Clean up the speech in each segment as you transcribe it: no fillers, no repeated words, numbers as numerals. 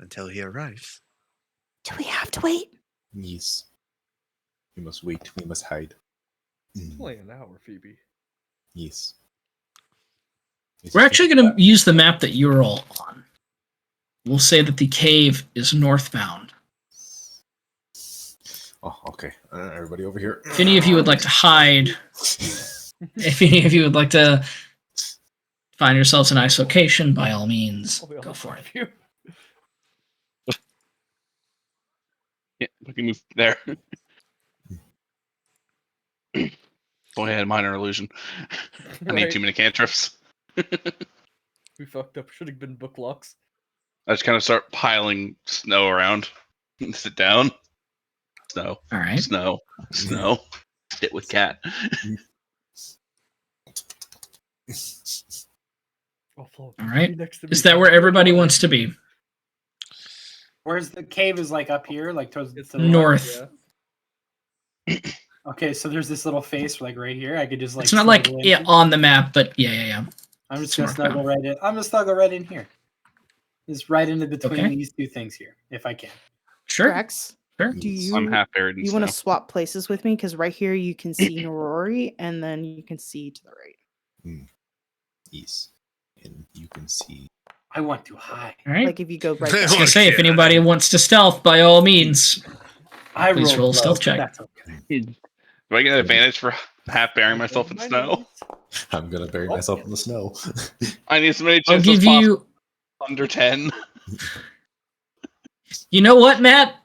until he arrives. Do we have to wait? Yes. We must wait. We must hide. It's only an hour, Phoebe. Yes. We're actually going to use the map that you're all on. We'll say that the cave is northbound. Oh, okay. Everybody over here. If any of you would like to hide, if any of you would like to find yourselves a nice location, by all means, go for it. You. Yeah, we can move there. Only had minor illusion. I need too many cantrips. We fucked up. Should have been book locks. I just kind of start piling snow around. Sit down. Snow. All right. Snow. Snow. Sit with cat. All right. Is that where everybody wants to be? Where's the cave? Is like up here, like towards the North. Yeah. Okay, so there's this little face like right here. I could just like. It's not like snuggle in. on the map, but yeah. I'm just gonna snuggle right in. I'm gonna snuggle right in here. Just right into between these two things here, if I can. Sure. Rex, Sure. do you? I'm half buried in You snow. want to swap places with me? Because right here you can see Novora, and then you can see to the right. Yes. And you can see. I want to hide. All right. Like if you go right. I was there. gonna say, if anybody wants to stealth, by all means, please roll a stealth check. That's okay. Do I get an advantage for half burying myself in snow? I'm gonna bury myself in the snow. I need as many I'll chances give possible. you. Under 10. You know what, Matt?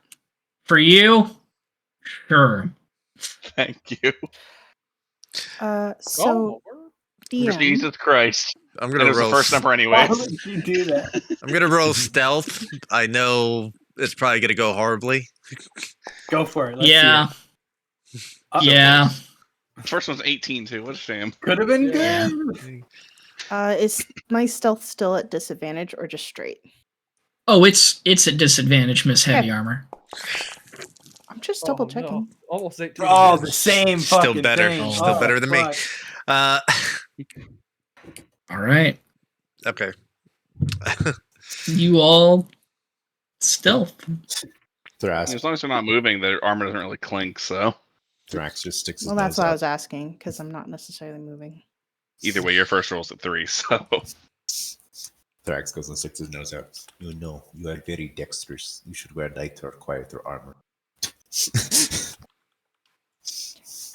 For you, sure. Thank you. So DM. Jesus Christ. I'm It gonna was the roll. first number Why anyway. would you do that? I'm gonna roll stealth. I know it's probably gonna go horribly. Go for it. Let's Yeah. see it. Uh-oh. Yeah. First one's 18 too. What a shame. Could have been Yeah. good. Is my stealth still at disadvantage or just straight? Oh, it's at disadvantage, Miss Heavy Armor. I'm just double checking. No. Almost 18. Oh, the same Still fucking better. thing. Still better than me. fuck. All right. Okay. You all stealth. Thrax. As long as they're not moving, their armor doesn't really clink, so Thrax just sticks his Well, that's nose what I out. was asking because I'm not necessarily moving. either way, your first roll's at 3, so Thrax goes and sticks his nose out. You know, you are very dexterous. You should wear lighter or quieter armor.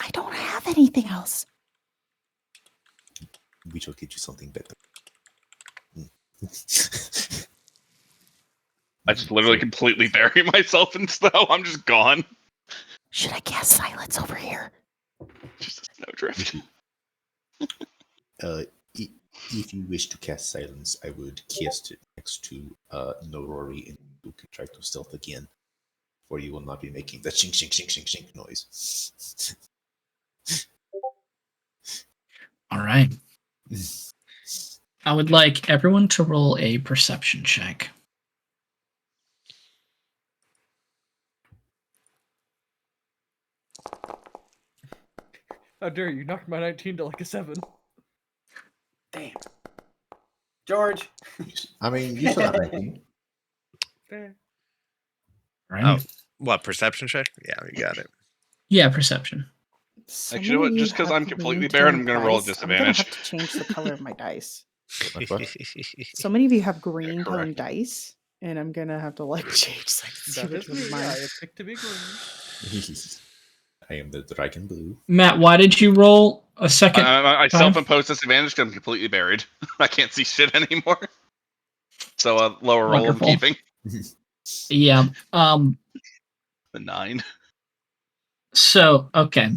I don't have anything else. We shall get you something better. I just literally completely bury myself in snow. I'm just gone. Should I cast silence over here? Just a snowdrift. If you wish to cast silence, I would cast it next to Novora, and you can try to stealth again, for you will not be making the shink shink shink shink shink noise. All right. I would like everyone to roll a perception check. How dare you knock my 19 to like a 7? Damn. George. I mean, you still have 19. Eh. Right? Oh, what, perception check? Yeah, we got it. Yeah, perception. Actually, you know what? Just because I'm completely barren, I'm going to roll a disadvantage. I'm gonna have to change the color of my dice. Like what? So many of you have green correct. toned dice, and I'm gonna have to like change like see That which is me. one's mine. I picked to be green. I am the dragon blue. Matt, why did you roll a second? I time? self-impose disadvantage because I'm completely buried. I can't see shit anymore. So a lower roll I'm Wonderful. keeping. Yeah. The 9. So, okay.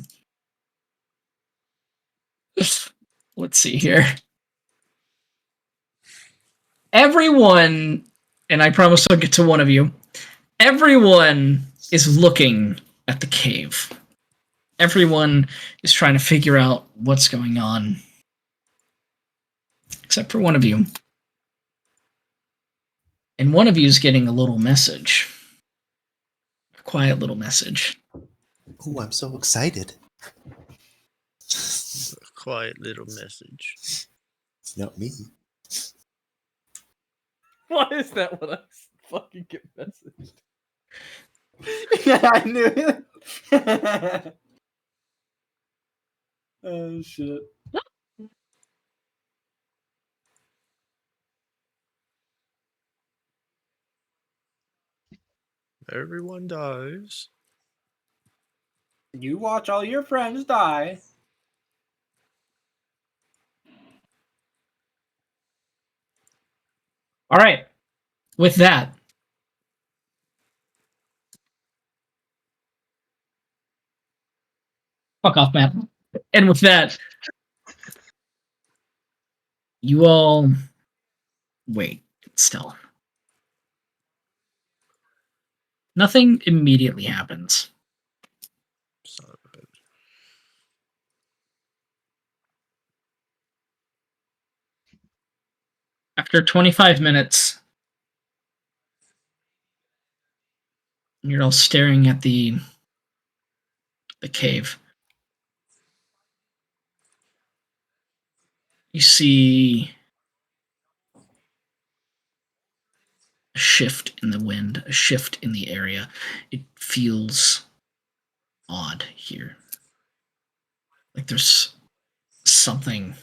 Let's see here. Everyone, and I promise I'll get to one of you, everyone is looking at the cave. Everyone is trying to figure out what's going on. Except for one of you. And one of you is getting a little message. A quiet little message. Oh, I'm so excited. Quiet little message. It's not me. Why is that what I fucking get messaged. Yeah, I knew it. Oh shit. Everyone dies. You watch all your friends die. All right. With that, fuck off, Matt. And with that, you all wait still. Nothing immediately happens. Son of a bitch. After 25 minutes, you're all staring at the cave. You see a shift in the wind, a shift in the area. It feels odd here. Like there's something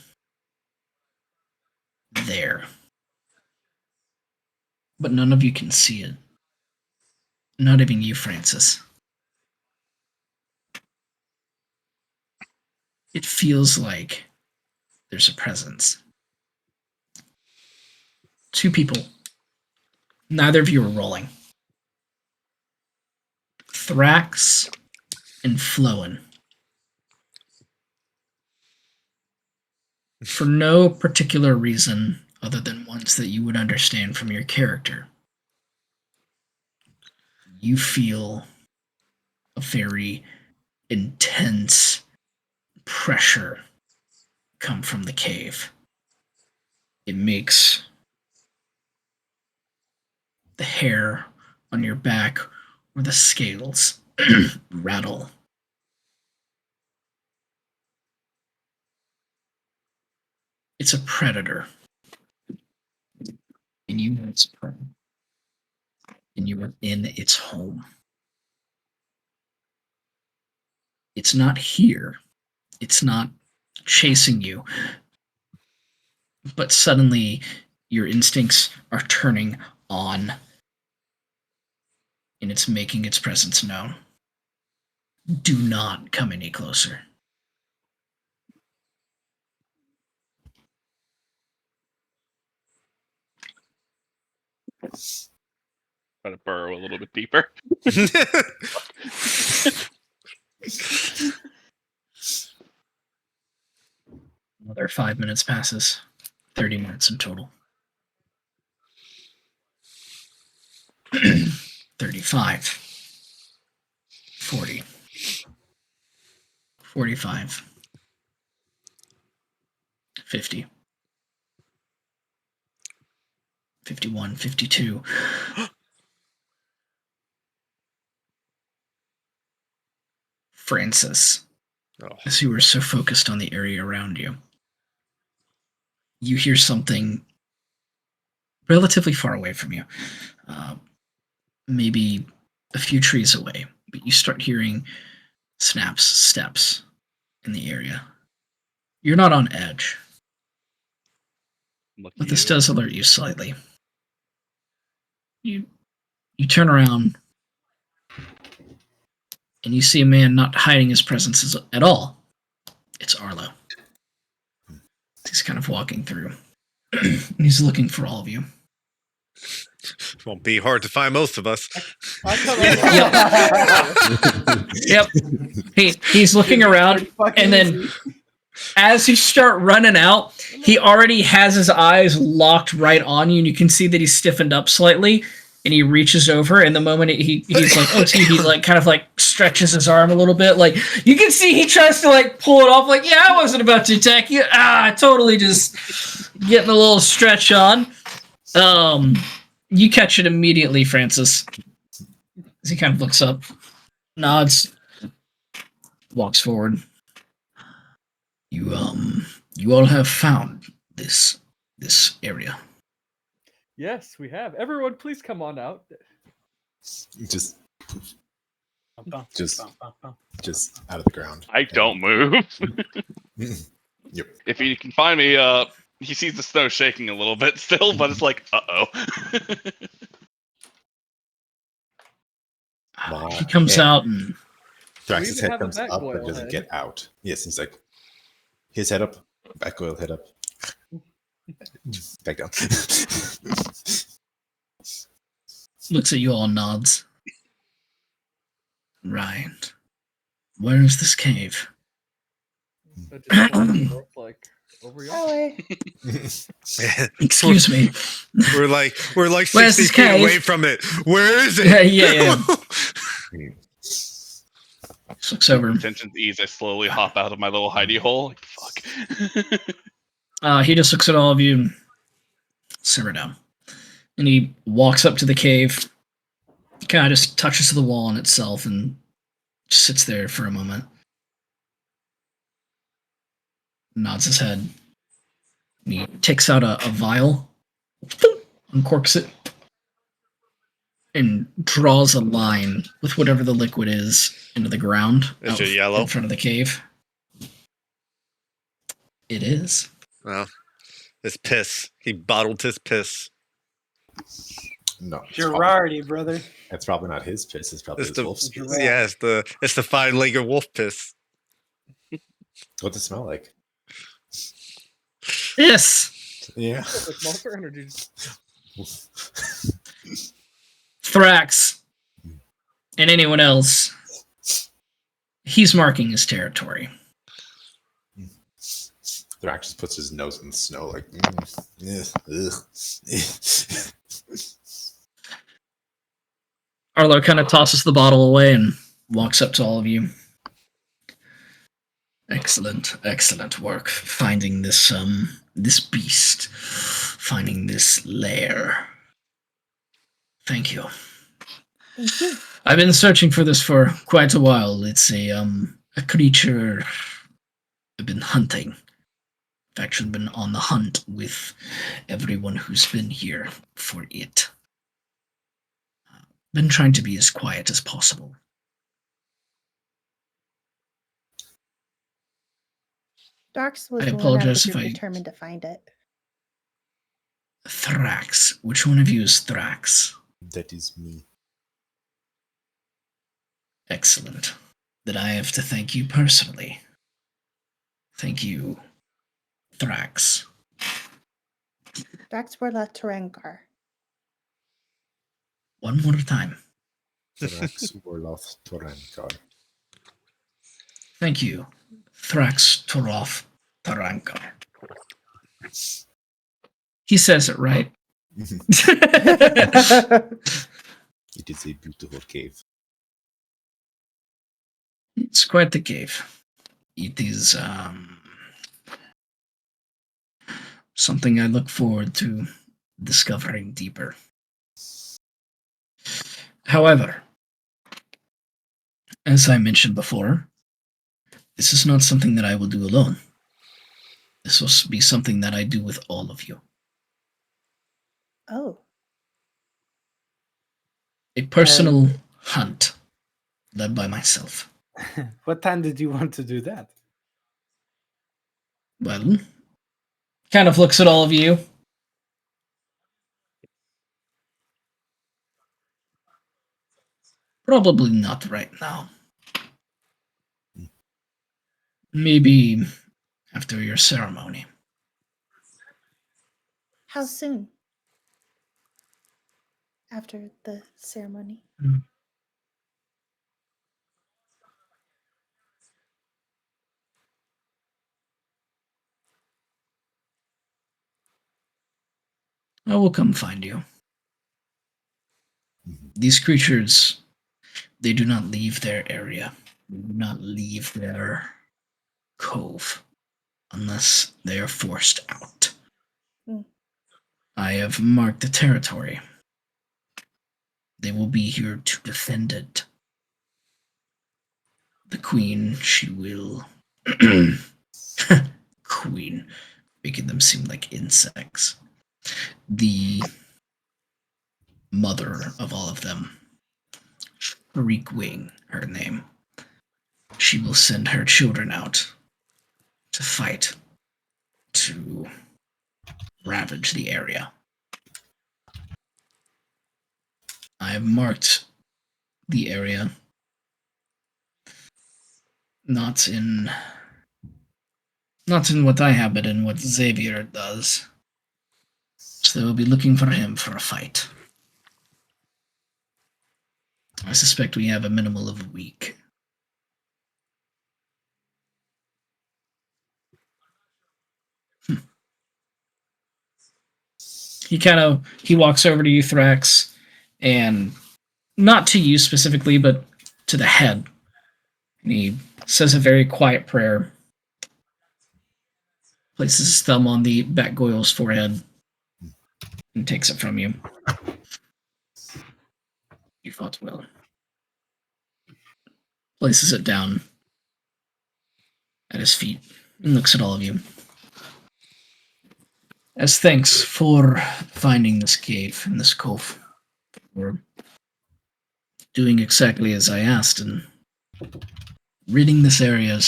there. But none of you can see it. Not even you, Francis. It feels like there's a presence. Two people. Neither of you are rolling. Thrax and Floen. For no particular reason other than ones that you would understand from your character, you feel a very intense pressure come from the cave. It makes the hair on your back or the scales rattle. It's a predator. And you know it's a predator. And you are in its home. It's not here. It's not chasing you. But suddenly your instincts are turning on. And it's making its presence known. Do not come any closer. Try to burrow a little bit deeper. Another 5 minutes passes. 30 minutes in total. 35. 40. 45. 50. 51. 52. Francis, Oh. as you were so focused on the area around you, you hear something relatively far away from you, maybe a few trees away, but you start hearing steps in the area. You're not on edge, Lucky but this you. does alert you slightly. You turn around, and you see a man not hiding his presence at all. It's Arlo. He's kind of walking through. And he's looking for all of you. Won't be hard to find most of us. I come Yep. He's looking around, and then as you start running out, he already has his eyes locked right on you, and you can see that he's stiffened up slightly. And he reaches over, and the moment he's like, oh, see, he like kind of like stretches his arm a little bit. Like you can see he tries to like pull it off. Like, yeah, I wasn't about to attack you. Totally just getting a little stretch on. You catch it immediately, Francis. As he kind of looks up, nods, walks forward. You all have found this area. Yes, we have. Everyone, please come on out. Just Bum, bum, Just- bum, bum, bum. just out of the ground. I don't move. Yep. If you can find me, he sees the snow shaking a little bit still, but it's like, uh-oh. He comes Yeah. out and Thrax's even head have a comes back up coil but doesn't head. get out. Yes, he's like his head up, back coil head up. Back down. looks at you all, nods. Right. Where is this cave? I just walk north, like over That y'all. way. Excuse me. We're like Where's 60 this feet cave? away from it. Where is it? Yeah. Just looks over. Tensions ease. I slowly hop out of my little hidey hole. Like, fuck. He just looks at all of you and simmer down. And he walks up to the cave, kind of just touches the wall in itself and just sits there for a moment. Nods his head. And he takes out a vial, uncorks it, and draws a line with whatever the liquid is into the ground Is out it yellow? in front of the cave. It is. Well, it's piss. He bottled his piss. No, Girardi, brother. that's probably not his piss. It's probably It's his the wolf's piss. Giraffe. yeah, it's the 5-legged wolf piss. What does it smell like? Yes. Yeah. Like Monster Energy. Thrax and anyone else, he's marking his territory. Thrax just puts his nose in the snow like. Arlo kind of tosses the bottle away and walks up to all of you. Excellent work finding this this beast, finding this lair. Thank you. Thank you. I've been searching for this for quite a while. It's a creature I've been hunting. I've actually been on the hunt with everyone who's been here for it. Been trying to be as quiet as possible. Dox was I the one out of apologize the if group I- determined to find it. Thrax. Which one of you is Thrax? That is me. Excellent. Then I have to thank you personally. Thank you, Thrax. Dox were la Terengar. One more time. Thrax Warloth Torankar. Thank you, Thrax Toroth Tarankar. He says it right. It is a beautiful cave. It's quite the cave. It is something I look forward to discovering deeper. However, as I mentioned before, this is not something that I will do alone. This will be something that I do with all of you. Oh, A personal hunt led by myself. What time did you want to do that? Well, kind of looks at all of you. Probably not right now. Maybe after your ceremony. how soon? After the ceremony. I will come find you. These creatures, they do not leave their area. They do not leave their cove unless they are forced out. Hmm. I have marked the territory. They will be here to defend it. The queen, she will... Queen, making them seem like insects. The mother of all of them. Wing, her name. She will send her children out to fight, to ravage the area. I have marked the area, not in what I have, but in what Xavier does. So they'll be looking for him for a fight. I suspect we have a minimal of a week. He walks over to you, Thrax, and not to you specifically, but to the head. And he says a very quiet prayer, places his thumb on the Batgoyle's forehead, and takes it from you. You fought well. Places it down at his feet and looks at all of you. As thanks for finding this cave and this cove, for doing exactly as I asked and ridding this area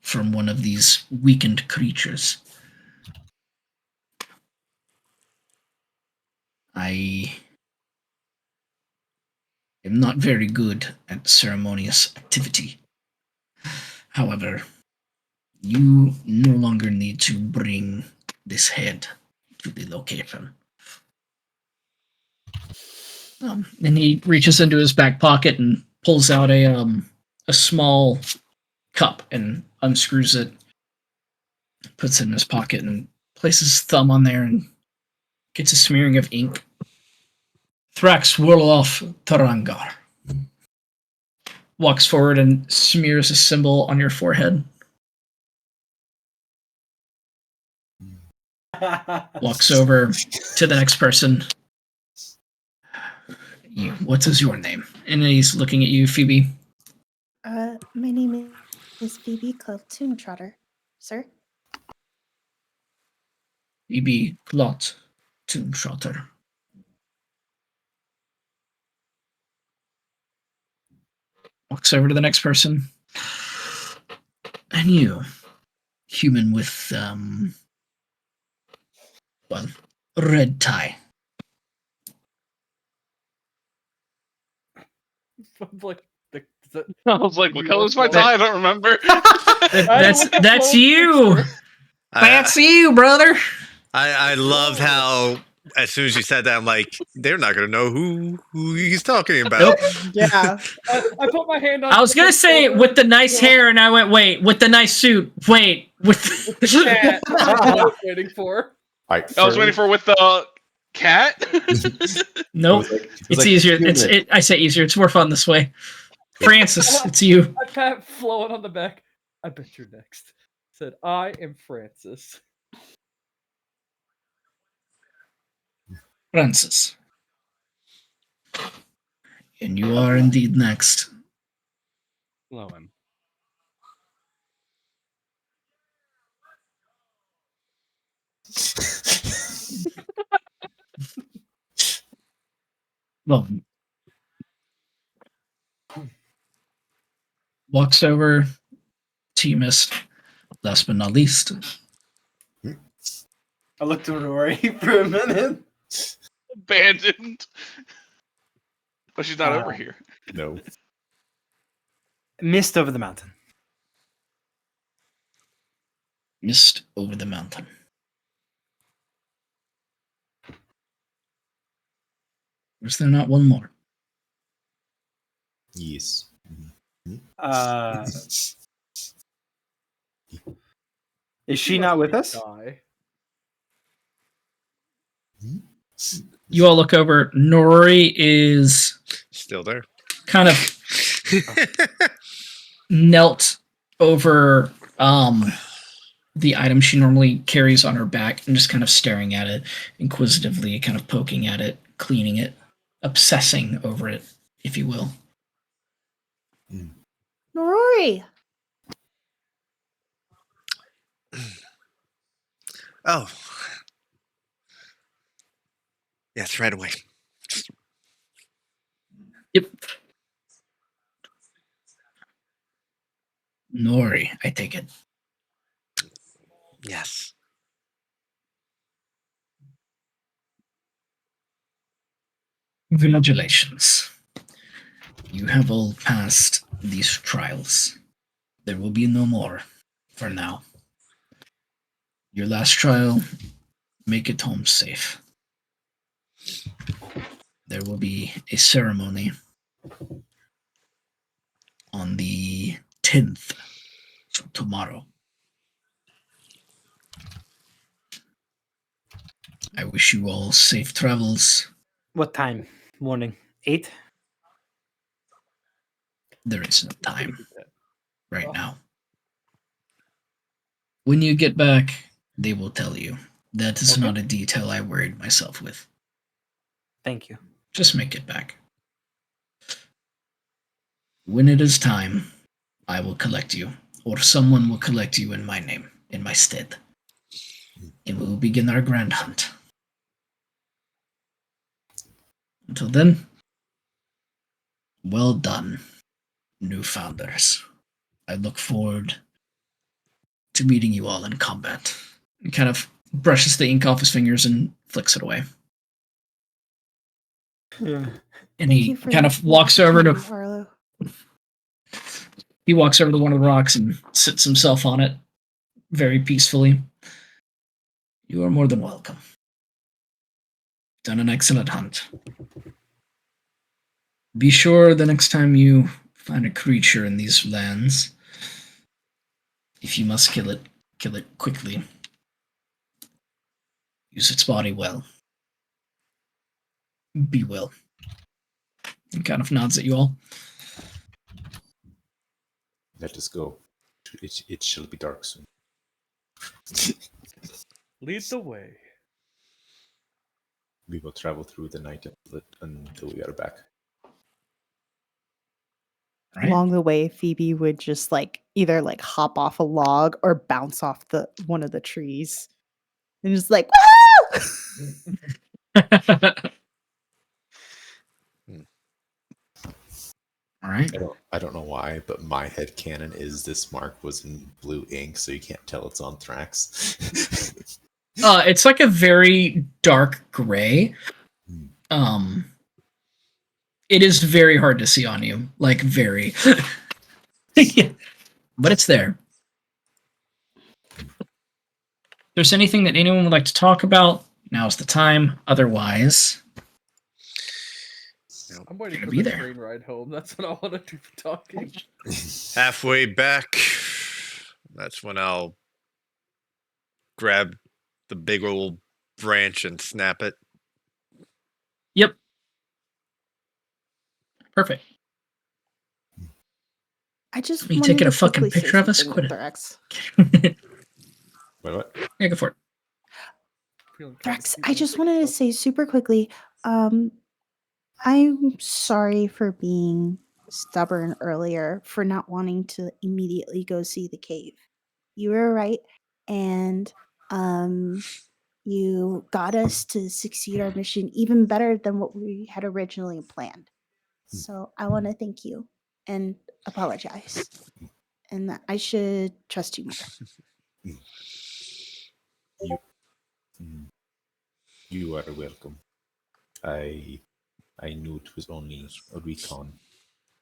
from one of these weakened creatures. I am not very good at ceremonious activity. However, you no longer need to bring this head to the location. And he reaches into his back pocket and pulls out a small cup and unscrews it, puts it in his pocket, and places his thumb on there and gets a smearing of ink. Thrax Wurloff Tarangar. Walks forward and smears a symbol on your forehead. Walks over to the next person. What is your name? And he's looking at you, Phoebe. My name is Phoebe Clove Toontrotter, sir. Phoebe Clot Toontrotter. Walks over to the next person. And you, human with, red tie. Like, I was like, what color's my tie? I don't remember. That's you. That's you, brother. I love how as soon as you said that, I'm like, they're not gonna know who he's talking about. Nope. Yeah. I put my hand on. I was gonna say with the nice hair, and I went, wait, with the nice suit. Wait, with the cat. I was waiting for. All right, I was waiting for with the cat. Nope. It's easier. I say easier. It's more fun this way. Francis, it's you. I pat flowing on the back. I bet you're next. Said, I am Francis. Francis. And you are indeed next. Lowen. Well, walks over to you, Mist. Last but not least. I looked at Rory for a minute. Abandoned. But she's not over here. No. Mist over the mountain. Mist over the mountain. Was there not one more? Yes. Is she not with us? Die. You all look over. Nori is Still there. kind of knelt over the item she normally carries on her back and just kind of staring at it inquisitively, kind of poking at it, cleaning it, obsessing over it, if you will. Rory. Oh. Yes, right away. Nori, I take it. Yes. Congratulations. You have all passed these trials. There will be no more for now. Your last trial, make it home safe. There will be a ceremony on the 10th, so tomorrow. I wish you all safe travels. What time? Morning. 8? There is no time right Oh. now. When you get back, they will tell you. That is Okay. not a detail I worried myself with. Thank you. Just make it back. When it is time, I will collect you, or someone will collect you in my name, in my stead. And we will begin our grand hunt. Until then, well done, new founders. I look forward to meeting you all in combat. He kind of brushes the ink off his fingers and flicks it away. And Thank he you for kind the of walks over to opportunity, Arlo. he walks over to one of the rocks and sits himself on it very peacefully. You are more than welcome. Done an excellent hunt. Be sure the next time you find a creature in these lands, if you must kill it quickly. Use its body well. Be well. He kind of nods at you all. Let us go. It shall be dark soon. Lead the way. We will travel through the night until we are back. Right? Along the way, Phoebe would just either hop off a log or bounce off the one of the trees, and just like, "Woo!" All right. I don't know why, but my head canon is this mark was in blue ink, so you can't tell it's on Thrax. It's like a very dark gray. It is very hard to see on you, like very. Yeah. But it's there. If there's anything that anyone would like to talk about, now's the time. Otherwise, I'm waiting Gonna for be the there. train ride home. That's what I want to do for talking. Halfway back, that's when I'll grab the big old branch and snap it. yep. Perfect. I just Me wanted taking to a fucking quickly say picture of us? something Quit to it. Thrax. what? Yeah, go for it. Feeling kinda Thrax, stupid I with just this wanted to stuff. say super quickly, I'm sorry for being stubborn earlier, for not wanting to immediately go see the cave. You were right, and you got us to succeed our mission even better than what we had originally planned. So I want to thank you and apologize, and that I should trust you more. You are welcome. I knew it was only a recon,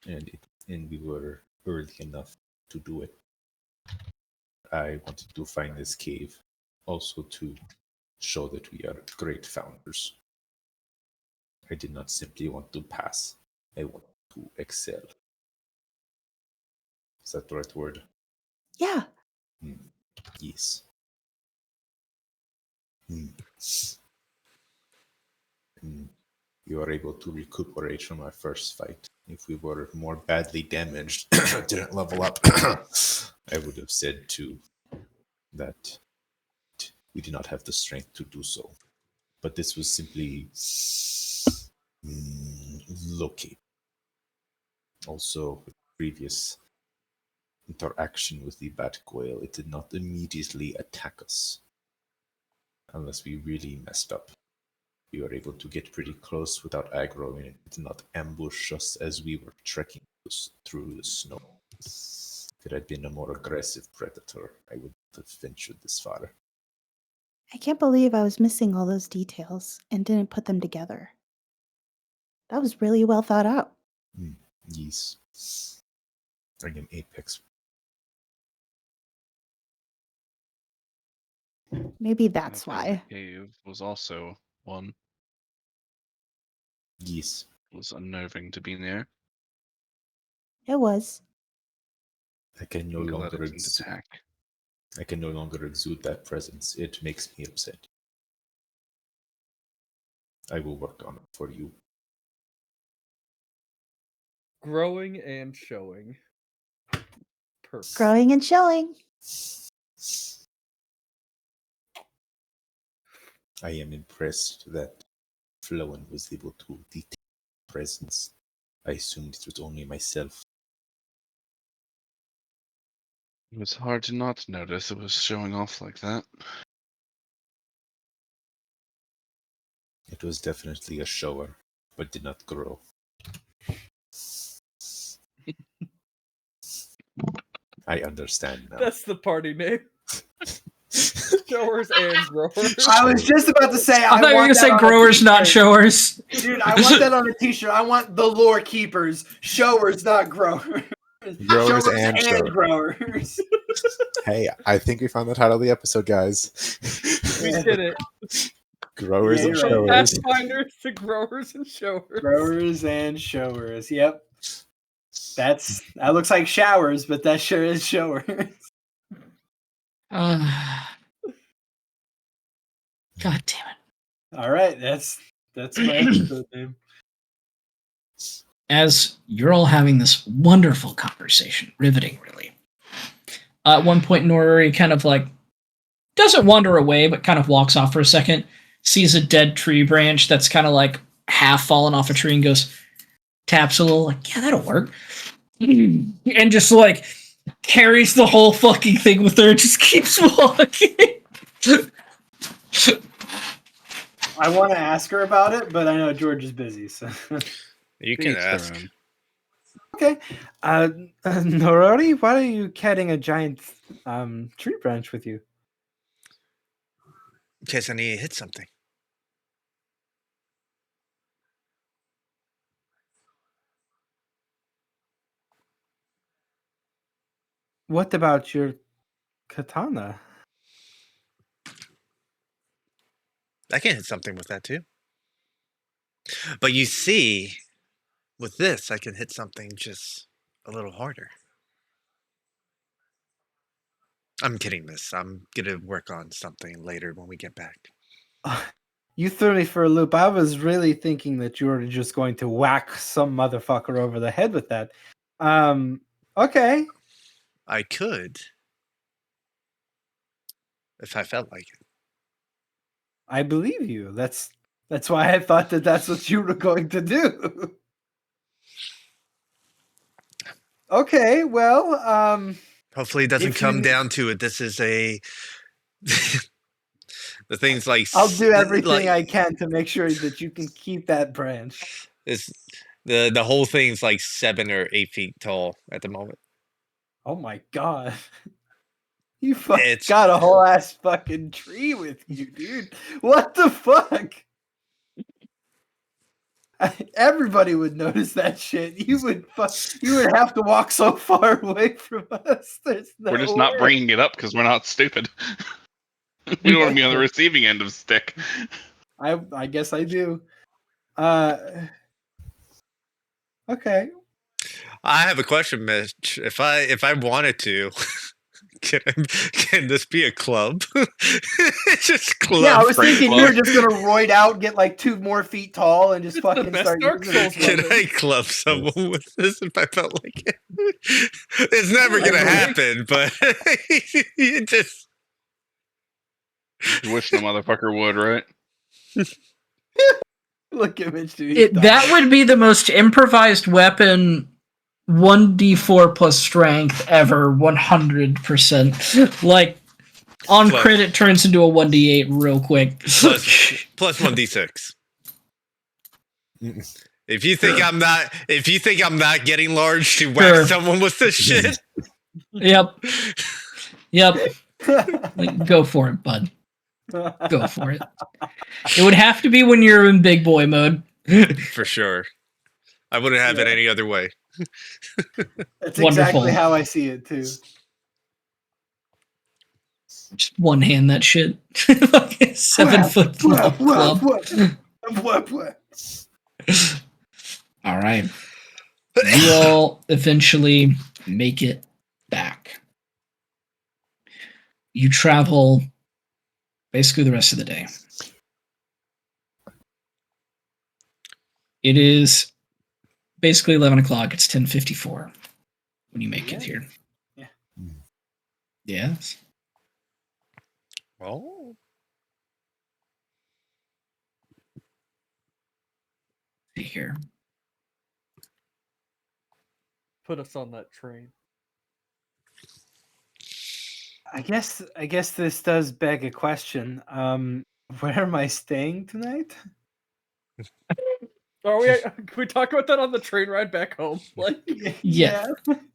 and we were early enough to do it. I wanted to find this cave, also to show that we are great founders. I did not simply want to pass. I want to excel. Is that the right word? Yeah. Yes. You are able to recuperate from our first fight. If we were more badly damaged, didn't level up, I would have said too that we did not have the strength to do so. But this was simply locate. Also, with previous interaction with the bat coil, it did not immediately attack us unless we really messed up. We were able to get pretty close without aggroing it. It did not ambush us as we were trekking through the snow. there had been a more aggressive predator, I would have ventured this far. I can't believe I was missing all those details and didn't put them together. That was really well thought out. Yes. I am Apex. Maybe that's Okay, why. the cave was also one. Yes. It was unnerving to be near. It was. I can no We let longer it attack. I can no longer exude that presence. It makes me upset. I will work on it for you. Growing and showing. Perfect. Growing and showing. I am impressed that Flowen was able to detect presence. I assumed it was only myself. It was hard to not notice it was showing off like that. It was definitely a shower, but did not grow. I understand now. That's the party name. Showers and growers. I was just about to say, I thought you were going to say growers, not showers. Dude, I want that on a t-shirt. I want the lore keepers. Showers, not growers. Growers Showers and showers. growers. Hey, I think we found the title of the episode, guys. We did it. Growers Yeah, and you're From right. showers. Pathfinders to growers and showers. Growers and showers. Yep. That looks like showers, but that sure is showers. God damn it. All right, that's my episode name. As you're all having this wonderful conversation, riveting, really. At one point, Norori kind of like doesn't wander away, but kind of walks off for a second, sees a dead tree branch that's kind of like half fallen off a tree and goes, taps a little, like, yeah, that'll work. And just like carries the whole fucking thing with her and just keeps walking. I want to ask her about it, but I know George is busy, so. You can ask. Okay. Norori, why are you carrying a giant tree branch with you? In case I need to hit something. What about your katana? I can hit something with that too. But you see, with this, I can hit something just a little harder. I'm kidding, miss. I'm going to work on something later when we get back. You threw me for a loop. I was really thinking that you were just going to whack some motherfucker over the head with that. Okay. I could. If I felt like it. I believe you. That's why I thought that that's what you were going to do. Okay, well, Hopefully it doesn't if come you- down to it. This is a... the thing's like... I'll do everything like, I can to make sure that you can keep that branch. It's, the whole thing's like 7 or 8 feet tall at the moment. Oh my god. You It's- got a whole ass fucking tree with you, dude. What the fuck? Everybody would notice that shit. You would have to walk so far away from us. There's no We're just not way. bringing it up because we're not stupid. We don't want to be on the receiving end of stick. I guess I do. Okay. I have a question, Mitch. If I wanted to, can this be a club? Just club. Yeah, I was Frank thinking you were Clark. just gonna roid out, get like 2 more feet tall, and just It's the fucking best start Dark using it. Souls Can I club someone with this if I felt like it? It's never gonna happen, but you just You wish the motherfucker would, right? Look at Mitch, dude. That would be the most improvised weapon 1d4 plus strength ever, 100%. Like, on Plus- crit, it turns into a 1d8 real quick. plus 1d6. If you think I'm not getting large to whack Sure. someone with this shit, Yep. Like, go for it, bud. Go for it. It would have to be when you're in big boy mode. For sure. I wouldn't have it any other way. That's Wonderful. exactly how I see it too. Just one hand that shit. Like a 7 foot long club. All right. You all eventually make it back. You travel basically the rest of the day. It is basically 11 o'clock. It's 10:54 when you make it here. Yeah. Yes. Oh. See here. Put us on that train. I guess this does beg a question. Where am I staying tonight? Are we? Can we talk about that on the train ride back home? Like, Yeah.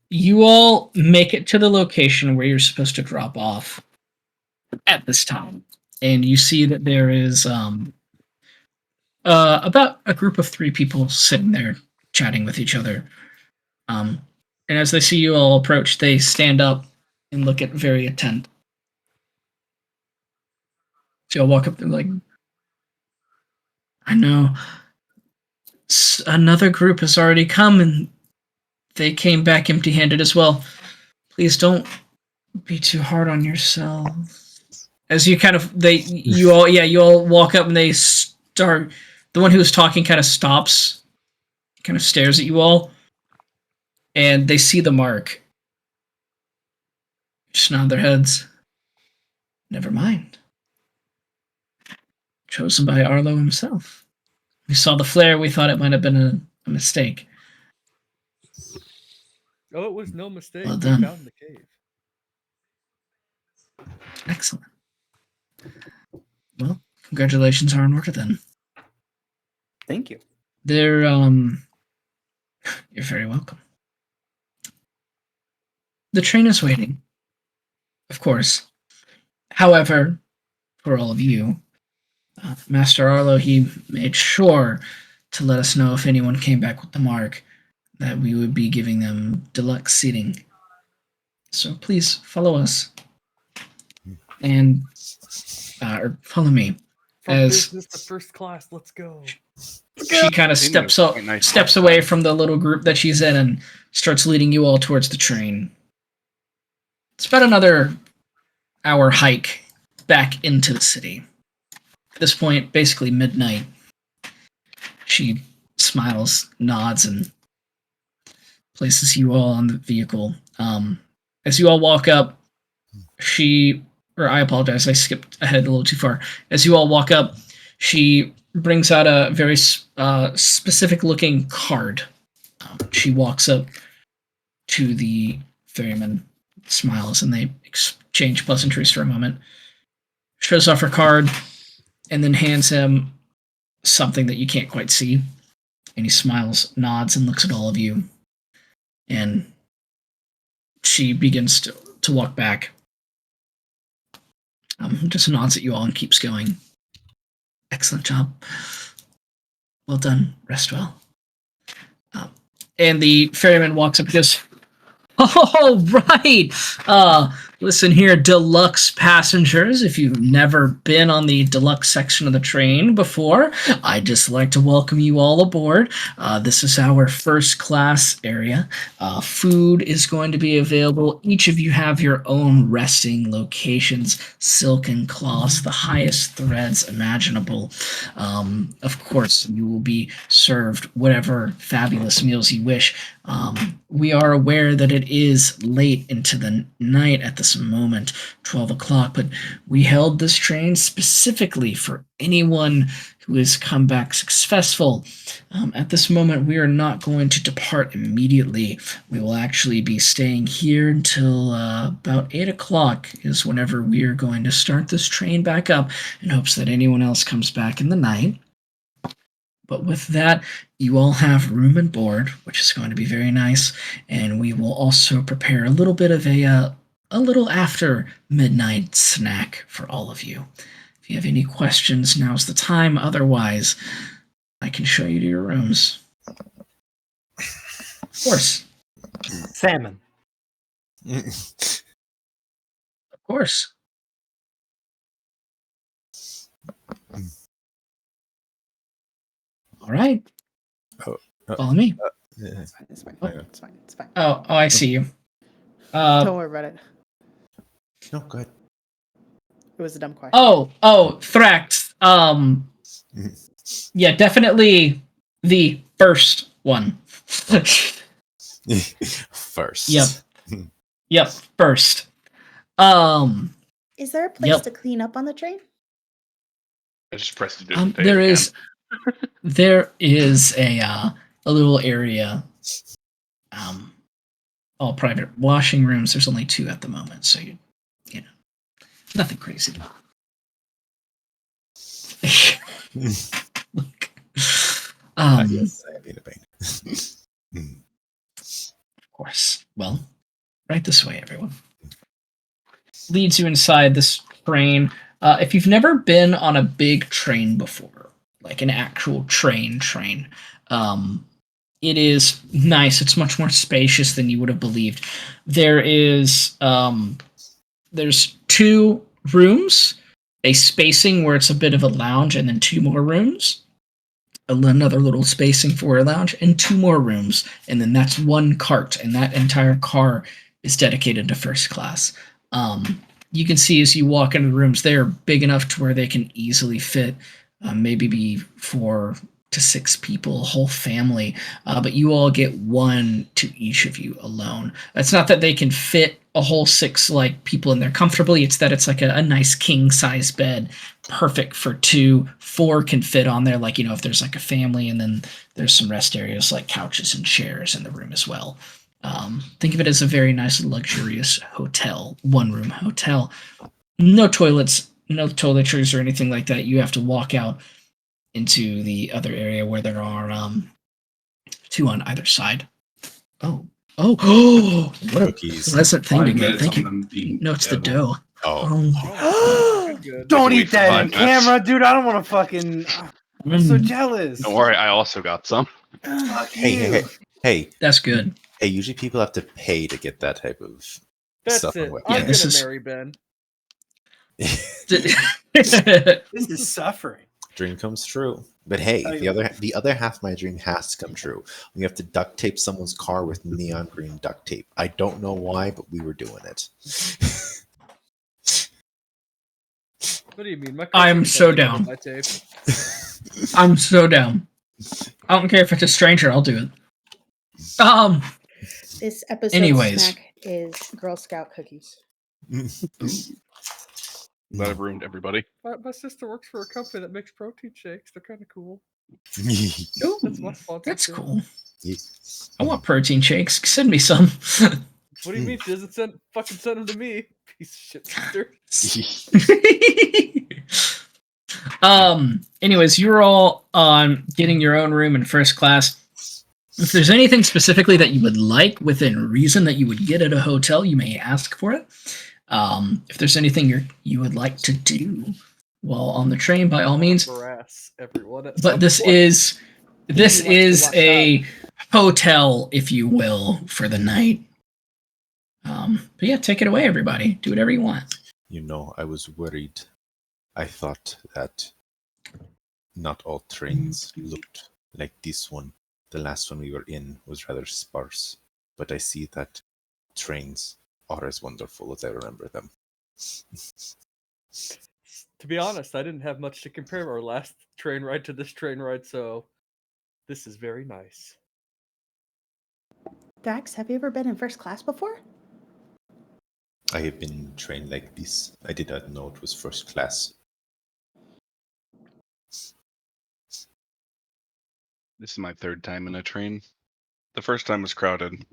You all make it to the location where you're supposed to drop off at this time. And you see that there is about a group of 3 people sitting there chatting with each other. And as they see you all approach, they stand up and look at very attent. So you'll walk up there like, I know another group has already come and they came back empty-handed as well. Please don't be too hard on yourselves. As you you all walk up and they start. The one who was talking kind of stops, kind of stares at you all, and they see the mark. Just nod their heads. Never mind. Chosen by Arlo himself. We saw the flare. We thought it might have been a mistake. oh, it was no mistake. Well We done. found the cave. Excellent. Well, congratulations are in order then. Thank you. They're you're very welcome. The train is waiting, of course. However, for all of you, Master Arlo, he made sure to let us know if anyone came back with the mark that we would be giving them deluxe seating. So please follow us and or follow me. From As business to first class, let's go. she kind of steps away from the little group that she's in and starts leading you all towards the train. It's about another hour hike back into the city. At this point, basically midnight. She smiles, nods, and places you all on the vehicle. As you all walk up, I apologize, I skipped ahead a little too far. As you all walk up, she brings out a very specific looking card. She walks up to the ferryman, smiles, and they exchange pleasantries for a moment. Shows off her card, and then hands him something that you can't quite see. And he smiles, nods, and looks at all of you. And she begins to walk back. Just nods at you all and keeps going. Excellent job. Well done. Rest well. And the ferryman walks up and goes, "Oh, right. Listen here, deluxe passengers. If you've never been on the deluxe section of the train before, I'd just like to welcome you all aboard. This is our first class area. Food is going to be available. Each of you have your own resting locations, silken cloths, the highest threads imaginable. Of course, you will be served whatever fabulous meals you wish. We are aware that it is late into the night at this moment, 12 o'clock, but we held this train specifically for anyone who has come back successful. At this moment, we are not going to depart immediately. We will actually be staying here until about 8 o'clock is whenever we are going to start this train back up in hopes that anyone else comes back in the night. But with that, you all have room and board, which is going to be very nice. And we will also prepare a little bit of a little after midnight snack for all of you. If you have any questions, now's the time. Otherwise, I can show you to your rooms. Of course. Salmon. Of course. All right. Follow me. It's fine. It's fine. Oh. It's fine. It's fine. Oh, I see you. Don't worry about it. No, good. It was a dumb question. Oh, Thrax. Yeah, definitely the first one. First. Yep, first. Is there a place Yep. to clean up on the train? I just pressed it. There is a little area, all private washing rooms. There's only 2 at the moment, so you know, nothing crazy. Yes, I am being a pain. Of course. Well, right this way, everyone. Leads you inside this train. If you've never been on a big train before, like an actual train, it is nice. It's much more spacious than you would have believed. There's 2 rooms, a spacing where it's a bit of a lounge, and then 2 more rooms. Another little spacing for a lounge, and 2 more rooms, and then that's 1 cart, and that entire car is dedicated to first class. You can see as you walk into the rooms, they're big enough to where they can easily fit maybe be 4 to 6 people, a whole family, but you all get 1 to each of you alone. It's not that they can fit a whole 6 like people in there comfortably. It's that it's like a nice king size bed, perfect for 2. 4 can fit on there, like, if there's like a family, and then there's some rest areas like couches and chairs in the room as well. Think of it as a very nice, luxurious hotel, 1-room hotel. No toilets, no toiletries or anything like that. You have to walk out into the other area where there are 2 on either side. Oh! What a Cookies. pleasant thing to 5 get. minutes Thank on you. them being No, it's the devil. dough. Oh. Good. Don't Wait eat for that 5 in minutes. camera, dude. I don't want to fucking. I'm so Mm, jealous. Don't worry, I also got some. Fuck Hey. that's good. Hey, usually people have to pay to get that type of That's stuff on it. web. Yeah, I'm this gonna is- marry Ben. This is suffering. Dream comes true. But hey, Oh, the other half of my dream has to come true. We have to duct tape someone's car with neon green duct tape. I don't know why, but we were doing it. What do you mean? My I'm cousin's so touching down. my tape. I'm so down. I don't care if it's a stranger. I'll do it. This episode's Anyways. snack is Girl Scout cookies. That have ruined everybody. My sister works for a company that makes protein shakes. They're kind of cool. Ooh, That's my sponsorship. that's cool. I want protein shakes. Send me some. What do you mean she doesn't fucking send them to me? Piece of shit sister. Anyways, you're all getting your own room in first class. If there's anything specifically that you would like within reason that you would get at a hotel, you may ask for it. If there's anything you would like to do while on the train, by all means. Harass everyone. at some But this point. is He wants to lock a hotel, if you will, for the night. But yeah, take it away, everybody. Do whatever you want. I was worried. I thought that not all trains looked like this one. The last one we were in was rather sparse, but I see that trains are as wonderful as I remember them. To be honest, I didn't have much to compare our last train ride to this train ride, so this is very nice. Dax, have you ever been in first class before? I have been trained like this. I did not know it was first class. This is my 3rd time in a train. The first time was crowded.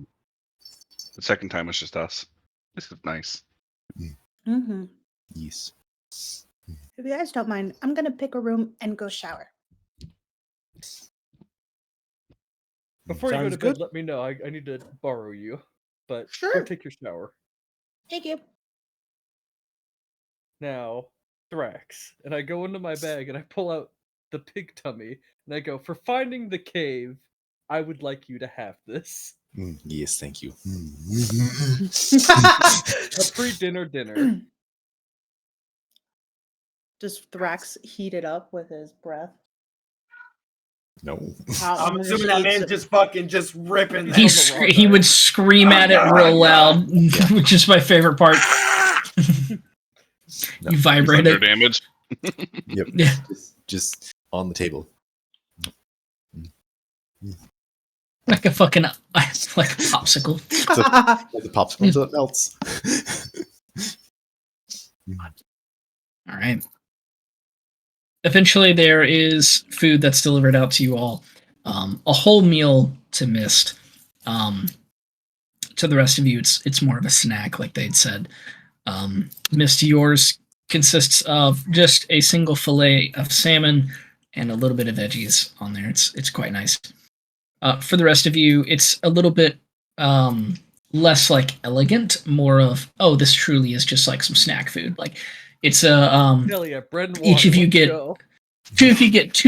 The second time was just us. This is nice. Mm-hmm. Yes. If you guys don't mind, I'm gonna pick a room and go shower. Before you go Sounds to bed, good. let me know. I need to borrow you, but go Sure. take your shower. Thank you. Now, Thrax. And I go into my bag and I pull out the pig tummy and I go, for finding the cave, I would like you to have this. Yes, thank you. A pre-dinner dinner. Does Thrax heat it up with his breath? No. I'm Just assuming that eats man's it. just fucking just ripping He's that. on the raw He would diet. scream at it real loud, which is my favorite part. No. You He's vibrate under it. damage. Yep. Yeah. Just on the table. Like a fucking like a popsicle. Like the popsicle until it melts. All right. Eventually, there is food that's delivered out to you all. A whole meal to Mist. To the rest of you, it's more of a snack, like they'd said. Mist, yours consists of just a single fillet of salmon and a little bit of veggies on there. It's quite nice. For the rest of you, it's a little bit less like elegant, more of this truly is just like some snack food. Like it's a Hell yeah, bread and water. each of you let's get go. if you get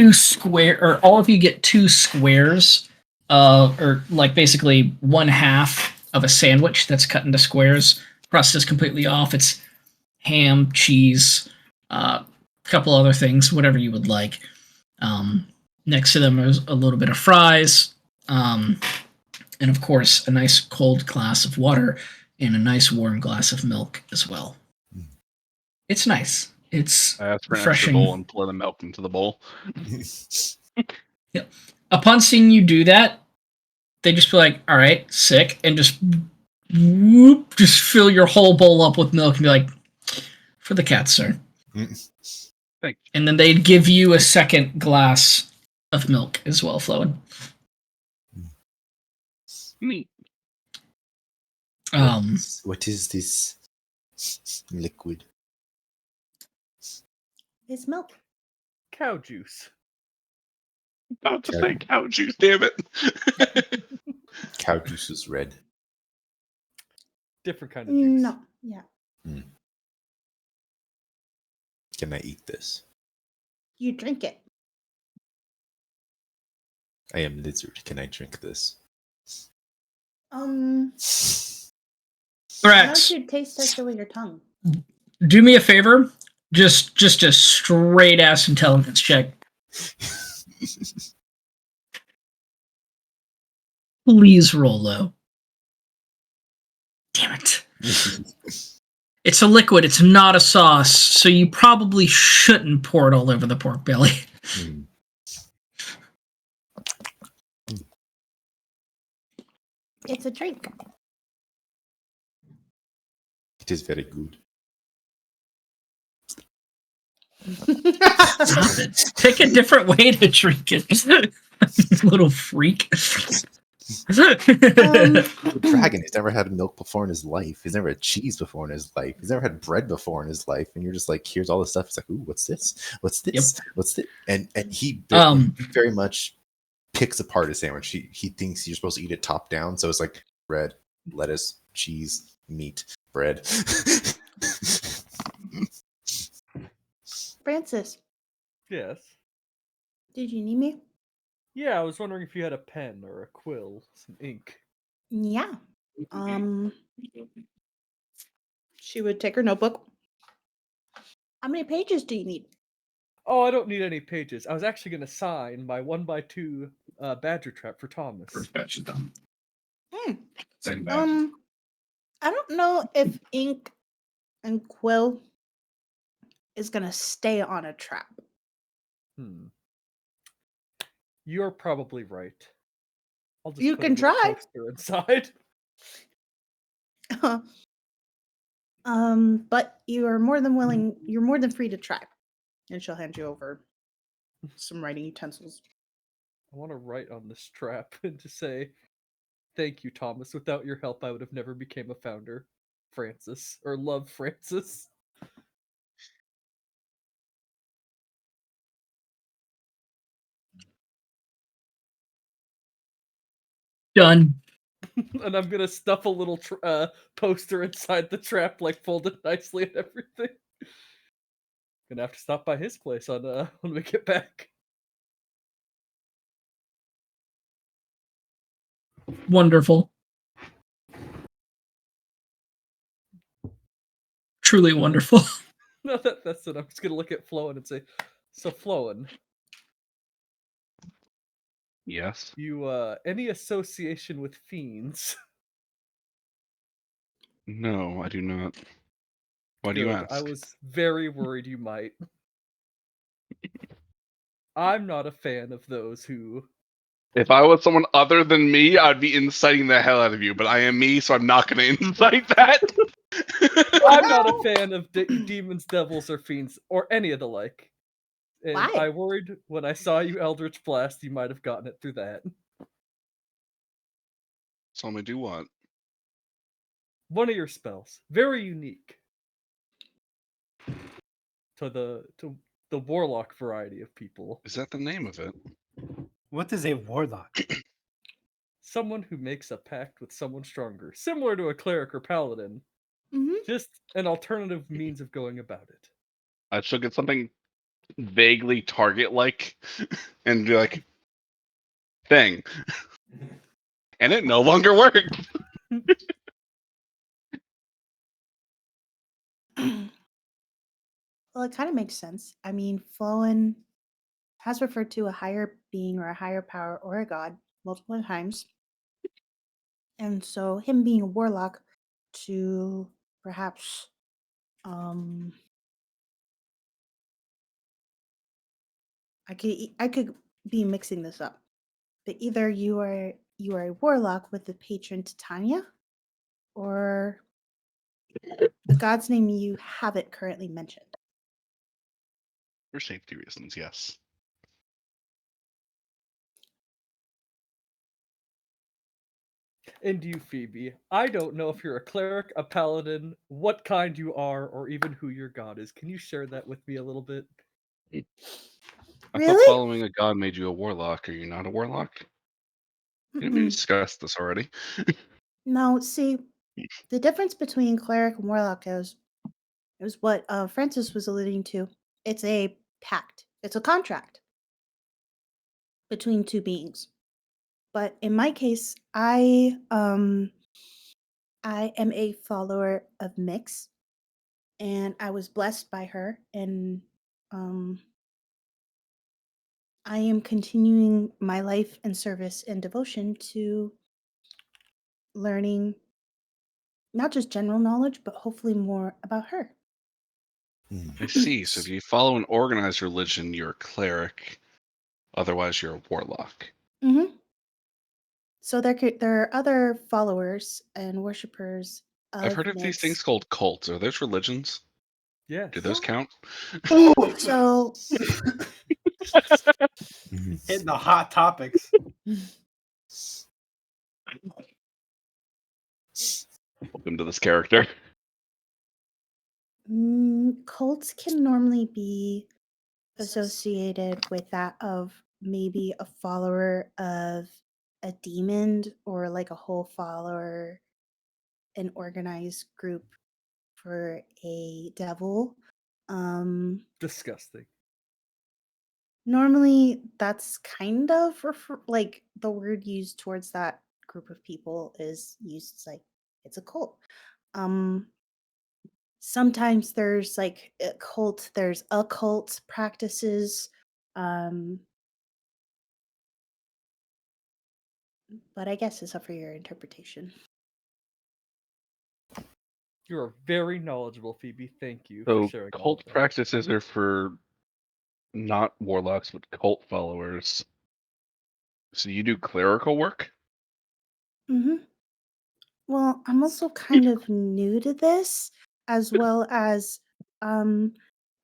all of you get 2 squares, or like basically 1/2 of a sandwich that's cut into squares. Crust is completely off. It's ham, cheese, a couple other things, whatever you would like. Next to them is a little bit of fries, and of course a nice cold glass of water and a nice warm glass of milk as well. It's nice. It's I asked for an extra refreshing. bowl and pour the milk into the bowl. Yep. Upon seeing you do that, they just be like, all right, sick, and just whoop, just fill your whole bowl up with milk and be like, for the cat, sir. Thank you. And then they'd give you a second glass of milk as well, flowing. Neat. What is this liquid? It's milk. Cow juice. About to say cow juice, damn it. Cow juice is red. Different kind of juice. No. Yeah. Can I eat this? You drink it. I am lizard. Can I drink this? Why don't Thrax, you taste test it with your tongue? do me a favor. Just a straight ass intelligence check. Please roll low. Damn it. It's a liquid, it's not a sauce, so you probably shouldn't pour it all over the pork belly. It's a drink. It is very good. Stop it. Pick a different way to drink it. Little freak. The dragon has never had milk before in his life. He's never had cheese before in his life. He's never had bread before in his life. And you're just like, here's all this stuff. It's like, ooh, what's this? What's this? What's this? And he very much picks apart a sandwich. He thinks you're supposed to eat it top down. So it's like bread, lettuce, cheese, meat, bread. Francis, Yes. did you need me? Yeah, I was wondering if you had a pen or a quill, some ink. Yeah. She would take her notebook. How many pages do you need? Oh, I don't need any pages. I was actually going to sign my 1x2 badger trap for Thomas. Hmm. I don't know if ink and quill is gonna stay on a trap. You're probably right. I'll just You put can a little try. poster inside. But you are more than willing. You're more than free to try. And she'll hand you over some writing utensils. I want to write on this trap and to say, thank you, Thomas. Without your help, I would have never became a founder. Francis. Or love Francis. Done. And I'm gonna stuff a little poster inside the trap, like folded nicely and everything. Gonna have to stop by his place on when we get back. Wonderful. Truly wonderful. No, that's it. I'm just gonna look at Floen and say, so Floen, Yes. you any association with fiends? No, I do not. Why do you Good. ask? I was very worried you might. I'm not a fan of those who. If I was someone other than me, I'd be inciting the hell out of you. But I am me, so I'm not going to incite that. I'm not a fan of demons, devils, or fiends, or any of the like. And Why? I worried when I saw you Eldritch Blast, you might have gotten it through that. So I'm gonna do what? One of your spells, very unique to the warlock variety of people. Is that the name of it? What is a warlock? Someone who makes a pact with someone stronger, similar to a cleric or paladin. Hmm. Just an alternative means of going about it. I should get something vaguely target-like, and be like, thing, and it no longer worked. Well, it kind of makes sense. I mean, Floen has referred to a higher being or a higher power or a god multiple times. And so him being a warlock to perhaps um I could be mixing this up. But either you are a warlock with the patron Titania, or a god's name you haven't currently mentioned. For safety reasons, yes. And you, Phoebe, I don't know if you're a cleric, a paladin, what kind you are, or even who your god is. Can you share that with me a little bit? I thought Really? following a god made you a warlock. Are you not a warlock? Didn't we Mm-mm. discuss this already? No, see, the difference between cleric and warlock is what Francis was alluding to. It's a pact. It's a contract between two beings. But in my case, I am a follower of Mix, and I was blessed by her, and um I am continuing my life and service and devotion to learning not just general knowledge, but hopefully more about her. I see. So if you follow an organized religion, you're a cleric. Otherwise, you're a warlock. Hmm. So there are other followers and worshippers I've of heard of these Mix. things called cults. Are those religions? Yes. Do those count? So Hitting the hot topics. Welcome to this character. cults can normally be associated with that of maybe a follower of a demon, or like a whole follower, an organized group for a devil. Disgusting. Normally that's kind of like the word used towards that group of people is used as like it's a cult. um Sometimes there's like a cult, there's occult practices, um but I guess it's up for your interpretation. You are very knowledgeable, Phoebe. Thank you for So sharing all of cult that. practices are for not warlocks, but cult followers. So you do clerical work? Hmm. Well, I'm also kind of new to this, as well as um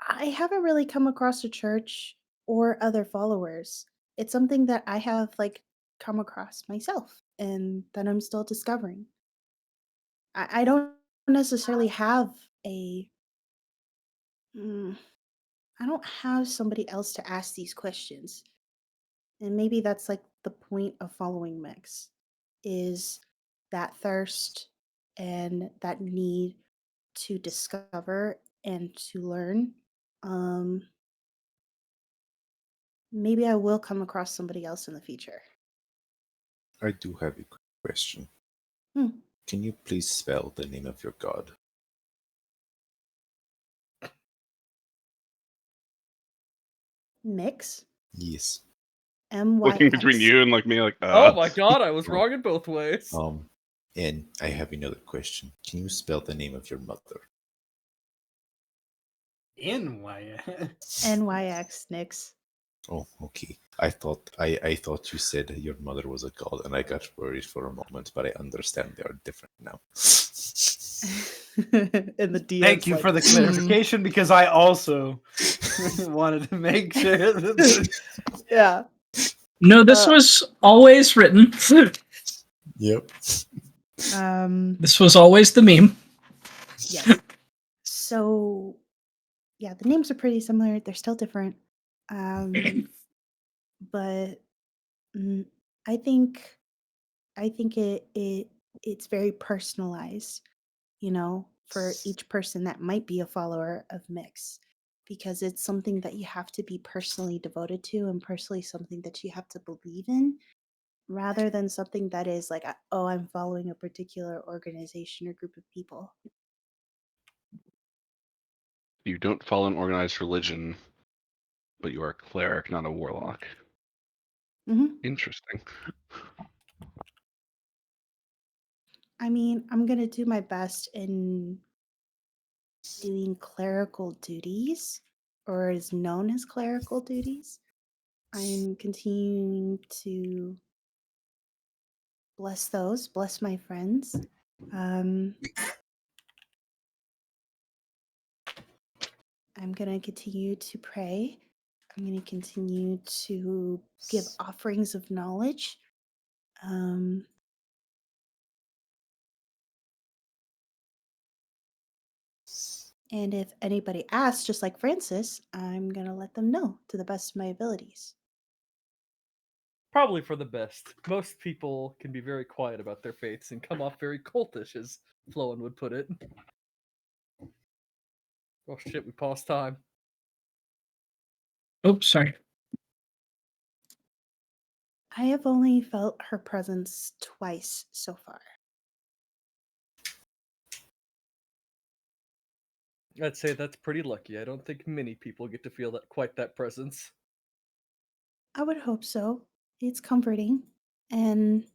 I haven't really come across a church or other followers. It's something that I have like come across myself and that I'm still discovering. I don't necessarily have a mm, I don't have somebody else to ask these questions. And maybe that's like the point of following Mix, is that thirst and that need to discover and to learn, maybe I will come across somebody else in the future. I do have a quick question. Hmm. Can you please spell the name of your god? Mix. Yes. Looking between MYX. you and like me, like, Oh my god, I was wrong in both ways. And I have another question. Can you spell the name of your mother? NYX, Nix. Oh, okay. I thought you said your mother was a god, and I got worried for a moment, but I understand they are different now. And the DM's Thank you like, for the clarification because I also wanted to make sure that yeah. No, this was always written. Yep. This was always the meme. Yes. So, yeah, the names are pretty similar. They're still different. But I think it's very personalized, for each person that might be a follower of Mix, because it's something that you have to be personally devoted to and personally something that you have to believe in, rather than something that is like, oh, I'm following a particular organization or group of people. you don't follow an organized religion, but you are a cleric, not a warlock. Interesting. I mean, I'm going to do my best in doing clerical duties, or is known as clerical duties. I'm continuing to bless my friends. I'm going to continue to pray. I'm going to continue to give offerings of knowledge. And if anybody asks, just like Francis, I'm going to let them know to the best of my abilities. Probably for the best. Most people can be very quiet about their faiths and come off very cultish, as Floen would put it. Oh shit, we paused time. Oops, sorry. I have only felt her presence twice so far. I'd say that's pretty lucky. I don't think many people get to feel quite that presence. I would hope so. It's comforting. And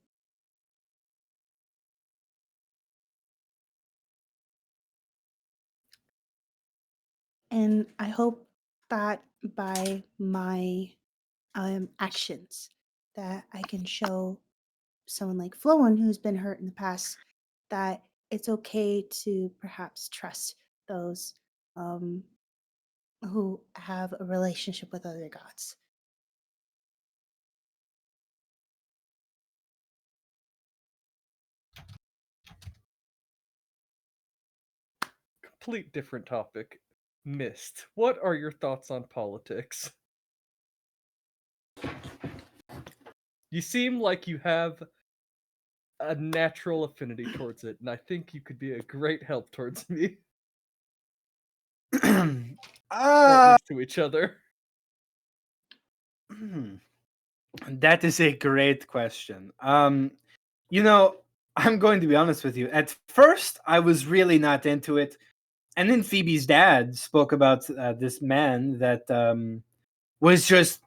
I hope that by my actions that I can show someone like Floen, who's been hurt in the past, that it's okay to perhaps trust those who have a relationship with other gods. Complete different topic. Mist. What are your thoughts on politics? You seem like you have a natural affinity towards it, and I think you could be a great help towards me. Or at least to each other. That is a great question. I'm going to be honest with you. At first, I was really not into it, and then Phoebe's dad spoke about this man that was just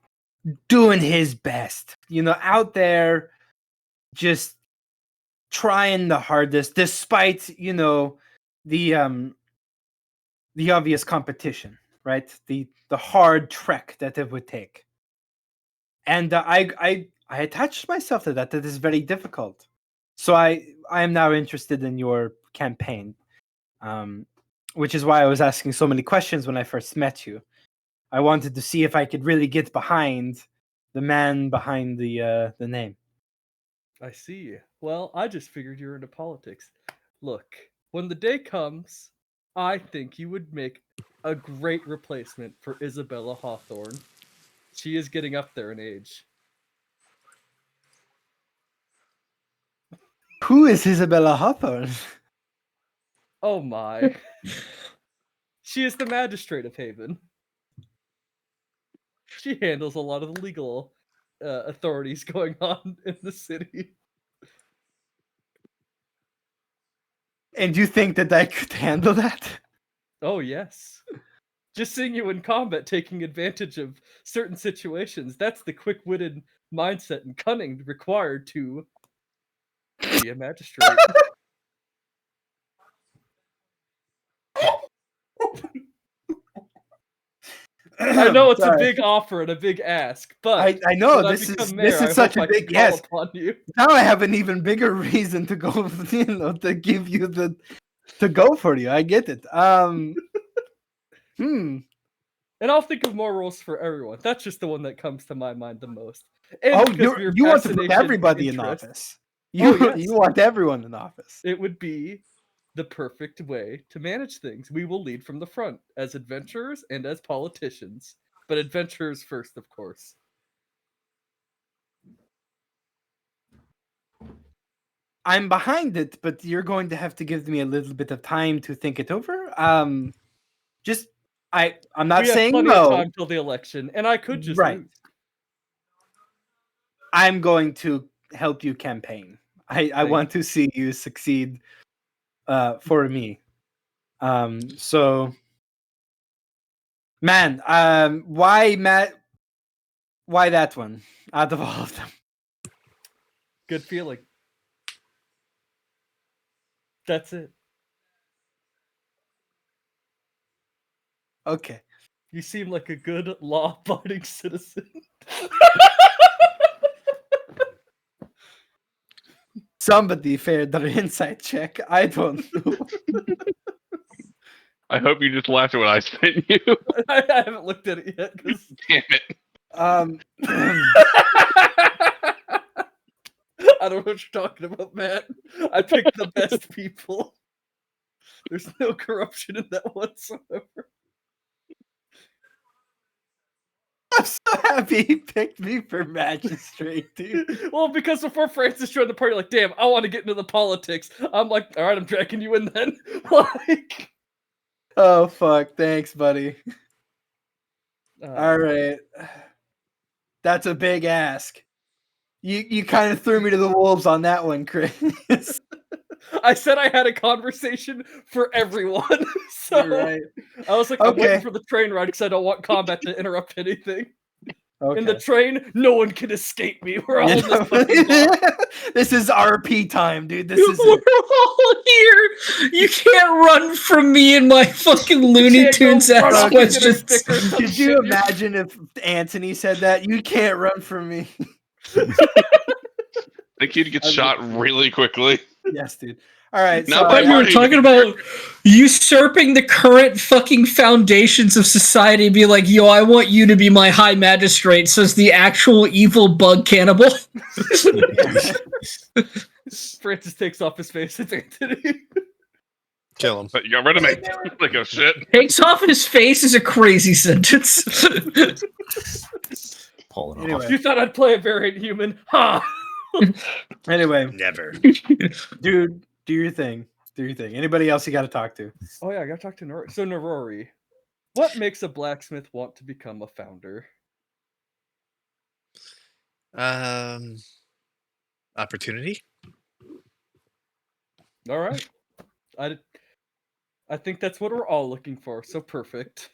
doing his best, out there, just trying the hardest, despite the obvious competition, right? The hard trek that it would take. And I attached myself to that. That is very difficult. So I am now interested in your campaign, which is why I was asking so many questions when I first met you. I wanted to see if I could really get behind the man behind the name. I see. Well, I just figured you were into politics. Look, when the day comes, I think you would make a great replacement for Isabella Hawthorne. She is getting up there in age. Who is Isabella Hawthorne? Oh my. She is the magistrate of Haven. She handles a lot of the legal authorities going on in the city. And you think that I could handle that? Oh, yes. Just seeing you in combat taking advantage of certain situations, that's the quick-witted mindset and cunning required to be a magistrate. I know it's a Sorry. big offer and a big ask, but I know when I this become is mayor, I such hope a I can big call yes. upon you. Now I have an even bigger reason to go, to give you to go for you. I get it. And I'll think of more roles for everyone. That's just the one that comes to my mind the most. And Oh, because of your you want to put fascination and everybody in interest, office. You yes. you want everyone in office. it would be the perfect way to manage things. We will lead from the front as adventurers and as politicians, but adventurers first, of course. I'm behind it, but you're going to have to give me a little bit of time to think it over. Just I'm not We have saying plenty of no. time till the election, and I could just Right. lose. I'm going to help you campaign. I Thank want to see you succeed for me. So man, why that one out of all of them? Good feeling. That's it. Okay. You seem like a good law-abiding citizen. Somebody failed their insight check. I don't know. I hope you just laughed at what I sent you. I haven't looked at it yet. 'Cause... Damn it. I don't know what you're talking about, Matt. I picked the best people. There's no corruption in that whatsoever. I'm so happy he picked me for magistrate, dude. Well, because before Francis joined the party, like, damn, I want to get into the politics. I'm like, all right, I'm dragging you in then. Like, Oh fuck! Thanks, buddy. All right, that's a big ask. You kind of threw me to the wolves on that one, Chris. I said I had a conversation for everyone. So You're right. I was like, I'm Okay. waiting for the train ride because I don't want combat to interrupt anything. Okay. In the train, no one can escape me. We're all You in know, this fucking box. this is RP time, dude. This is it. We're all here. You can't run from me and my fucking Looney Can't go Tunes run ass off and get a questions. sticker or some Could you shit. imagine if Anthony said that? You can't run from me. I think you'd get shot really quickly. Yes, dude. All right. Now So I thought you were Marty. talking about usurping the current fucking foundations of society and be like, yo, I want you to be my high magistrate, says the actual evil bug cannibal. Francis takes off his face. It's Anthony. Kill him. But you got rid of me. Like, oh shit. Takes off his face is a crazy sentence. Pulling off. Anyway. You thought I'd play a variant human? Ha! Anyway, Never. dude, do your thing. Do your thing. Anybody else you got to talk to? Oh yeah, I gotta talk to Norori. So Norori, what makes a blacksmith want to become a founder? Opportunity. All right, I think that's what we're all looking for. So perfect.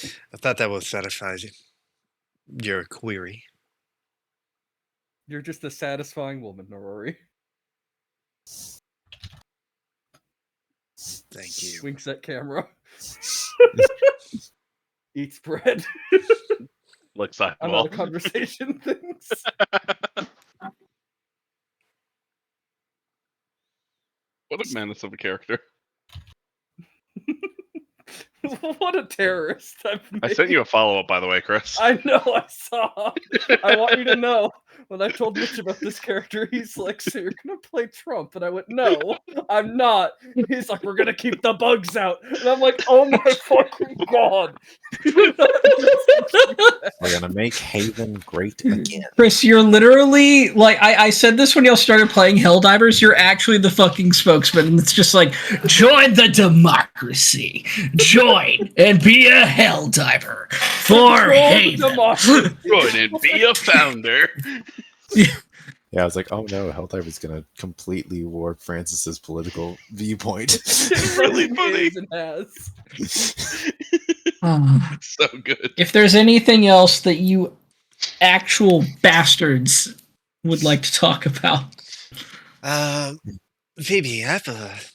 I thought that would satisfy your query. You're just a satisfying woman, Norori. Thank you. Winks at camera. Eats bread. Looks I'm out eyeball. of conversation things. What a menace of a character. What a terrorist! I sent you a follow-up, by the way, Chris. I know. I saw. I want you to know. When I told Mitch about this character, he's like, "So you're gonna play Trump?" And I went, "No, I'm not." He's like, "We're gonna keep the bugs out," and I'm like, "Oh my fucking god!" We're gonna make Haven great again. Chris, you're literally like I said this when y'all started playing Helldivers. You're actually the fucking spokesman, and it's just like join the democracy, join and be a Helldiver for Control the Haven. democracy. Join and be a founder. Yeah, I was like, oh no, Helldiver's gonna completely warp Francis's political viewpoint. It really really funny. is and has. So good. If there's anything else that you actual bastards would like to talk about, Phoebe, I have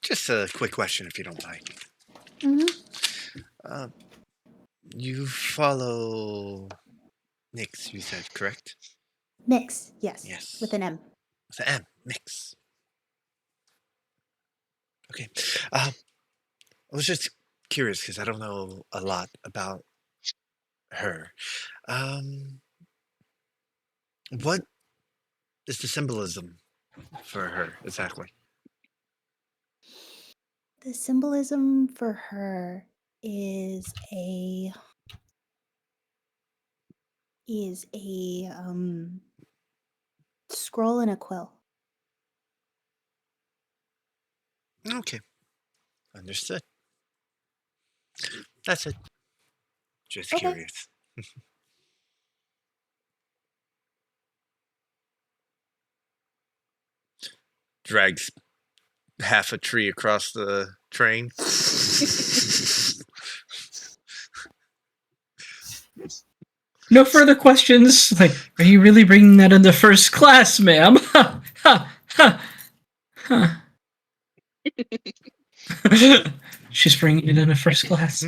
just a quick question, if you don't mind. Mhm. You follow Nyx, you said, correct? Mix, yes. Yes. With an M. With an M, Nyx. Okay. I was just curious because I don't know a lot about her. What is the symbolism for her exactly? The symbolism for her is a scroll and a quill. Okay. Understood. That's it. Just Okay. curious. Drags half a tree across the train. no further questions. Like, are you really bringing that into first class, ma'am? Ha, ha, ha, ha. She's bringing it into first class.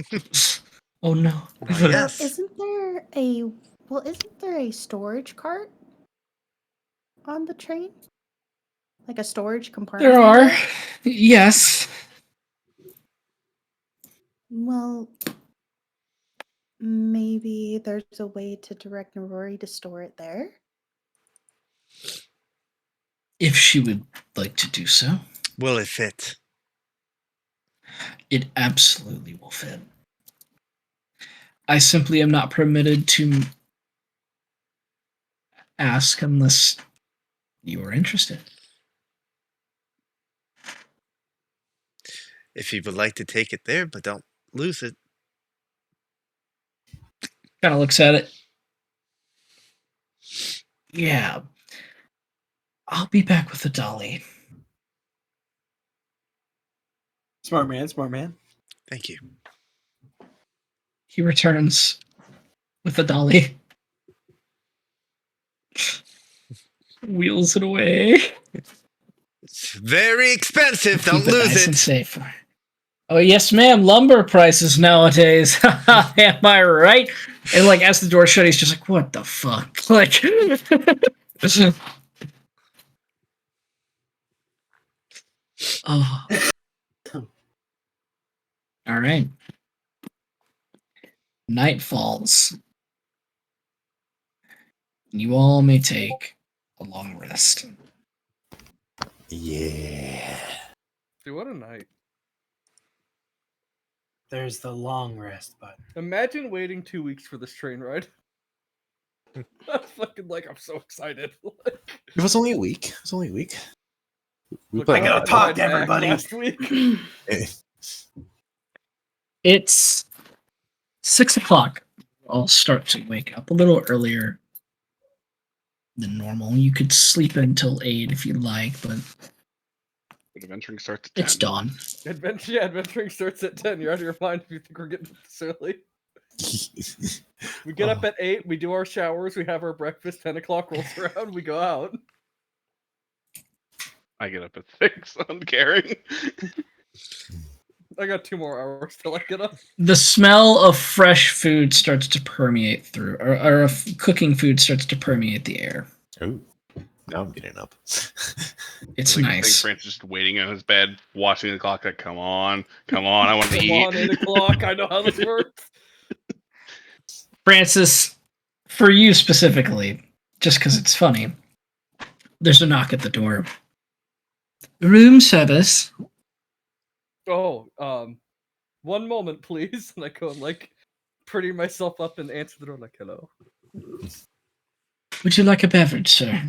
Oh no. Why, Well, yes. isn't there a storage cart on the train? Like a storage compartment? There are. Yes. Well, maybe there's a way to direct Novora to store it there. If she would like to do so, Will it fit? it absolutely will fit. I simply am not permitted to ask unless you are interested. If you would like to take it there, but don't lose it. Kind of looks at it. Yeah. I'll be back with the dolly. Smart man, smart man. Thank you. He returns with the dolly. Wheels it away. It's very expensive. Don't Keep it lose nice it. and safe. Oh yes, ma'am. Lumber prices nowadays. Am I right? And like as the door shut, he's just like, "What the fuck?" Like, oh. All right. Night falls. You all may take a long rest. Yeah. Dude, what a night. There's the long rest button. Imagine waiting 2 weeks for this train ride. I'm fucking like, I'm so excited. It was only a week. It was only a week. We Look, played I gotta hard. talk to back everybody. Last week. It's 6 o'clock. I'll start to wake up a little earlier than normal. You could sleep until 8 if you like, but But adventuring starts at 10. it's dawn. Adventuring starts at 10. You're out of your mind if you think we're getting this early. We get up at 8, we do our showers, we have our breakfast, 10 o'clock rolls around, we go out. I get up at 6 on caring. I got 2 more hours till I get up. The smell of fresh food starts to permeate through, or of cooking food starts to permeate the air. Oh, now I'm getting up. It's I think nice. Francis just waiting on his bed, watching the clock. Like, come on, I want to Come eat. on, 8 o'clock, I know how this works. Francis For you specifically, just because it's funny, there's a knock at the door. Room service. Oh, one moment, please. And I go and like pretty myself up and answer the door like, hello. Would you like a beverage, sir?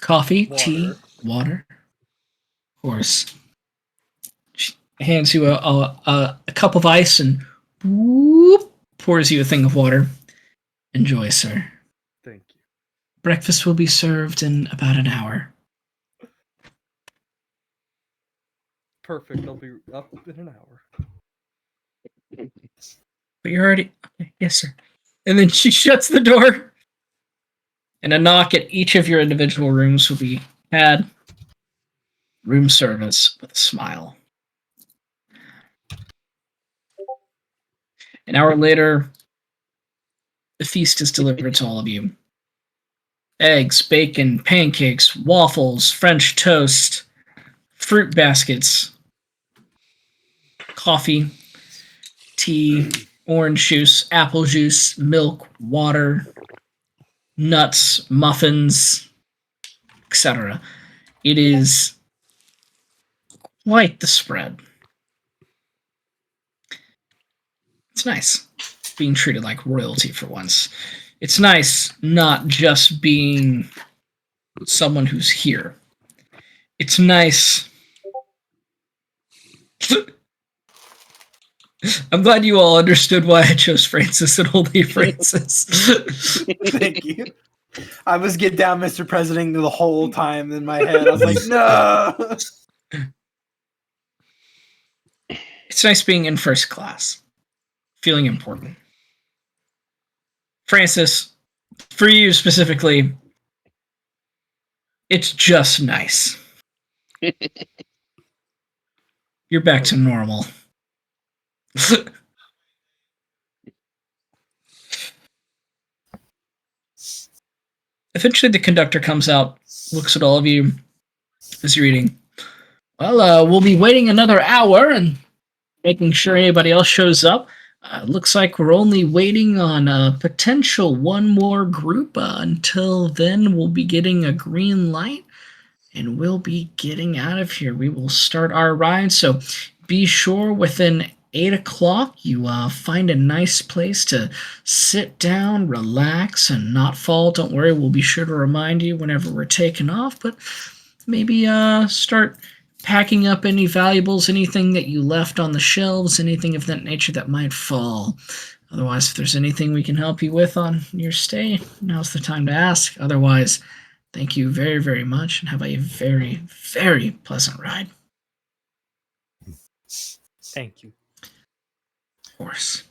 Coffee, tea, Water. water? Of course. She hands you a cup of ice and whoop, pours you a thing of water. Enjoy, sir. Thank you. Breakfast will be served in about an hour. Perfect. I'll be up in an hour. But you're already... Okay, yes, sir. And then she shuts the door. And a knock at each of your individual rooms will be had. Room service with a smile. An hour later, the feast is delivered to all of you. Eggs, bacon, pancakes, waffles, French toast, fruit baskets, coffee, tea, orange juice, apple juice, milk, water, nuts, muffins, etc. It is quite the spread. It's nice being treated like royalty for once. It's nice not just being someone who's here. It's nice. I'm glad you all understood why I chose Francis and only Francis. Thank you. I was get down, Mr. President, the whole time in my head. I was like, no. It's nice being in first class, feeling important. Francis, for you specifically, it's just nice. You're back to normal. Eventually, the conductor comes out, looks at all of you as you're eating. Well, we'll be waiting another hour and making sure anybody else shows up. Looks like we're only waiting on a potential one more group. Until then, we'll be getting a green light and we'll be getting out of here. We will start our ride, so be sure within 8 o'clock you find a nice place to sit down, relax, and not fall. Don't worry, we'll be sure to remind you whenever we're taking off, but maybe start packing up any valuables, anything that you left on the shelves, anything of that nature that might fall. Otherwise, if there's anything we can help you with on your stay, now's the time to ask. Otherwise, thank you very, very much and have a very, very pleasant ride. Thank you. Of course.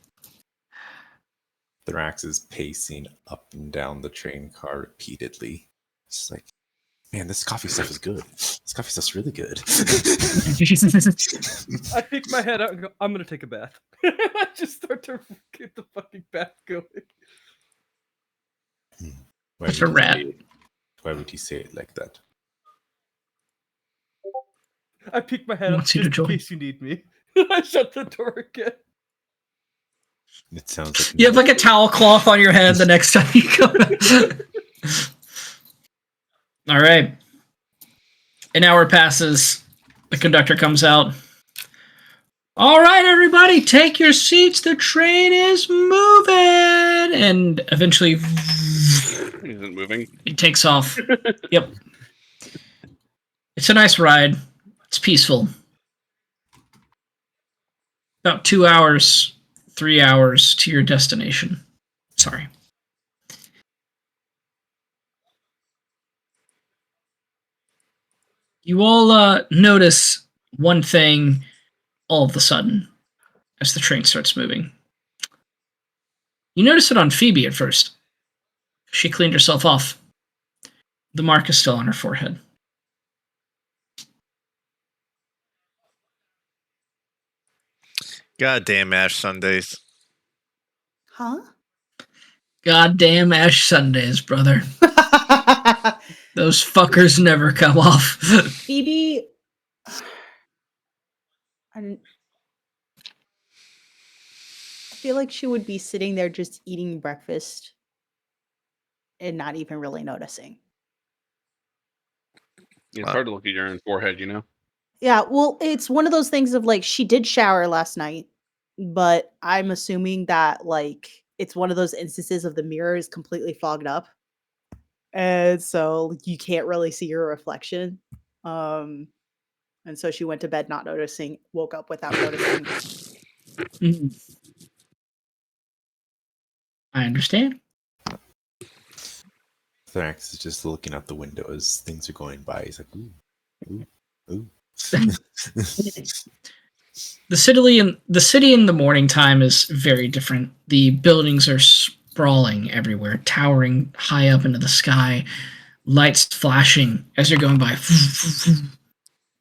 Thrax is pacing up and down the train car repeatedly. It's like, man, this coffee stuff is good. This coffee stuff's really good. I pick my head out and go, I'm gonna take a bath. I just start to get the fucking bath going. Why That's a would he rat. say it- Why would he say it like that? I peek my head He up wants you just to in join. case you need me. I shut the door again. It sounds like You have like a towel cloth on your head the next time you come. All right. An hour passes. The conductor comes out. All right, everybody, take your seats. The train is moving. And eventually, It isn't moving. it takes off. Yep. It's a nice ride. It's peaceful. About 2 hours, 3 hours to your destination. Sorry. You all notice one thing all of a sudden as the train starts moving. You notice it on Phoebe at first. She cleaned herself off. The mark is still on her forehead. Goddamn Ash Sundays. Huh? Goddamn Ash Sundays, brother. Those fuckers never come off. Phoebe. I feel like she would be sitting there just eating breakfast and not even really noticing. It's hard to look at your own forehead, you know? Yeah, well, it's one of those things of like she did shower last night, but I'm assuming that like it's one of those instances of the mirror is completely fogged up. And so you can't really see your reflection. And so she went to bed not noticing, woke up without noticing. I understand. Thrax is just looking out the window as things are going by. He's like, ooh, ooh, ooh. The city in the morning time is very different. The buildings are sprawling everywhere, towering high up into the sky, lights flashing as you're going by.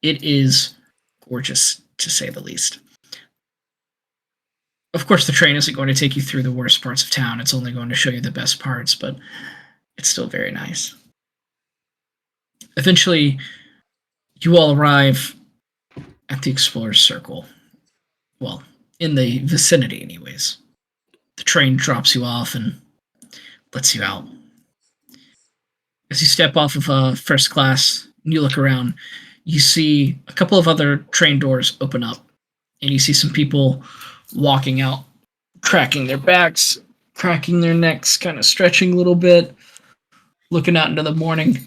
It is gorgeous, to say the least. Of course, the train isn't going to take you through the worst parts of town. It's only going to show you the best parts, but it's still very nice. Eventually, you all arrive at the Explorer's Circle. Well, in the vicinity, anyways. The train drops you off and lets you out. As you step off of first class and you look around, you see a couple of other train doors open up, and you see some people walking out, cracking their backs, cracking their necks, kind of stretching a little bit, looking out into the morning.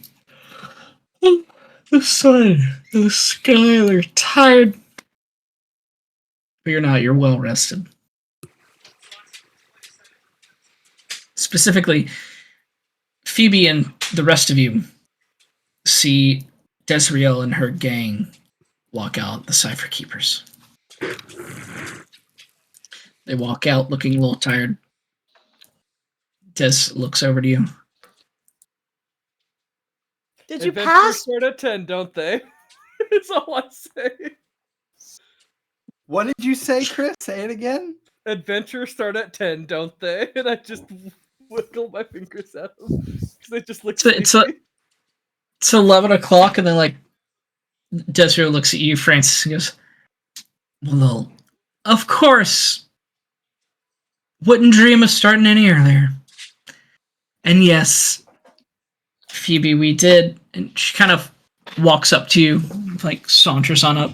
The sun, the sky, they're tired. But you're not, you're well rested. Specifically, Phoebe and the rest of you see Desriel and her gang walk out, the Cipher Keepers. They walk out looking a little tired. Des looks over to you. Did you Adventures pass? start at 10, don't they? That's all I say. What did you say, Chris? Say it again. Adventures start at 10, don't they? And I just wiggle my fingers at them because they just look It's sleepy. it's 11 o'clock, and then like Desiree looks at you, Francis, and goes, "Well, of course. Wouldn't dream of starting any earlier." And yes, Phoebe, we did. And she kind of walks up to you, like saunters on up,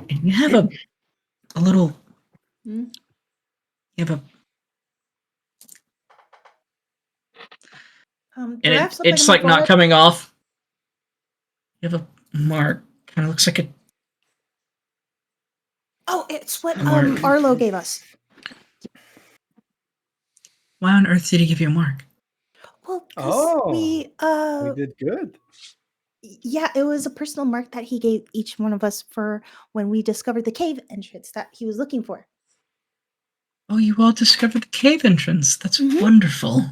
and you have a little. Hmm? You have a. Do And I have something it's on my like not forehead? coming off. You have a mark. Kind of looks like a Oh, it's what Mark. Arlo gave us. Why on earth did he give you a mark? Well, because Oh, we we did good. yeah, it was a personal mark that he gave each one of us for when we discovered the cave entrance that he was looking for. Oh, you all discovered the cave entrance. That's Mhm. wonderful.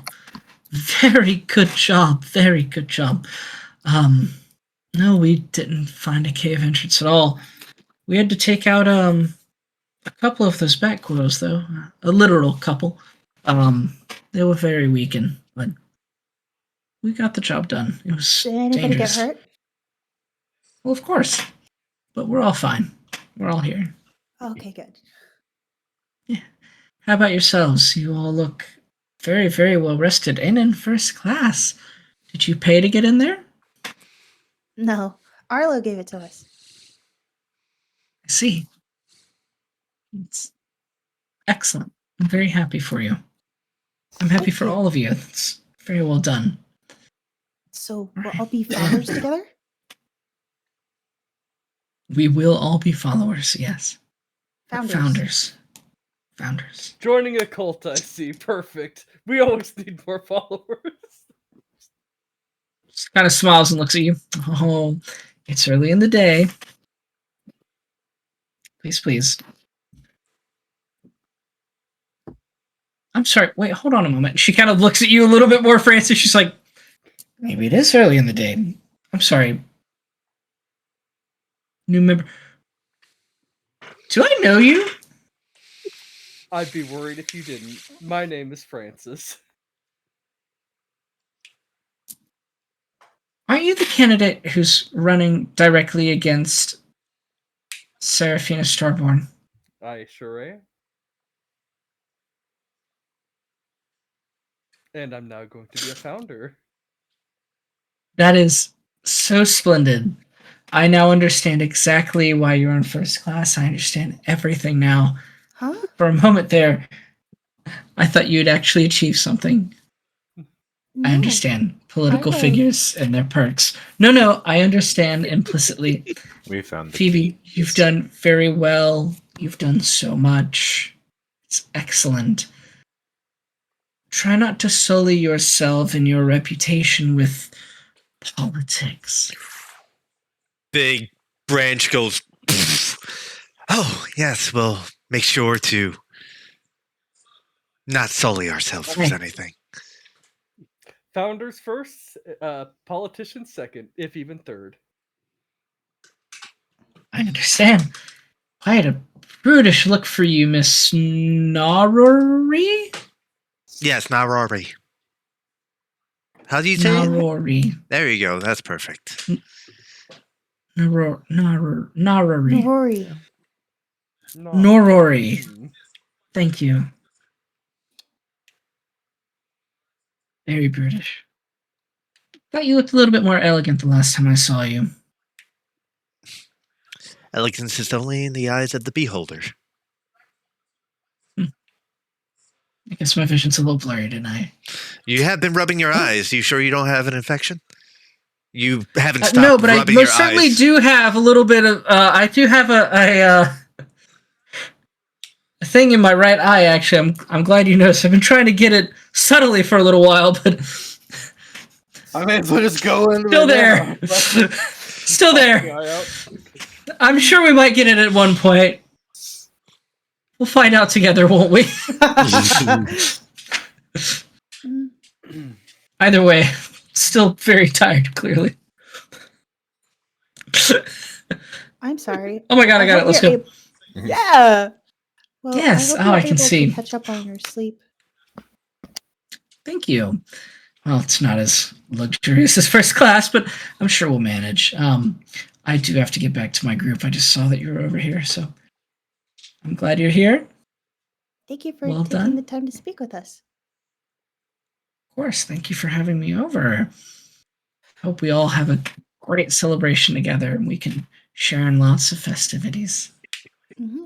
Very good job. Very good job. No, we didn't find a cave entrance at all. We had to take out a couple of those bat coils, though. A literal couple. They were very weakened, but we got the job done. It was Did anybody dangerous. get hurt? Well, of course. But we're all fine. We're all here. Okay, good. How about yourselves? You all look very, very well rested and in first class. Did you pay to get in there? No, Arlo gave it to us. I see. It's excellent. I'm very happy for you. I'm happy Thank for you. all of you. It's very well done. So we'll Right. all be followers together? We will all be followers, yes. Founders. Founders. Joining a cult, I see. Perfect. We always need more followers. Just kind of smiles and looks at you. Oh, it's early in the day. Please, please. I'm sorry. Wait, hold on a moment. She kind of looks at you a little bit more, Francis. She's like, maybe it is early in the day. I'm sorry. New member. Do I know you? I'd be worried if you didn't. My name is Francis. Aren't you the candidate who's running directly against Seraphina Starborn? I sure am. And I'm now going to be a founder. That is so splendid. I now understand exactly why you're in first class. I understand everything now. Huh? For a moment there, I thought you'd actually achieve something. No. I understand political I- figures and their perks. No, I understand implicitly. We found the Phoebe, key. you've done very well. You've done so much. It's excellent. Try not to sully yourself and your reputation with politics. Big branch goes. Oh, yes, we'll make sure to not sully ourselves with Right. anything. Founders first, politicians second, if even third. I understand. Quite a brutish look for you, Miss Narori? Yes, not Rory. How do you say it? Narori. There you go. That's perfect. Narori. Novori. Norori. Hmm. Thank you. Very British. Thought you looked a little bit more elegant the last time I saw you. Elegance is only in the eyes of the beholder. I guess my vision's a little blurry tonight. You have been rubbing your eyes. You sure you don't have an infection? You haven't stopped No, but I rubbing your most certainly eyes. do have a little bit of. I do have a thing in my right eye. Actually, I'm glad you noticed. I've been trying to get it subtly for a little while, but I may as well just go in. still there. Still there. Eye out. I'm sure we might get it at one point. We'll find out together, won't we? Either way, still very tired, clearly. I'm sorry. Oh my god, I got it. hope Let's you're go. Yeah. Well, Yes, I hope oh, you're I can able see. to catch up on your sleep. Thank you. Well, it's not as luxurious as first class, but I'm sure we'll manage. I do have to get back to my group. I just saw that you were over here, so I'm glad you're here. Thank you for Well taking done. the time to speak with us. Of course, thank you for having me over. Hope we all have a great celebration together and we can share in lots of festivities. Hmm.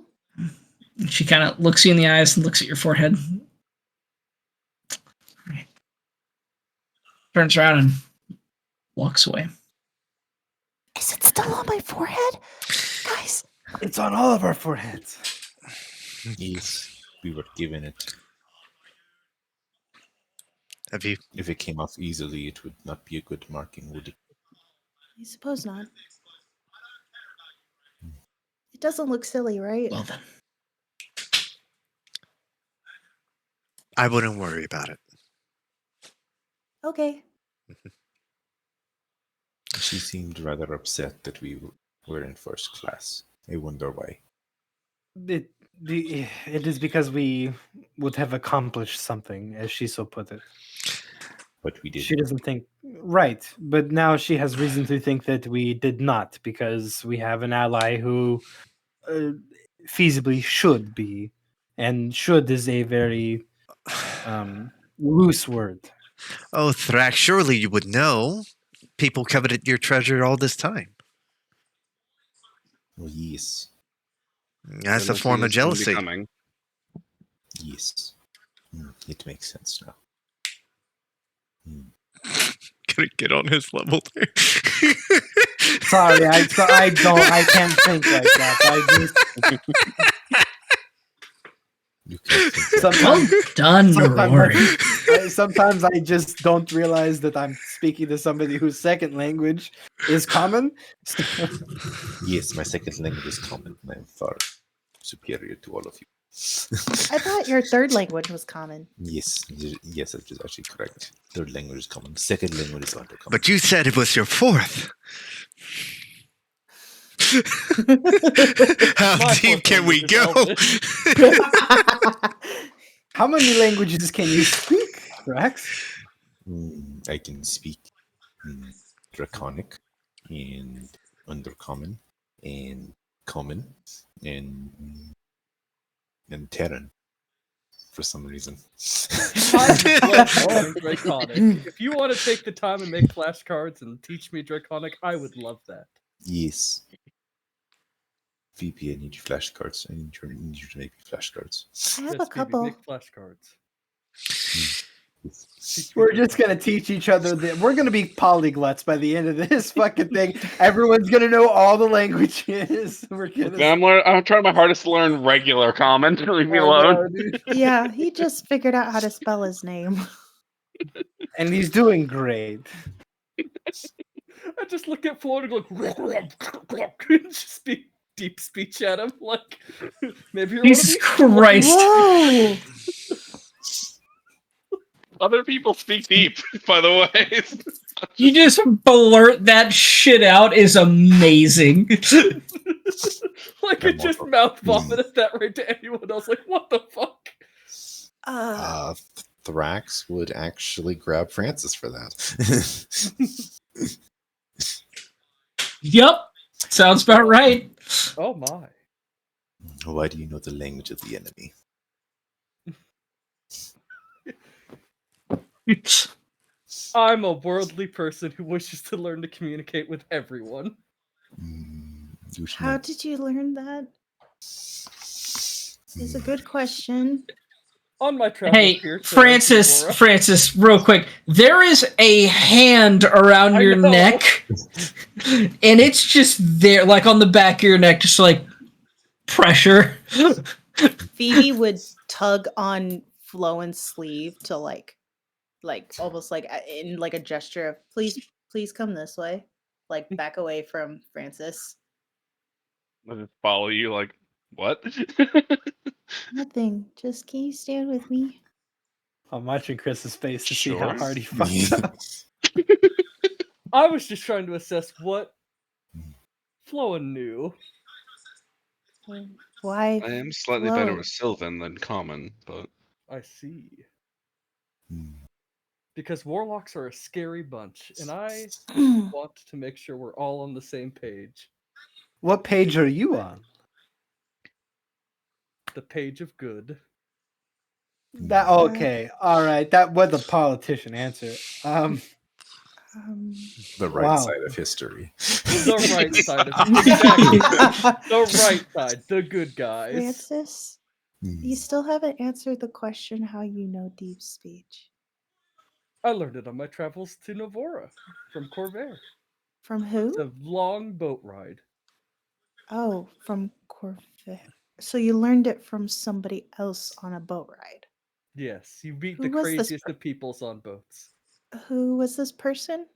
And she kind of looks you in the eyes and looks at your forehead. Right. Turns around and walks away. Is it still on my forehead? Guys. It's on all of our foreheads. Yes, we were given it. Have you? If it came off easily, it would not be a good marking, would it? I suppose not. It doesn't look silly, right? Well then. I wouldn't worry about it. Okay. She seemed rather upset that we were in first class. I wonder why. It is because we would have accomplished something, as she so put it. But we did. She doesn't think right, but now she has reason to think that we did not, because we have an ally who feasibly should be, and should is a very loose word. Oh, Thrax, surely you would know. People coveted your treasure all this time. Oh, yes. That's a Then form of it's gonna be jealousy. coming. Yes. It makes sense now. Gonna get on his level there. Sorry, I can't think like that. You can't think that. Well Sometimes, done, sometimes Rory. sometimes I just don't realize that I'm speaking to somebody whose second language is common. Yes, my second language is common, and I'm far superior to all of you. I thought your third language was common. Yes, that is actually correct. Third language is common. Second language is undercommon. But you said it was your fourth. How My deep fourth can we language is go? Elvish. How many languages can you speak, Rex? I can speak Draconic and Undercommon and Common and Terran. for some reason. I would love to learn Draconic. If you want to take the time and make flashcards and teach me Draconic, I would love that. Yes. VP, I need your flashcards. I need you to make me flashcards. I have Yes, a Phoebe, couple. make flashcards. Teach me We're just gonna Draconic. teach each other. We're gonna be polyglots by the end of this fucking thing. Everyone's gonna know all the languages. We're gonna. I'm trying my hardest to learn regular common. Leave me I know, alone. dude. Yeah, he just figured out how to spell his name. And he's doing great. I just look at Flo and go, and just speak deep speech at him. Like, maybe you're Jesus one of these. Christ. Whoa! Other people speak deep, by the way. You just blurt that shit out is amazing. Like, it just mouth vomited that right to anyone else. Like, what the fuck? Thrax would actually grab Francis for that. Yep. Sounds about right. Oh my. Why do you know the language of the enemy? I'm a worldly person who wishes to learn to communicate with everyone. You should How know. did you learn that? It's a good question. On my travels Hey, here to Francis, Novora. real quick. There is a hand around I your know. neck, and it's just there, like on the back of your neck, just like pressure. Phoebe would tug on Floan's sleeve to like almost like in like a gesture of please come this way, like back away from Francis. I just follow you like, what? Nothing. Just can you stand with me? I'm watching Chris's face to see how Sure. hard he fucked up. I was just trying to assess what Floan knew. Why? I am slightly better Flo? with Sylvan than common, but I see. Because warlocks are a scary bunch, and I want to make sure we're all on the same page. What page are you on? The page of good. That okay. All right. That was a politician answer. The right Wow. side of history. The right side of it. Exactly. The right side. The good guys. Francis, you still haven't answered the question how you know deep speech. I learned it on my travels to Novora from Corvair. From who? It's a long boat ride. Oh, from Corvair. So you learned it from somebody else on a boat ride. Yes, you meet Who the was this craziest of peoples on boats. Who was this person?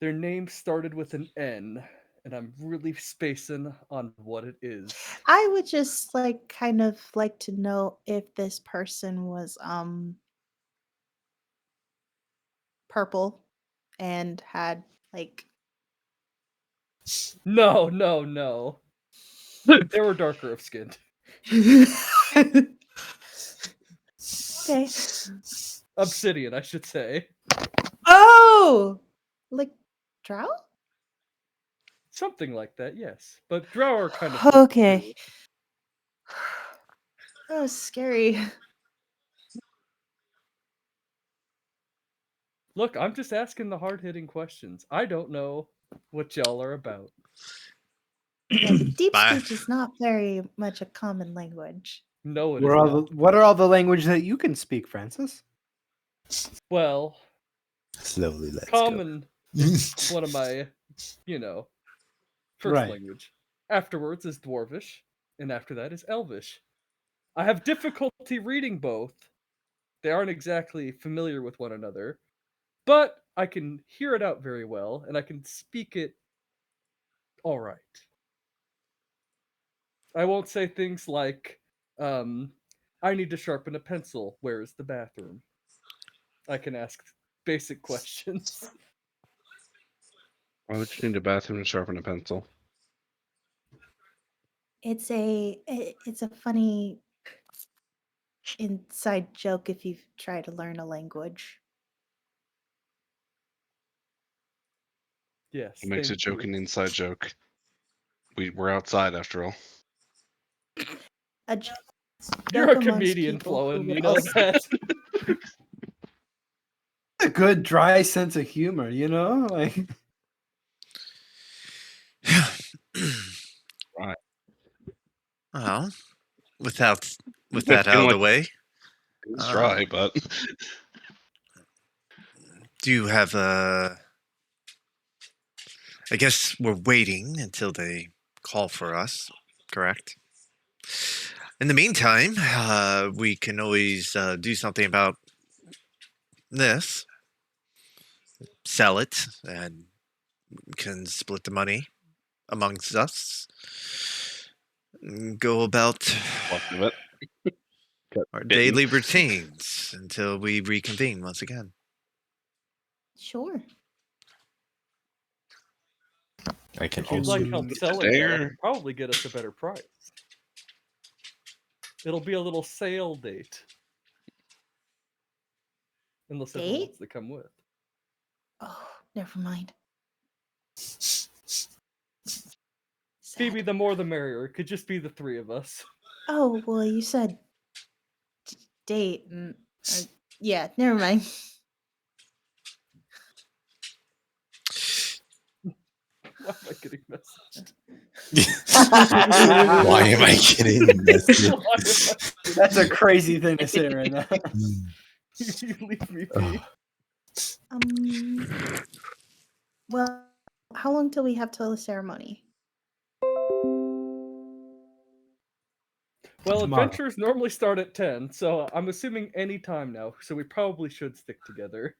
Their name started with an N, and I'm really spacing on what it is. I would just like kind of like to know if this person was purple and had like No, no, no. They were darker of skin. okay. Obsidian, I should say. Oh, like drow? Something like that, yes. But drow are kind of Okay. That was scary. Look, I'm just asking the hard-hitting questions. I don't know what y'all are about. Yeah, deep Bye. speech is not very much a common language. No, it is What not. are all the languages that you can speak, Francis? Well, Slowly let's common go. is one of my, first Right. language. Afterwards is Dwarvish, and after that is Elvish. I have difficulty reading both. They aren't exactly familiar with one another, but I can hear it out very well, and I can speak it all right. I won't say things like, I need to sharpen a pencil. Where is the bathroom? I can ask basic questions. why would you need a bathroom to sharpen a pencil? It's a funny inside joke if you try to learn a language. Yes, It makes a thank joke you. an inside joke. We're outside after all. A j- You're a Stuck amongst comedian, people who Floen. would You know also- that. A good dry sense of humor, you know? Like Well, without with It that out of the like- way, It's dry, but do you have a? I guess we're waiting until they call for us, correct? In the meantime, we can always do something about this, sell it, and can split the money amongst us. And go about lots of it. our Bitten. daily routines until we reconvene once again. Sure. I can If you'd also like help selling Today that, I or- could probably get us a better price. It'll be a little sale date. Unless everyone Date? wants to come with. Oh, never mind. Phoebe, Sad. the more the merrier. It could just be the three of us. Oh, well, you said date. And, yeah, never mind. Why am I getting messaged? Why am I getting this? Why am I that's a crazy thing to say right now. you leave me be. Ugh. Well, how long till we have till the ceremony? Well, Tomorrow. adventures normally start at 10, so I'm assuming any time now, so we probably should stick together.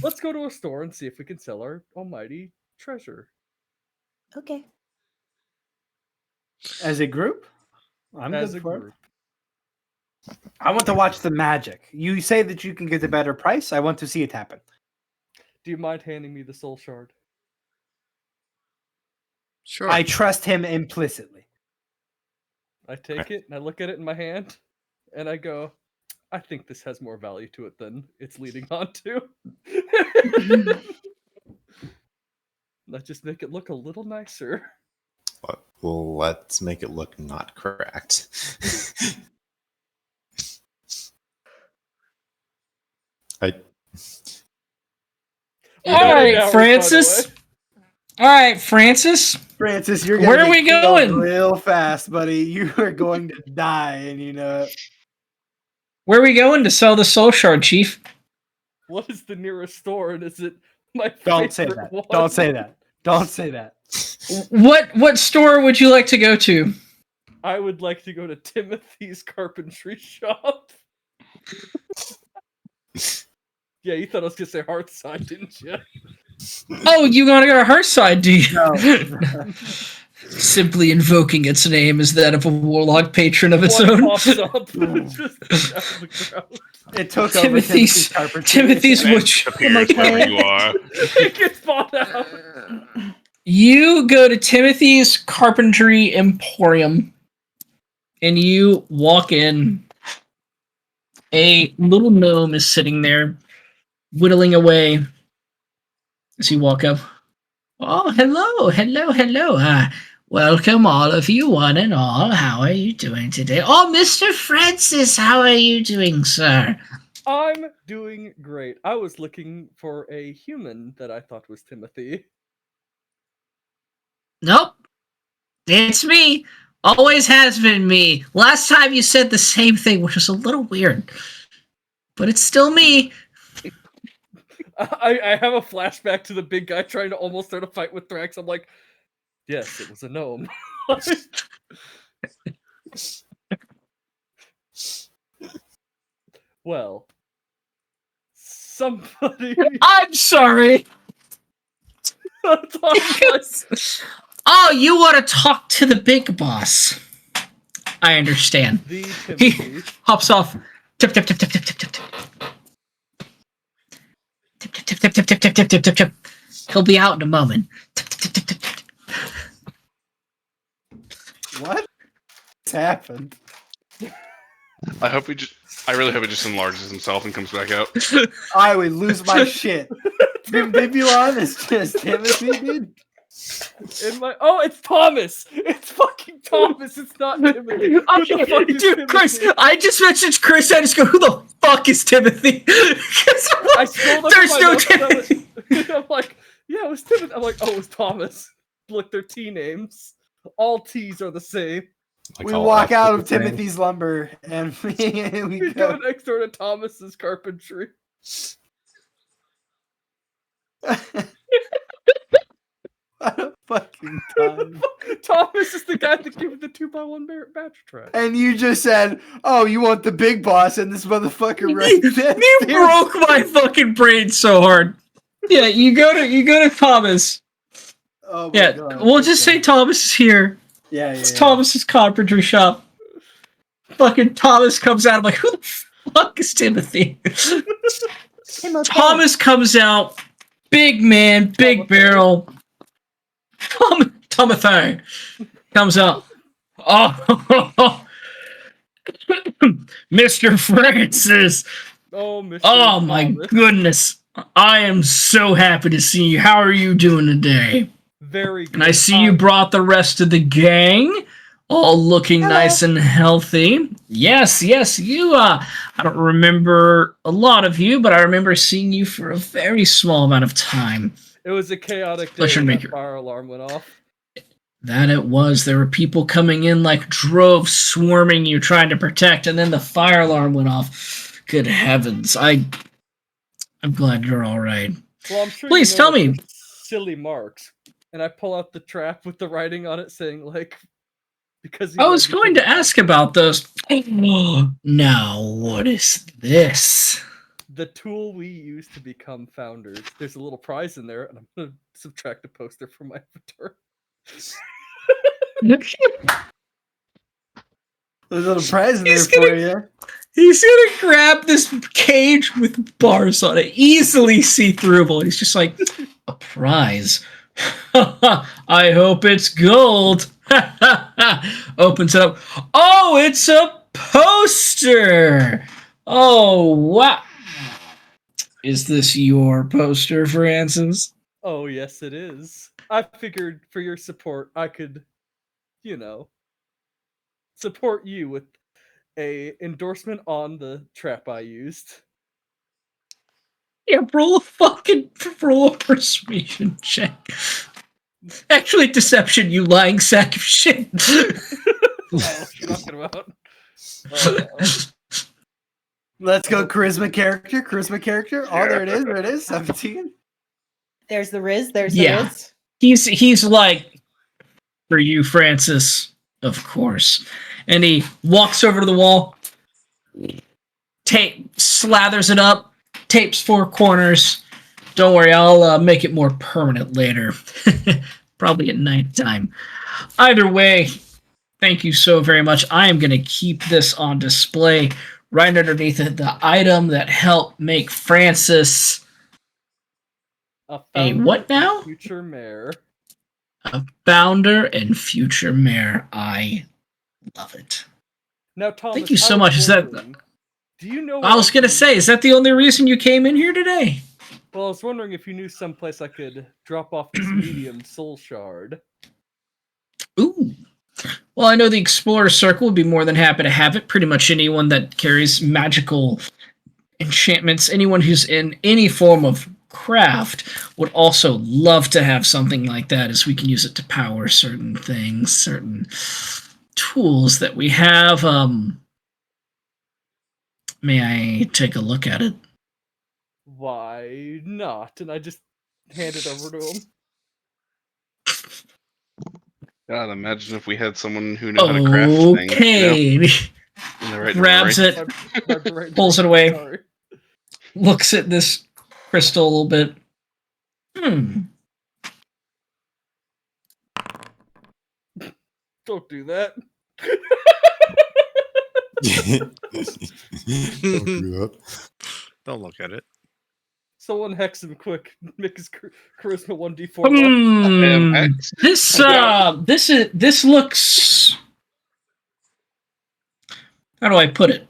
Let's go to a store and see if we can sell our almighty treasure. Okay. As a group? I'm As good a for group. it. I want to watch the magic. You say that you can get a better price. I want to see it happen. Do you mind handing me the soul shard? Sure. I trust him implicitly. I take it and I look at it in my hand and I go, I think this has more value to it than it's leading on to. Let's just make it look a little nicer. Well, let's make it look not correct. I We All got right, 8 hours, by the Francis. way. All right, Francis. Francis, you're Where gonna are we get killed going? real fast, buddy. You are going to die, and you know it. Where are we going to sell the soul shard, Chief? What is the nearest store and is it my Don't say favorite that. one? Don't say that. Don't say that. What store would you like to go to? I would like to go to Timothy's carpentry shop. Yeah, you thought I was gonna say Hearthside, didn't you? Oh, you want to go to her side, do you? No. Simply invoking its name as that of a warlock patron of its One own. pops up just out of the ground. It took Timothy's- over carpentry. Timothy's which appears wherever you are. It gets bought out. you go to Timothy's Carpentry Emporium and you walk in. A little gnome is sitting there whittling away as you walk up. Oh, hello. Welcome, all of you, one and all. How are you doing today? Oh, Mr. Francis, how are you doing, sir? I'm doing great. I was looking for a human that I thought was Timothy. Nope. It's me. Always has been me. Last time you said the same thing, which was a little weird. But it's still me. I have a flashback to the big guy trying to almost start a fight with Thrax. I'm like, yes, it was a gnome. Well, somebody. I'm sorry. Oh, you want to talk to the big boss. I understand. The He Timothy. hops off. Tip, tip, tip, tip, tip, tip, tip, tip. Tip, tip, tip, tip, tip, tip, tip, tip, tip, tip. He'll be out in a moment. Tip, tip, tip, tip, tip, tip. What? What's happened? I really hope he just enlarges himself and comes back out. I would lose my shit. Bibulon is just Timothy, dude. It's Thomas. It's fucking Thomas. It's not Timothy. Who the fuck is Dude, Chris, Timothy? I just messaged Chris. I just go, who the fuck is Timothy? 'Cause I'm I like, scrolled up there's in my no notes and I was- Timothy. I'm like, yeah, it was Timothy. I'm like, oh, it was Thomas. Look, they're T names. All T's are the same. Like We all walk out F of is the same. Timothy's lumber and we We go. go next door to Thomas's carpentry. What a fucking time. Thomas is the guy that gave me the 2x1 batch track. And you just said, "Oh, you want the big boss?" And this motherfucker right there. You broke my fucking brain so hard. Yeah, you go to Thomas. Oh my Yeah, God. we'll just say Okay. Thomas is here. Yeah, It's Thomas's carpentry shop. Fucking Thomas comes out. I'm like, who the fuck is Timothy? Timothy. Thomas comes out. Big man, big barrel. Timothy comes out. Oh, Mr. Francis. Oh, Mr. Oh my Thomas. goodness. I am so happy to see you. How are you doing today? Very good. And I see you brought the rest of the gang, all looking Hello. nice and healthy. Yes, you. I don't remember a lot of you, but I remember seeing you for a very small amount of time. It was a chaotic day Pleasure when to that meet you. fire alarm went off. That it was. There were people coming in like droves, swarming you, trying to protect, and then the fire alarm went off. Good heavens! I'm glad you're all right. Well, I'm sure Please you know tell me. those silly marks. And I pull out the trap with the writing on it saying, like, because I was going to ask about those. Now, what is this? the tool we use to become founders. There's a little prize in there, and I'm going to subtract a poster from my avatar. There's a little prize in there He's for gonna- you. He's gonna grab this cage with bars on it, easily see throughable. He's just like, a prize. I hope it's gold. Opens it up. Oh, it's a poster. Oh, wow. Is this your poster, Francis? Oh, yes, it is. I figured for your support, I could, support you with a endorsement on the trap I used. Yeah, roll a persuasion check. Actually, deception, you lying sack of shit. What you're talking about? Uh, Let's go charisma character. Oh, there it is. 17. There's the Riz. There's Yeah. the Riz. He's like, for you, Francis, of course. And he walks over to the wall, slathers it up, tapes four corners. Don't worry, I'll make it more permanent later. Probably at nighttime. Either way, thank you so very much. I am going to keep this on display right underneath it, the item that helped make Francis a a founder what and now? Future mayor. A founder and future mayor. I love it. Now, Thomas, Thank you so I was much. Is that? wondering, do you know? I was going to say, is that the only reason you came in here today? Well, I was wondering if you knew someplace I could drop off this medium soul shard. Ooh. Well, I know the Explorer Circle would be more than happy to have it. Pretty much anyone that carries magical enchantments, anyone who's in any form of craft would also love to have something like that, as we can use it to power certain things, certain tools that we have. May I take a look at it? Why not? And I just hand it over to him. God, imagine if we had someone who knew how to craft things. Okay. In the right Grabs memory. it, My brain pulls it broke. away, Sorry. looks at this crystal a little bit. Don't do that. Don't do that. Don't look at it. Someone hex him quick. Make his charisma 1d4 low. This looks. How do I put it?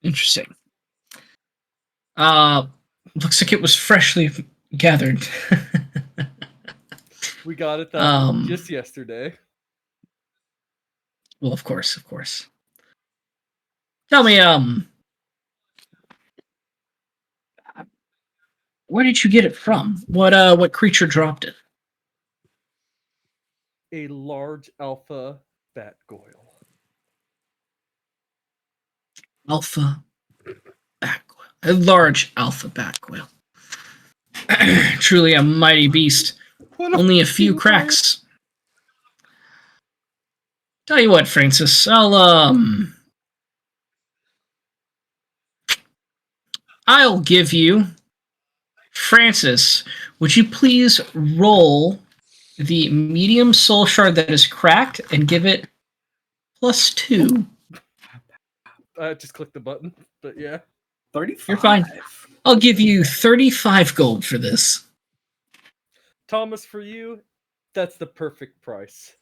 Interesting. Looks like it was freshly gathered. We got it that just yesterday. Well, of course. Tell me, where did you get it from? What creature dropped it? A large alpha bat goyle. Alpha bat quail. A large alpha bat quail. Truly a mighty beast. Only a few cracks. Tell you what, Francis, I'll give you. Francis, would you please roll the medium soul shard that is cracked and give it +2? I just clicked the button, but yeah. 35. You're fine. I'll give you 35 gold for this. Thomas, for you, that's the perfect price.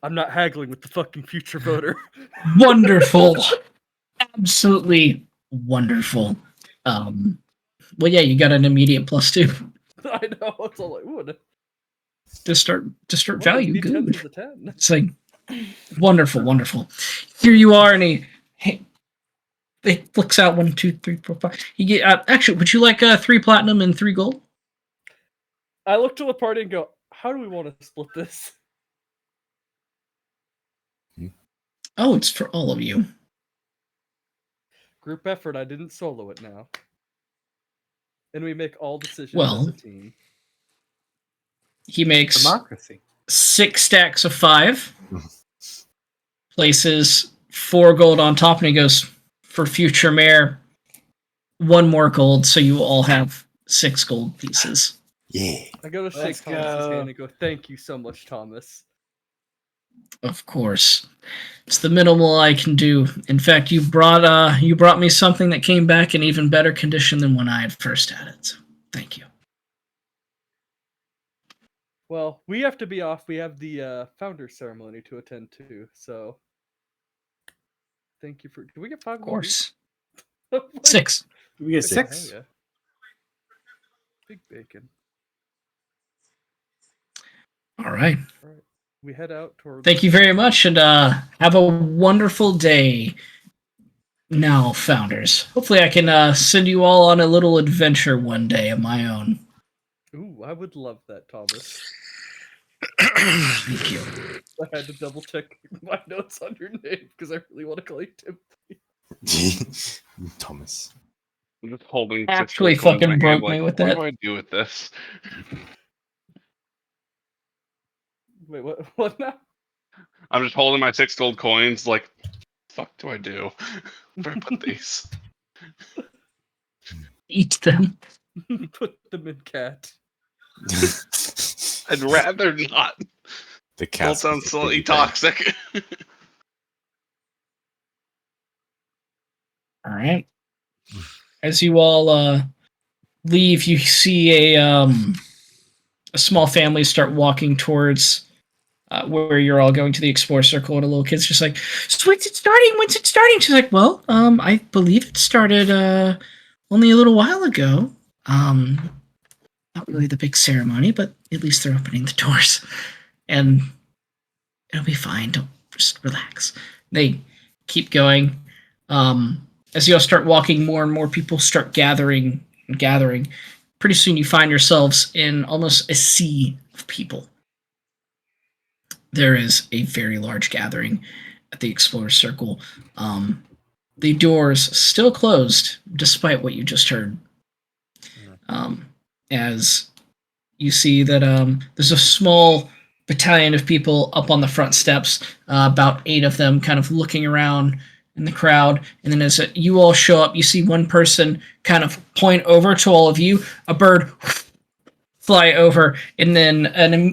I'm not haggling with the fucking future voter. Wonderful. Absolutely wonderful. Well, yeah, you got an immediate +2 I know. It's all like, ooh, to start one of value. these D10s Good. is a 10. It's like wonderful. Here you are, and he flicks out 1, 2, 3, 4, 5. You get actually. Would you like 3 platinum and 3 gold? I look to the party and go, how do we want to split this? Oh, it's for all of you. Group effort, I didn't solo it now. And we make all decisions Well, as a team. He makes Democracy. 6 stacks of 5, places 4 gold on top, and he goes, for future mayor, 1 more gold, so you all have 6 gold pieces. Yeah. I go to Let's shake Thomas's go. hand and go, thank you so much, Thomas. Of course. It's the minimal I can do. In fact, you brought me something that came back in even better condition than when I had first had it. So thank you. Well, we have to be off. We have the founder ceremony to attend to, so thank you for. Do we get 5? Of course. Like, 6. We get hell 6. yeah. Big bacon. All right. All right, we head out towards. Thank you very much, and have a wonderful day. Now, founders. Hopefully, I can send you all on a little adventure one day of my own. Ooh, I would love that, Thomas. Thank you. I had to double check my notes on your name because I really want to call you Tim. Thomas. I'm just holding. Actually 6 gold coins in fucking my hand, broke me like, with what that. do I do with this? Wait, what? What now? I'm just holding my 6 gold coins. Like, fuck do I do? Where do I put these? Eat them. Put them in cat. I'd rather not. The That cat sounds slightly toxic. All right. As you all leave, you see a small family start walking towards where you're all going to the Explore Circle, and a little kid's just like, so when's it starting? When's it starting? She's like, well, I believe it started only a little while ago. Not really the big ceremony, but at least they're opening the doors. And it'll be fine. Don't just relax. They keep going. As you all start walking, more and more people start gathering and gathering. Pretty soon you find yourselves in almost a sea of people. There is a very large gathering at the Explorer Circle. The doors still closed, despite what you just heard. As you see that there's a small battalion of people up on the front steps, about 8 of them kind of looking around in the crowd. And then as you all show up, you see one person kind of point over to all of you, a bird fly over, and then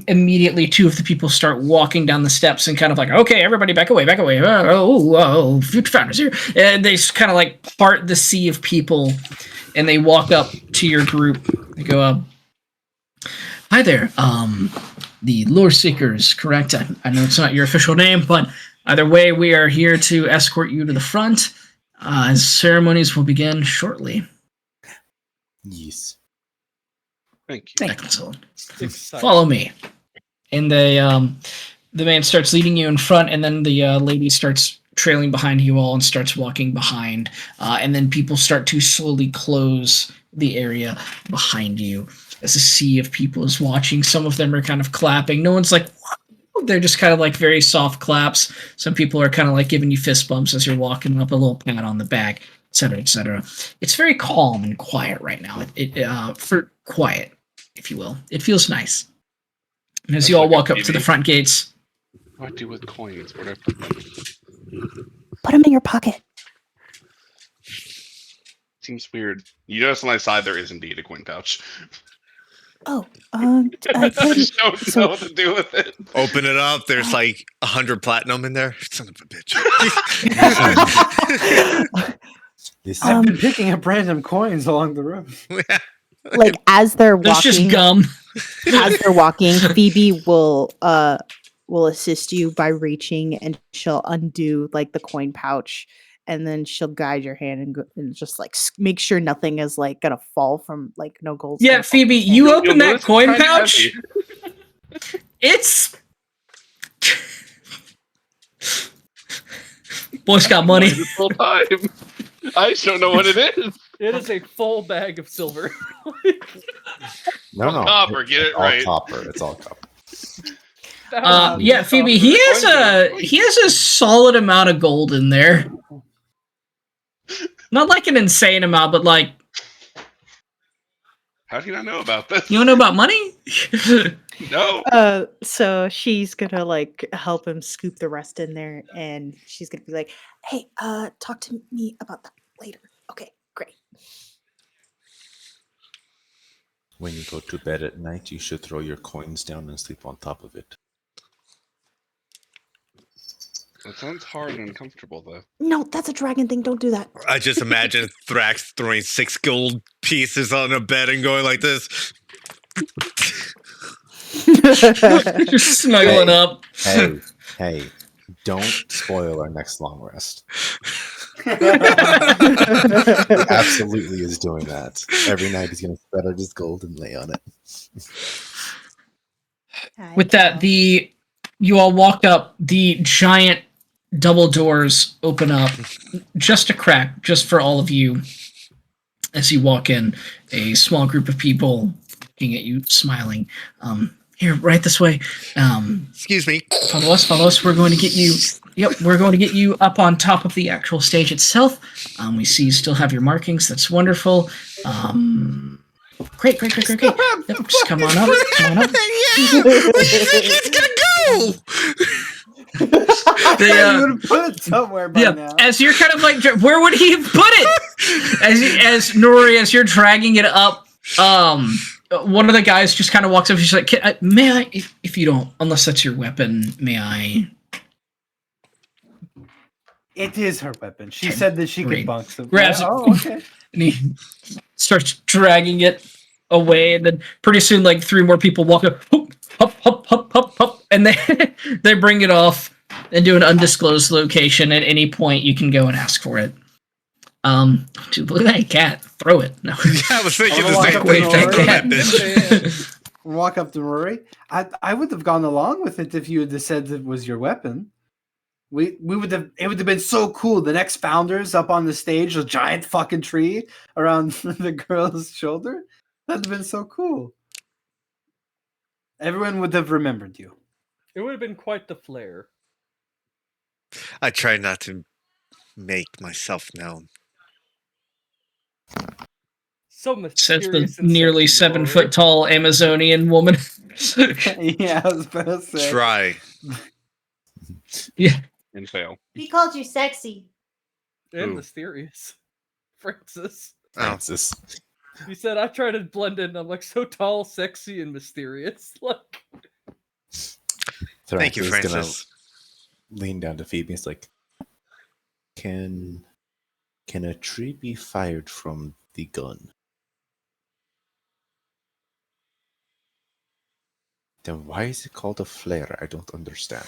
immediately 2 of the people start walking down the steps and kind of like, okay, everybody back away. Oh, future founders here. And they just kind of like part the sea of people, and they walk up to your group. They go, hi there, the Lore Seekers, correct? I know it's not your official name, but either way, we are here to escort you to the front. Ceremonies will begin shortly. Yes. Thank you. Excellent. Exciting. Follow me. And the man starts leading you in front, and then the lady starts trailing behind you all and starts walking behind. And then people start to slowly close the area behind you as a sea of people is watching. Some of them are kind of clapping. No one's like, "Whoa." They're just kind of like very soft claps. Some people are kind of like giving you fist bumps as you're walking up, a little pat on the back, etc., etc. It's very calm and quiet right now. For quiet, if you will. It feels nice. And as That's you all like a walk up to the TV. front gates, What do I do with coins? Where do I put them? Put them in your pocket. Seems weird. You notice on my side there is indeed a coin pouch. Oh, I Cody, just don't so- know what to do with it. Open it up. There's like 100 platinum in there. Son of a bitch. This I've been picking up random coins along the road. like as they're there's just walking, gum. as they're walking, Phoebe will assist you by reaching, and she'll undo like the coin pouch, and then she'll guide your hand and, and just like make sure nothing is like gonna fall from like no gold's Yeah, gonna fall from Phoebe, his hand. you You'll open that notice it's coin kinda pouch. heavy. It's boy's got money. This whole time. I just don't know what it is. It is a full bag of silver. no, no. Copper, get it all right. copper. It's all copper. Yeah, Phoebe, he has a solid amount of gold in there. Not like an insane amount, but like, How do you not know about this? you don't know about money? No. So she's gonna like help him scoop the rest in there, and she's gonna be like, "Hey, talk to me about that later." Okay, great. When you go to bed at night, you should throw your coins down and sleep on top of it. That sounds hard and uncomfortable, though. No, that's a dragon thing. Don't do that. I just imagine Thrax throwing 6 gold pieces on a bed and going like this. Just snuggling up. Hey, don't spoil our next long rest. He absolutely is doing that. Every night he's going to spread out his gold and lay on it. With that, you all walk up. The giant double doors open up, just a crack, just for all of you. As you walk in, a small group of people looking at you, smiling. Here, right this way. Excuse me. Follow us. We're going to get you. Yep, we're going to get you up on top of the actual stage itself. We see you still have your markings. That's wonderful. Great. Yep, just come on up. Yeah, where do you think it's gonna go? You would have put it somewhere by now. As you're kind of like, where would he have put it? As Nori, as you're dragging it up, one of the guys just kind of walks up. He's like, "May I, if you don't, unless that's your weapon, may I?" It is her weapon. She said that she Great. could bunk some. Grabs it. Oh, okay. And he starts dragging it away, and then pretty soon, like 3 more people walk up, hop, and they bring it off and do an undisclosed location. At any point, you can go and ask for it. Dude, look at that cat. Throw it. No. I was thinking I'll the same walk thing. up Throw to that bitch. Walk up to Rory. I would have gone along with it if you had said it was your weapon. We would have. It would have been so cool. The next founders up on the stage, a giant fucking tree around the girl's shoulder. That'd have been so cool. Everyone would have remembered you. It would have been quite the flair. I try not to make myself known. So Says the mysterious and nearly sexy, 7 Rory. foot tall Amazonian woman. Yeah, I was about to say. Try. And fail. He called you sexy. And Who? mysterious. Francis. Oh, Francis. You said I try to blend in. I'm like so tall, sexy, and mysterious. Like thank you, Thrax is gonna Francis. lean down to Phoebe. It's like, can a tree be fired from the gun? Then why is it called a flare? I don't understand.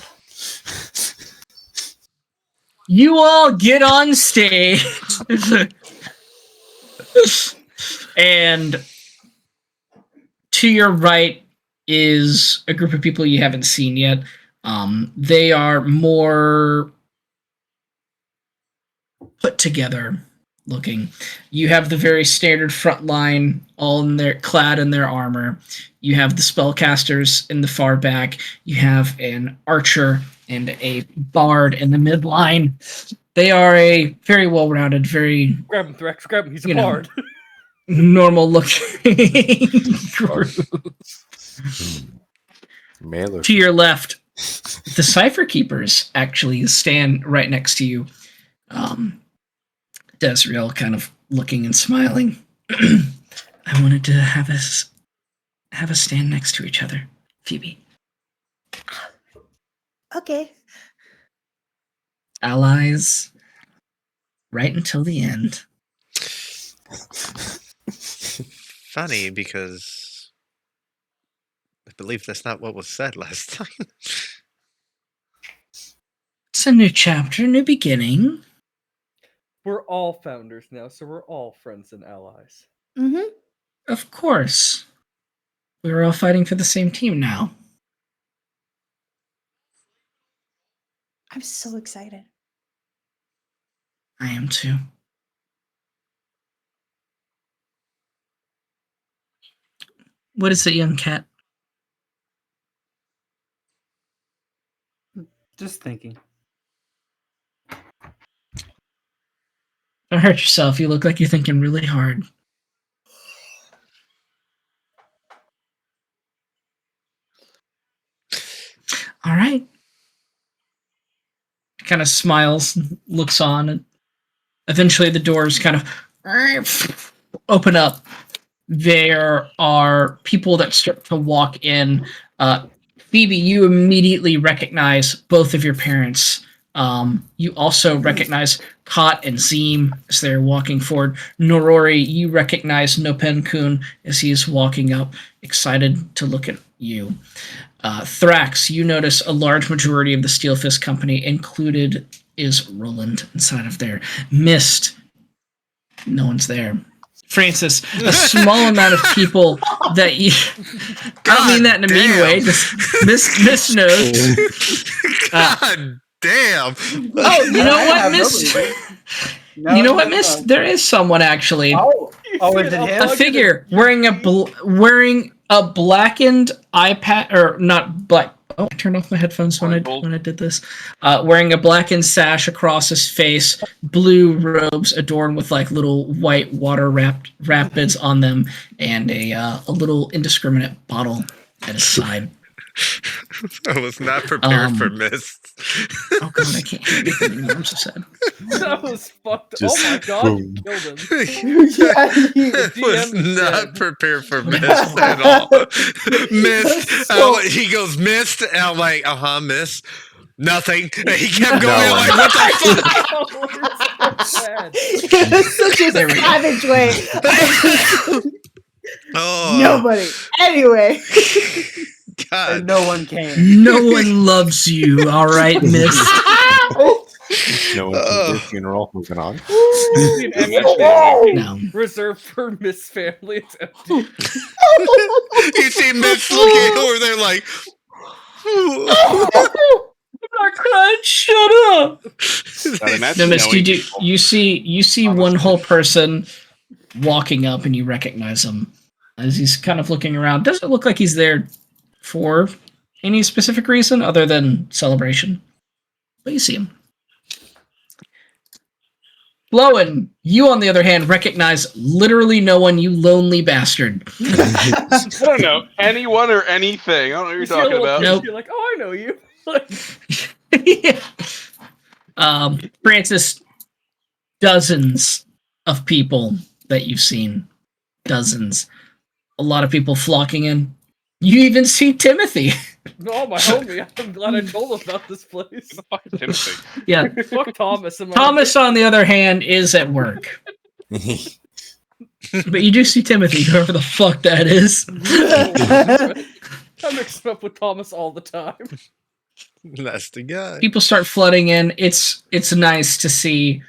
You all get on stage. And to your right is a group of people you haven't seen yet. They are more put together looking. You have the very standard front line, all in their clad in their armor. You have the spellcasters in the far back. You have an archer and a bard in the midline. They are a very well-rounded, very Grab him, Threx. Grab him. He's a You know. bard. normal-looking group. Male or To your left, the Cipher Keepers actually stand right next to you. Desriel kind of looking and smiling. I wanted to have us stand next to each other, Phoebe. Okay. Allies, right until the end. Funny because I believe that's not what was said last time. It's a new chapter, new beginning. We're all founders now, so we're all friends and allies. Mm-hmm. Of course. We're all fighting for the same team now. I'm so excited. I am too. What is it, young cat? Just thinking. Don't hurt yourself. You look like you're thinking really hard. All right. Kind of smiles, looks on, and eventually the doors kind of open up. There are people that start to walk in. Phoebe, you immediately recognize both of your parents. You also recognize Kot and Zim as they're walking forward. Norori, you recognize Nopen-kun as he is walking up, excited to look at you. Thrax, you notice a large majority of the Steel Fist Company, included is Roland inside of there. Mist, no one's there. Francis, a small amount of people that you... I don't mean that in a mean damn. way. Miss knows. God damn. Oh, you know I what, have Miss? nobody. No, You know what, no, Miss? no. There is someone actually. Oh, is it I'll him? A plug figure it in. wearing a blackened iPad, or not black. Oh, I turned off my headphones when Blindfold. I did this. Wearing a blackened sash across his face, blue robes adorned with like little white water rapids on them, and a little indiscriminate bottle at his side. I was not prepared for Um, Mist. Oh god, I can't hear anything anymore. I'm so sad. That was fucked. Just Oh my god, you boom. killed him. I was DM is not dead. prepared for Mist at all. Mist. So- He goes, Mist. And I'm like, Mist. Nothing. And he kept going No. like, what the fuck? Oh, it's so bad. It's such a There we go. savage way. Oh, Nobody. Anyway. God. And no one came. No one loves you, all right, Miss. No one Oh. can do a funeral. Moving on. An MS family. No. Reserved for Miss Family. It's empty. You see Mist looking over there like, I'm not crying. Shut up. Not imagine No, Miss, knowing you people. you see one whole person walking up, and you recognize him as he's kind of looking around. Doesn't look like he's there for any specific reason other than celebration, but you see him. Lowen, you on the other hand recognize literally no one, you lonely bastard. I don't know anyone or anything. I don't know what you're You see a talking little about. kid, Nope. You're like, oh, I know you. Yeah. Francis, dozens of people that you've seen. Dozens. A lot of people flocking in. You even see Timothy. Oh, my homie. I'm glad I told him about this place. Who the fuck is Timothy? Yeah. Fuck Thomas. Am I Thomas, on the other hand, is at work. But you do see Timothy, whoever the fuck that is. I mix him up with Thomas all the time. That's the guy. People start flooding in. It's nice to see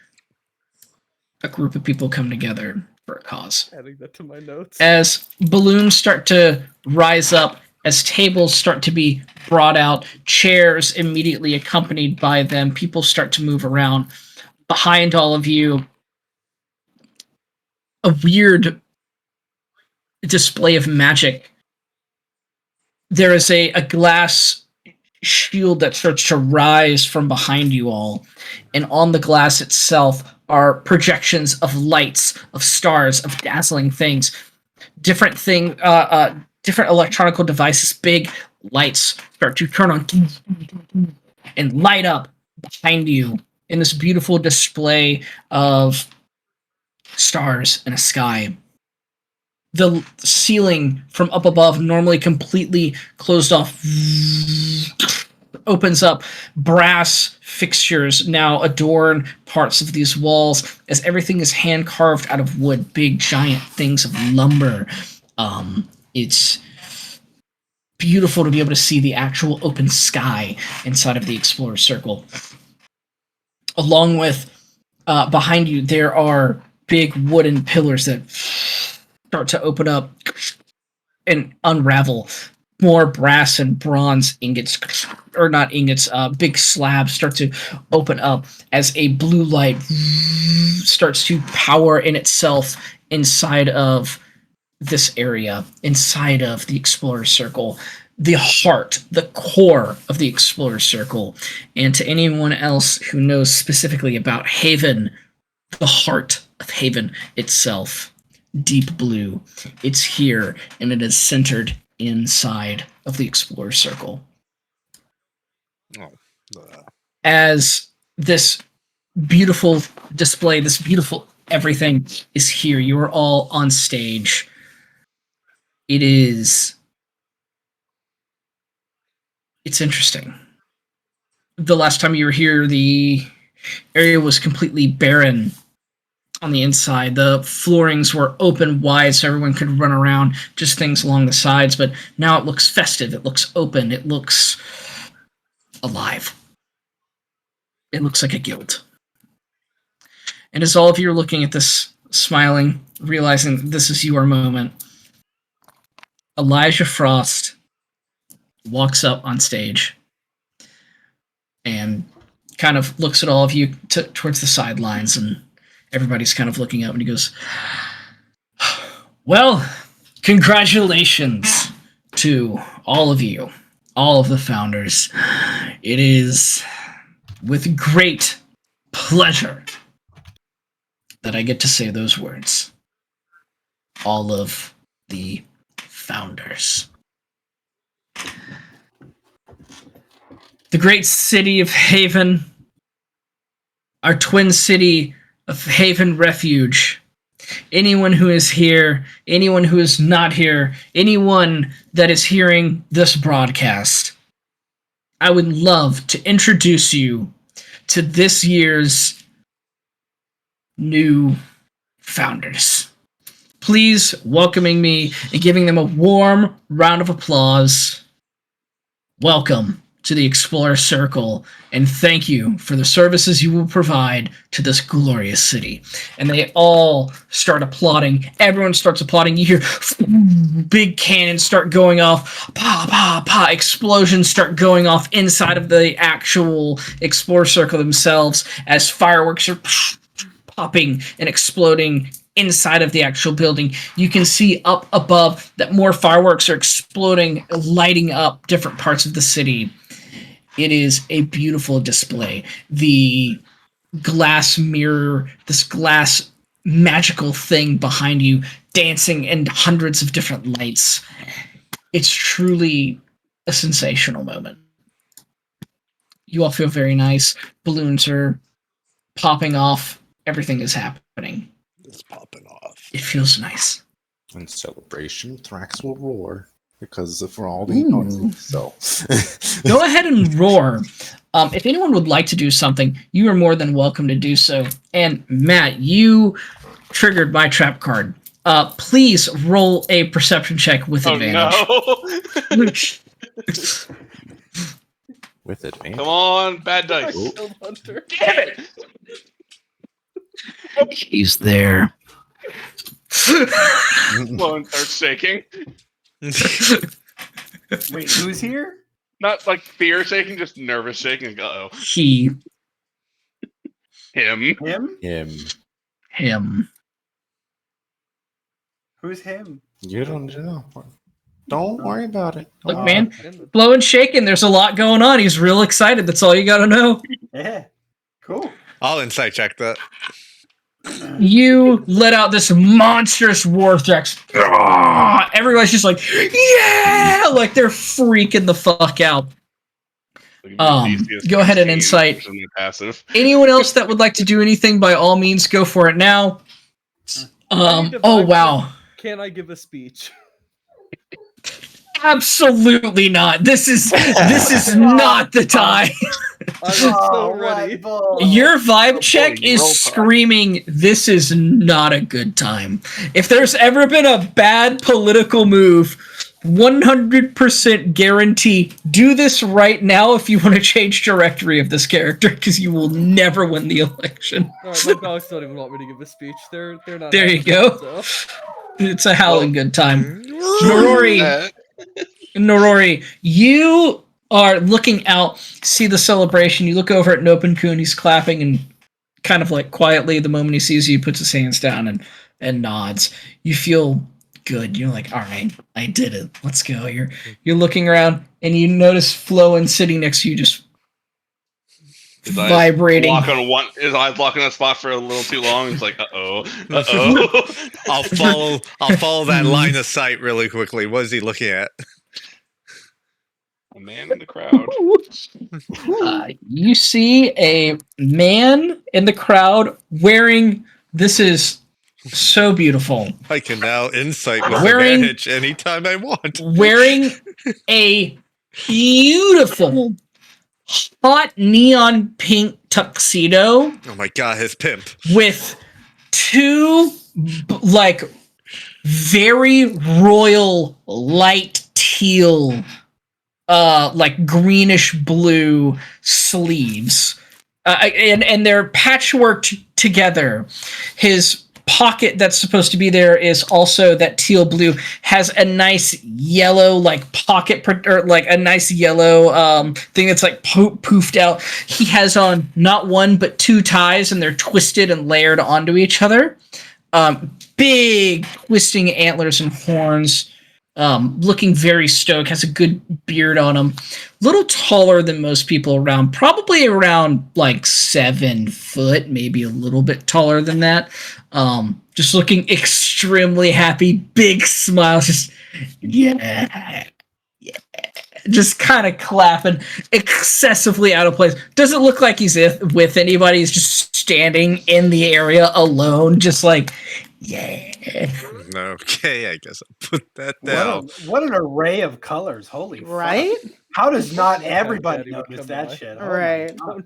a group of people come together for a cause. Adding that to my notes. As balloons start to rise up, as tables start to be brought out, chairs immediately accompanied by them, people start to move around. Behind all of you, a weird display of magic. There is a glass shield that starts to rise from behind you all, and on the glass itself are projections of lights, of stars, of dazzling things, different electronical devices. Big lights start to turn on and light up behind you in this beautiful display of stars in a sky. The ceiling from up above, normally completely closed off, opens up. Brass fixtures now adorn parts of these walls as everything is hand carved out of wood, big giant things of lumber. It's beautiful to be able to see the actual open sky inside of the Explorer Circle. Along with behind you, there are big wooden pillars that start to open up and unravel. More brass and bronze ingots, or not ingots, big slabs start to open up as a blue light starts to power in itself inside of this area, inside of the Explorer Circle, the heart, the core of the Explorer Circle. And to anyone else who knows specifically about Haven, the heart of Haven itself, deep blue, it's here, and it is centered inside of the Explorer Circle. As this beautiful display, this beautiful everything is here, you are all on stage. It's interesting. The last time you were here, the area was completely barren on the inside. The floorings were open wide so everyone could run around, just things along the sides, but now it looks festive, it looks open, it looks alive. It looks like a guild. And as all of you are looking at this, smiling, realizing this is your moment, Elijah Frost walks up on stage and kind of looks at all of you towards the sidelines, and everybody's kind of looking up, and he goes, well, congratulations to all of you, all of the founders. It is with great pleasure that I get to say those words. All of the founders. The great city of Haven, our twin city of Haven Refuge. Anyone who is here, anyone who is not here, anyone that is hearing this broadcast, I would love to introduce you to this year's new founders. Please welcoming me and giving them a warm round of applause. Welcome to the Explorer Circle, and thank you for the services you will provide to this glorious city. And they all start applauding. Everyone starts applauding. You hear big cannons start going off. Pa, pa, pa. Explosions start going off inside of the actual Explorer Circle themselves as fireworks are popping and exploding inside of the actual building. You can see up above that more fireworks are exploding, lighting up different parts of the city. It is a beautiful display. The glass mirror, this glass magical thing behind you, dancing in hundreds of different lights. It's truly a sensational moment. You all feel very nice. Balloons are popping off. Everything is happening. It's popping off. It feels nice. In celebration, Thrax will roar because for all the noises. So Go ahead and roar. If anyone would like to do something, you are more than welcome to do so. And Matt, you triggered my trap card. Please roll a perception check with advantage. No. with it, mate. Come on, bad dice. Oh. Killed Hunter. Damn it! He's there. Sloan starts shaking. Wait, who's here? Not like fear shaking, just nervous shaking. Uh oh. He, Him. Him? him. Who's him? You don't know. Don't worry about it. Don't Look, worry. man, blowing, shaking. There's a lot going on. He's real excited. That's all you got to know. Yeah. Cool. I'll insight check that. You let out this monstrous vortex. Everybody's just like, yeah, like they're freaking the fuck out. Go ahead and insight. Passive. Anyone else that would like to do anything, by all means, go for it now. I need to Oh vibe wow. check. Can I give a speech? Absolutely not. This is not the time. I'm so ready. Your vibe check boy, is roll screaming, this is not a good time. If there's ever been a bad political move, 100% guarantee, do this right now if you want to change directory of this character, because you will never win the election. Alright, my dogs don't even want me to give a speech. They're not. There you having go. it, so. It's a howling good time. Uh, Norori, you are looking out, see the celebration. You look over at Nopenkun, he's clapping and kind of like quietly the moment he sees you, he puts his hands down and nods. You feel good. You're like, all right, I did it. Let's go. You're looking around and you notice Floen sitting next to you, just his eyes vibrating. His eyes lock on a spot for a little too long. It's like, I'll follow that line of sight really quickly. What is he looking at? A man in the crowd. You see a man in the crowd wearing, this is so beautiful, I can now insight with Wearing- advantage anytime I want. wearing a beautiful hot neon pink tuxedo Oh my god, his pimp. with two like very royal light teal like greenish blue sleeves, and they're patchworked together. His pocket that's supposed to be there is also that teal blue, has a nice yellow like pocket or like a nice yellow thing that's like poofed out. He has on not one but two ties, and they're twisted and layered onto each other. Big twisting antlers and horns. Looking very stoic, has a good beard on him. A little taller than most people around, probably around like 7 foot, maybe a little bit taller than that. Just looking extremely happy, big smile, just yeah, just kind of clapping, excessively out of place. Doesn't look like he's with anybody. He's just standing in the area alone, just like yeah. Okay, I guess I'll put that down. What an array of colors. Holy fuck. Right? How does not Daddy everybody would notice come that by. shit? Oh my Right. God.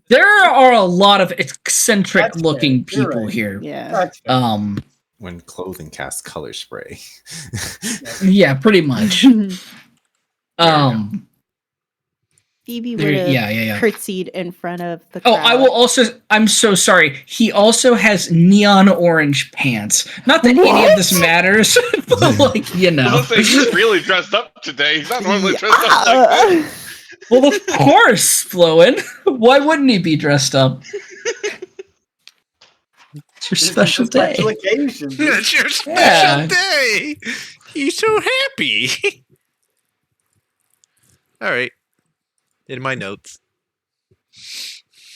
There are a lot of eccentric That's looking fair. You're people right. here. Yeah. That's fair. When clothing casts color spray. Yeah, pretty much. Phoebe There- would have yeah. curtsied in front of the Oh, crowd. I will also. I'm so sorry. He also has neon orange pants. Not that any of this matters, but like you I know. was gonna say, he's really dressed up today. He's not normally dressed up like this. Well, of course, Floen. Why wouldn't he be dressed up? It's your This is a special day. special occasion. dude. It's your special Yeah. day. He's so happy. All right. In my notes.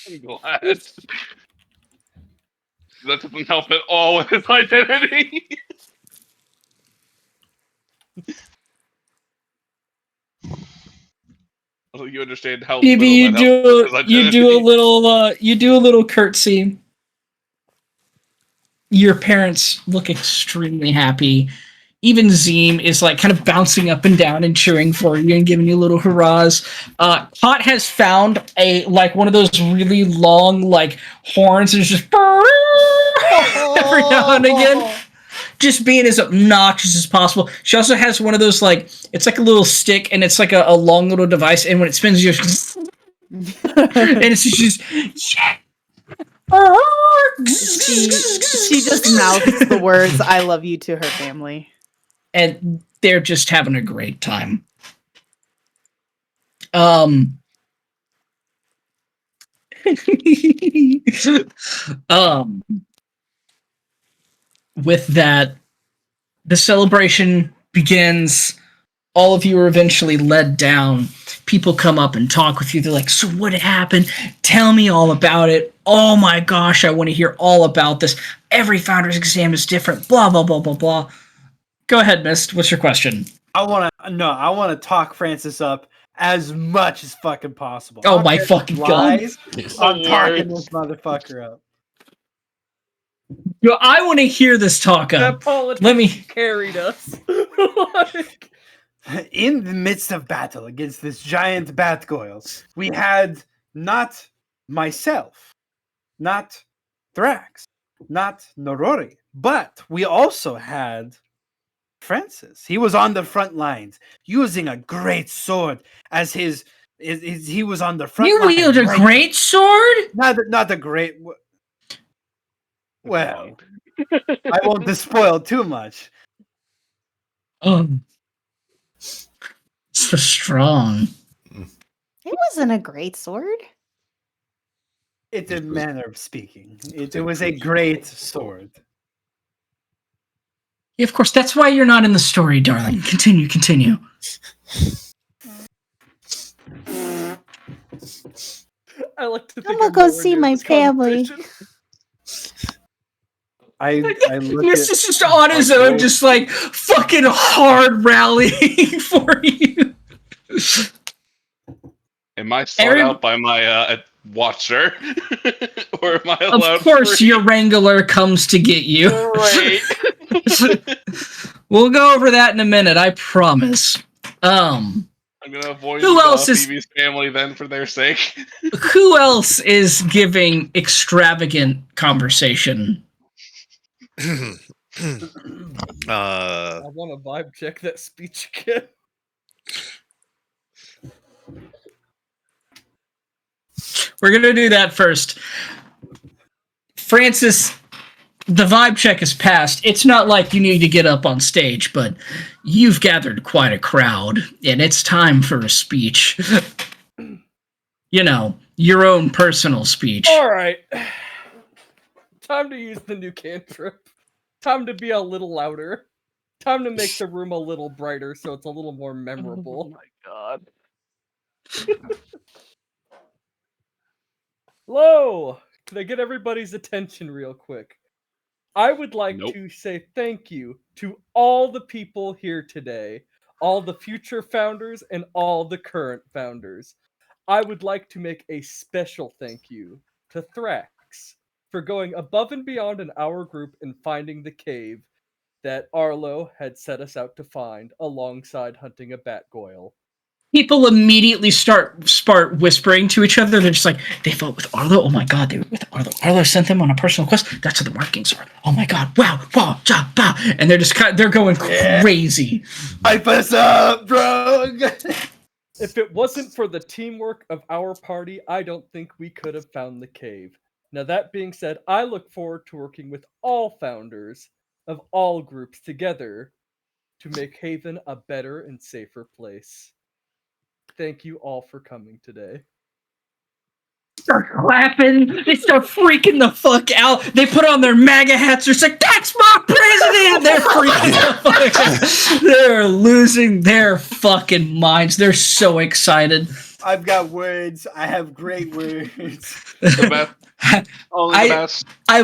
I'm glad. That doesn't help at all with his identity. I think you understand how Phoebe, little that helps with his you do a identity. little you do a little curtsy. Your parents look extremely happy. Even Zeem is like kind of bouncing up and down and cheering for you and giving you little hurrahs. Pot has found a like one of those really long like horns and it's just every now and again. Just being as obnoxious as possible. She also has one of those like it's like a little stick and it's like a long little device, and when it spins you And it's just she just mouths the words "I love you" to her family. and they're just having a great time. With that, the celebration begins. All of you are eventually led down. People come up and talk with you. They're like, so what happened? Tell me all about it. Oh my gosh, I want to hear all about this. Every founder's exam is different. Blah, blah, blah, blah, blah. Go ahead, Mist. What's your question? I want to talk Francis up as much as fucking possible. Oh I don't my care if fucking he God. lies, I'm talking this motherfucker up. Yo, I want to hear this talk That up. politics Let me. carried us. Like, In the midst of battle against this giant Batgoyle, we had not myself, not Thrax, not Norori, but we also had Francis. He was on the front lines using a great sword as he was on the front You line. wield a great sword? Not the great. Well, I won't despoil too much. So strong. It wasn't a great sword. It's a It was- manner of speaking. It a was a great great sword. Yeah, of course, that's why you're not in the story, darling. Continue. I like to think I'm gonna I'm go nowhere see near my this family. conversation. I look Mist at is just on his own, just like fucking hard rallying for you. Am I sought Every- out by my watcher? Or am I Of allowed course, free? your wrangler comes to get you. Great. We'll go over that in a minute, I promise. I'm gonna avoid Who else is- Phoebe's family then for their sake. Who else is giving extravagant conversation? I want to vibe check that speech again. We're gonna do that first. Francis, the vibe check is passed. It's not like you need to get up on stage, but you've gathered quite a crowd, and it's time for a speech. You know, your own personal speech. All right. Time to use the new cantrip. Time to be a little louder. Time to make the room a little brighter so it's a little more memorable. my god. Hello! Can I get everybody's attention real quick? I would like Nope. to say thank you to all the people here today, all the future founders and all the current founders. I would like to make a special thank you to Thrax for going above and beyond in our group in finding the cave that Arlo had set us out to find alongside hunting a Batgoyle. People immediately start whispering to each other. They're just like, they fought with Arlo. Oh my god, they were with Arlo. Arlo sent them on a personal quest. That's what the markings are. Oh my god, wow, ja, ba. And they're just they're going crazy. hype us up, bro. If it wasn't for the teamwork of our party, I don't think we could have found the cave. Now, that being said, I look forward to working with all founders of all groups together to make Haven a better and safer place. Thank you all for coming today. Start clapping. They start freaking the fuck out. They put on their MAGA hats. They're just like, that's my president. They're freaking the fuck out. They're losing their fucking minds. They're so excited. I've got words. I have great words. The best. Only the best. I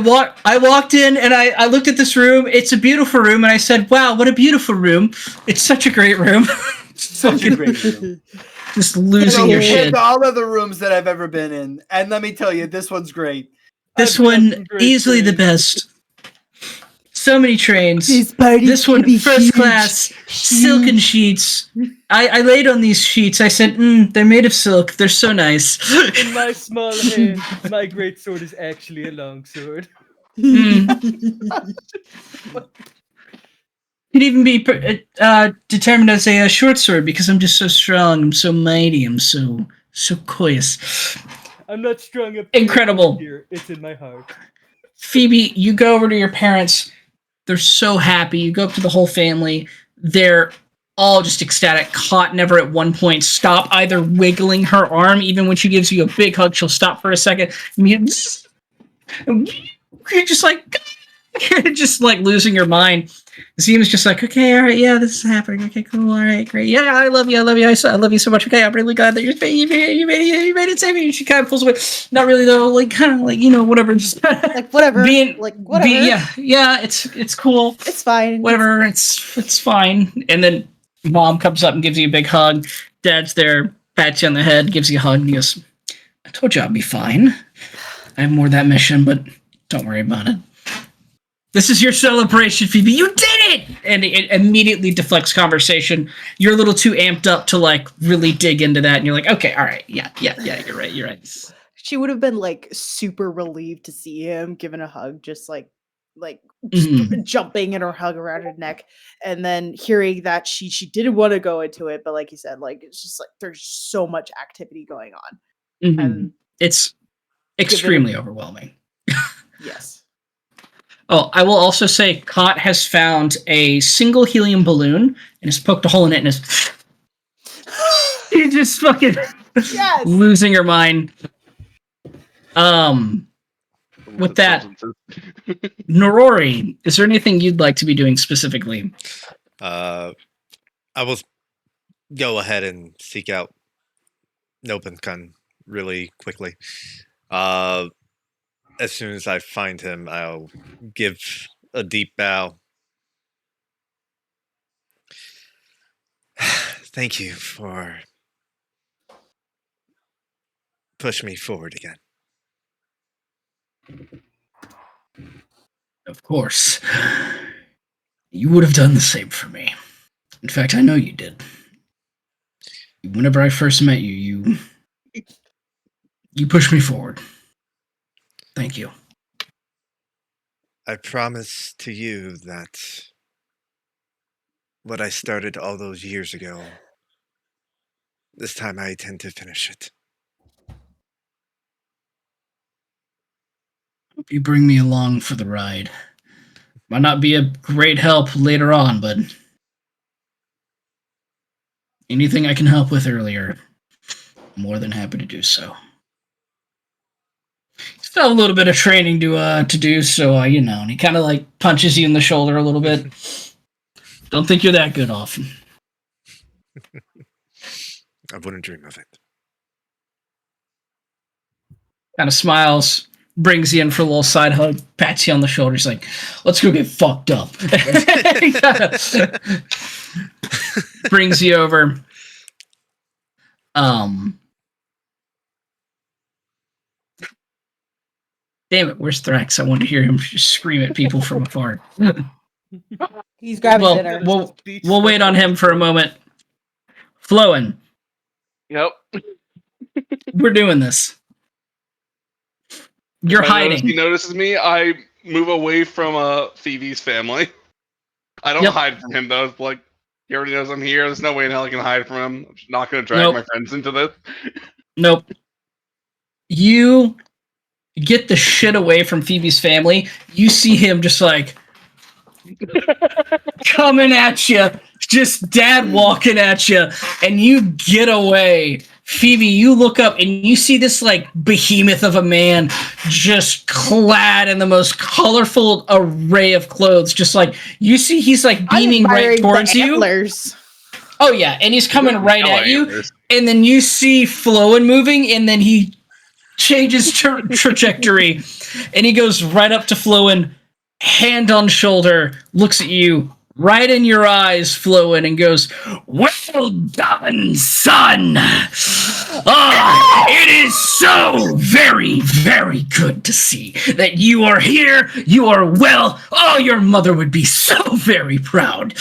walked in and I looked at this room. It's a beautiful room, and I said, wow, what a beautiful room. It's such a great room. Such a great room. Just losing your Compared shit. to all other rooms that I've ever been in, and let me tell you, this one's great. This I've done some one, great easily the trains. best. So many trains. party This one, first class, silken sheets. I laid on these sheets. I said, they're made of silk. They're so nice. In my small hand, my great sword is actually a long sword. Could even be determined as a short sword because I'm just so strong. I'm so mighty. I'm so so coyous. I'm not strung up. Incredible. Here, it's in my heart. Phoebe, you go over to your parents. They're so happy. You go up to the whole family. They're all just ecstatic. Caught never at one point stop either wiggling her arm, even when she gives you a big hug, she'll stop for a second. You're just like, you're just like losing your mind. Zima's just like, okay, all right, yeah, this is happening. Okay, cool, all right, great. Yeah, I love you, I love you, I love you so much. Okay, I'm really glad that you made it safe. She kind of pulls away. Not really though, like kind of like, you know, whatever. Just Like whatever. Whatever. Yeah, it's cool. It's fine. Whatever, it's fine. And then mom comes up and gives you a big hug. Dad's there, pats you on the head, gives you a hug, and he goes, I told you I'd be fine. I have more of that mission, but don't worry about it. This is your celebration, Phoebe. You did it! And it immediately deflects conversation. You're a little too amped up to like really dig into that, and you're like, okay, all right, yeah, you're right. She would have been like super relieved to see him, giving a hug, just like jumping in her hug around her neck, and then hearing that she didn't want to go into it, but like you said, like it's just like there's so much activity going on, and it's extremely overwhelming. Yes. Oh, I will also say Cot has found a single helium balloon and has poked a hole in it and is she's just fucking losing her mind. With that, Norori, is there anything you'd like to be doing specifically? I will go ahead and seek out Nopenkun really quickly. As soon as I find him, I'll give a deep bow. Thank you for pushing me forward again. Of course. You would have done the same for me. In fact, I know you did. Whenever I first met you, you pushed me forward. Thank you. I promise to you that what I started all those years ago, this time I intend to finish it. Hope you bring me along for the ride. Might not be a great help later on, but anything I can help with earlier, I'm more than happy to do so. Still a little bit of training to do, so you know, and he kind of like punches you in the shoulder a little bit. Don't think you're that good often. I wouldn't dream of it. Kind of smiles, brings you in for a little side hug, pats you on the shoulder. He's like, let's go get fucked up. Brings you over. Damn it, where's Thrax? I want to hear him just scream at people from afar. He's grabbing dinner. We'll wait on him for a moment. Floen. Yep. We're doing this. You're hiding. He notices me. I move away from Phoebe's family. I don't hide from him though. It's like he already knows I'm here. There's no way in hell I can hide from him. I'm just not going to drag my friends into this. Nope. You get the shit away from Phoebe's family. You see him just like coming at you, just dad walking at you, and you get away. Phoebe, you look up and you see this like behemoth of a man just clad in the most colorful array of clothes. Just like you see, he's like beaming right towards you. Oh yeah, and he's coming right at you. And then you see Floen moving, and then he changes trajectory, and he goes right up to Floen, hand on shoulder, looks at you right in your eyes, Floen, and goes, well done, son. It is so very, very good to see that you are here. You are well. Oh, your mother would be so very proud.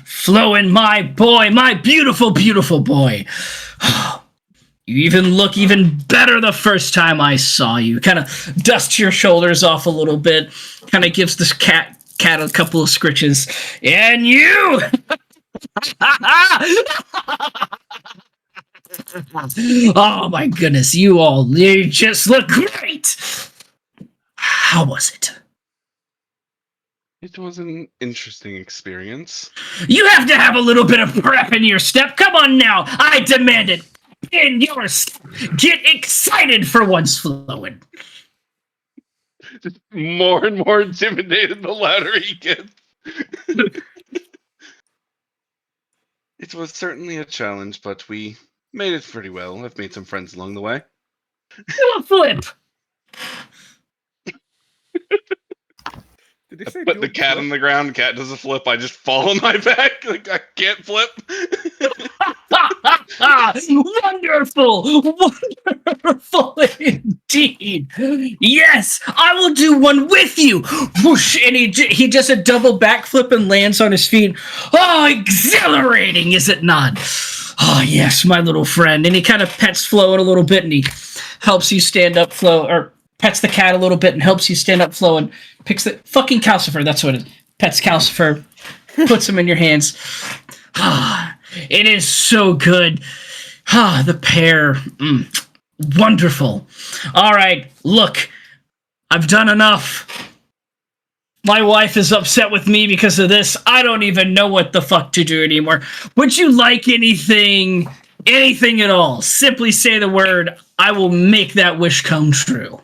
Floen, my boy, my beautiful, beautiful boy. You even look even better the first time I saw you. Kind of dusts your shoulders off a little bit. Kind of gives this cat a couple of scritches. And you! Oh my goodness, you just look great. How was it? It was an interesting experience. You have to have a little bit of prep in your step. Come on now, I demand it. In your step. Get excited for once, Flowen. Just more and more intimidated the louder he gets. It was certainly a challenge, but we made it pretty well. I've made some friends along the way. Do a flip. Did you I say put do the a cat flip? on the ground, cat does a flip, I just fall on my back. Like, I can't flip. Wonderful! Wonderful indeed! Yes, I will do one with you! Whoosh! And he does a double backflip and lands on his feet. Oh, exhilarating, is it not? Oh, yes, my little friend. And he kind of pets Flo a little bit and he helps you stand up, Flo, or pets the cat a little bit and helps you stand up, Flo, and picks the fucking Calcifer. That's what it is. Pets Calcifer, puts him in your hands. It is so good. The pear. Wonderful. All right, look, I've done enough. My wife is upset with me because of this. I don't even know what the fuck to do anymore. Would you like anything? Anything at all? Simply say the word. I will make that wish come true.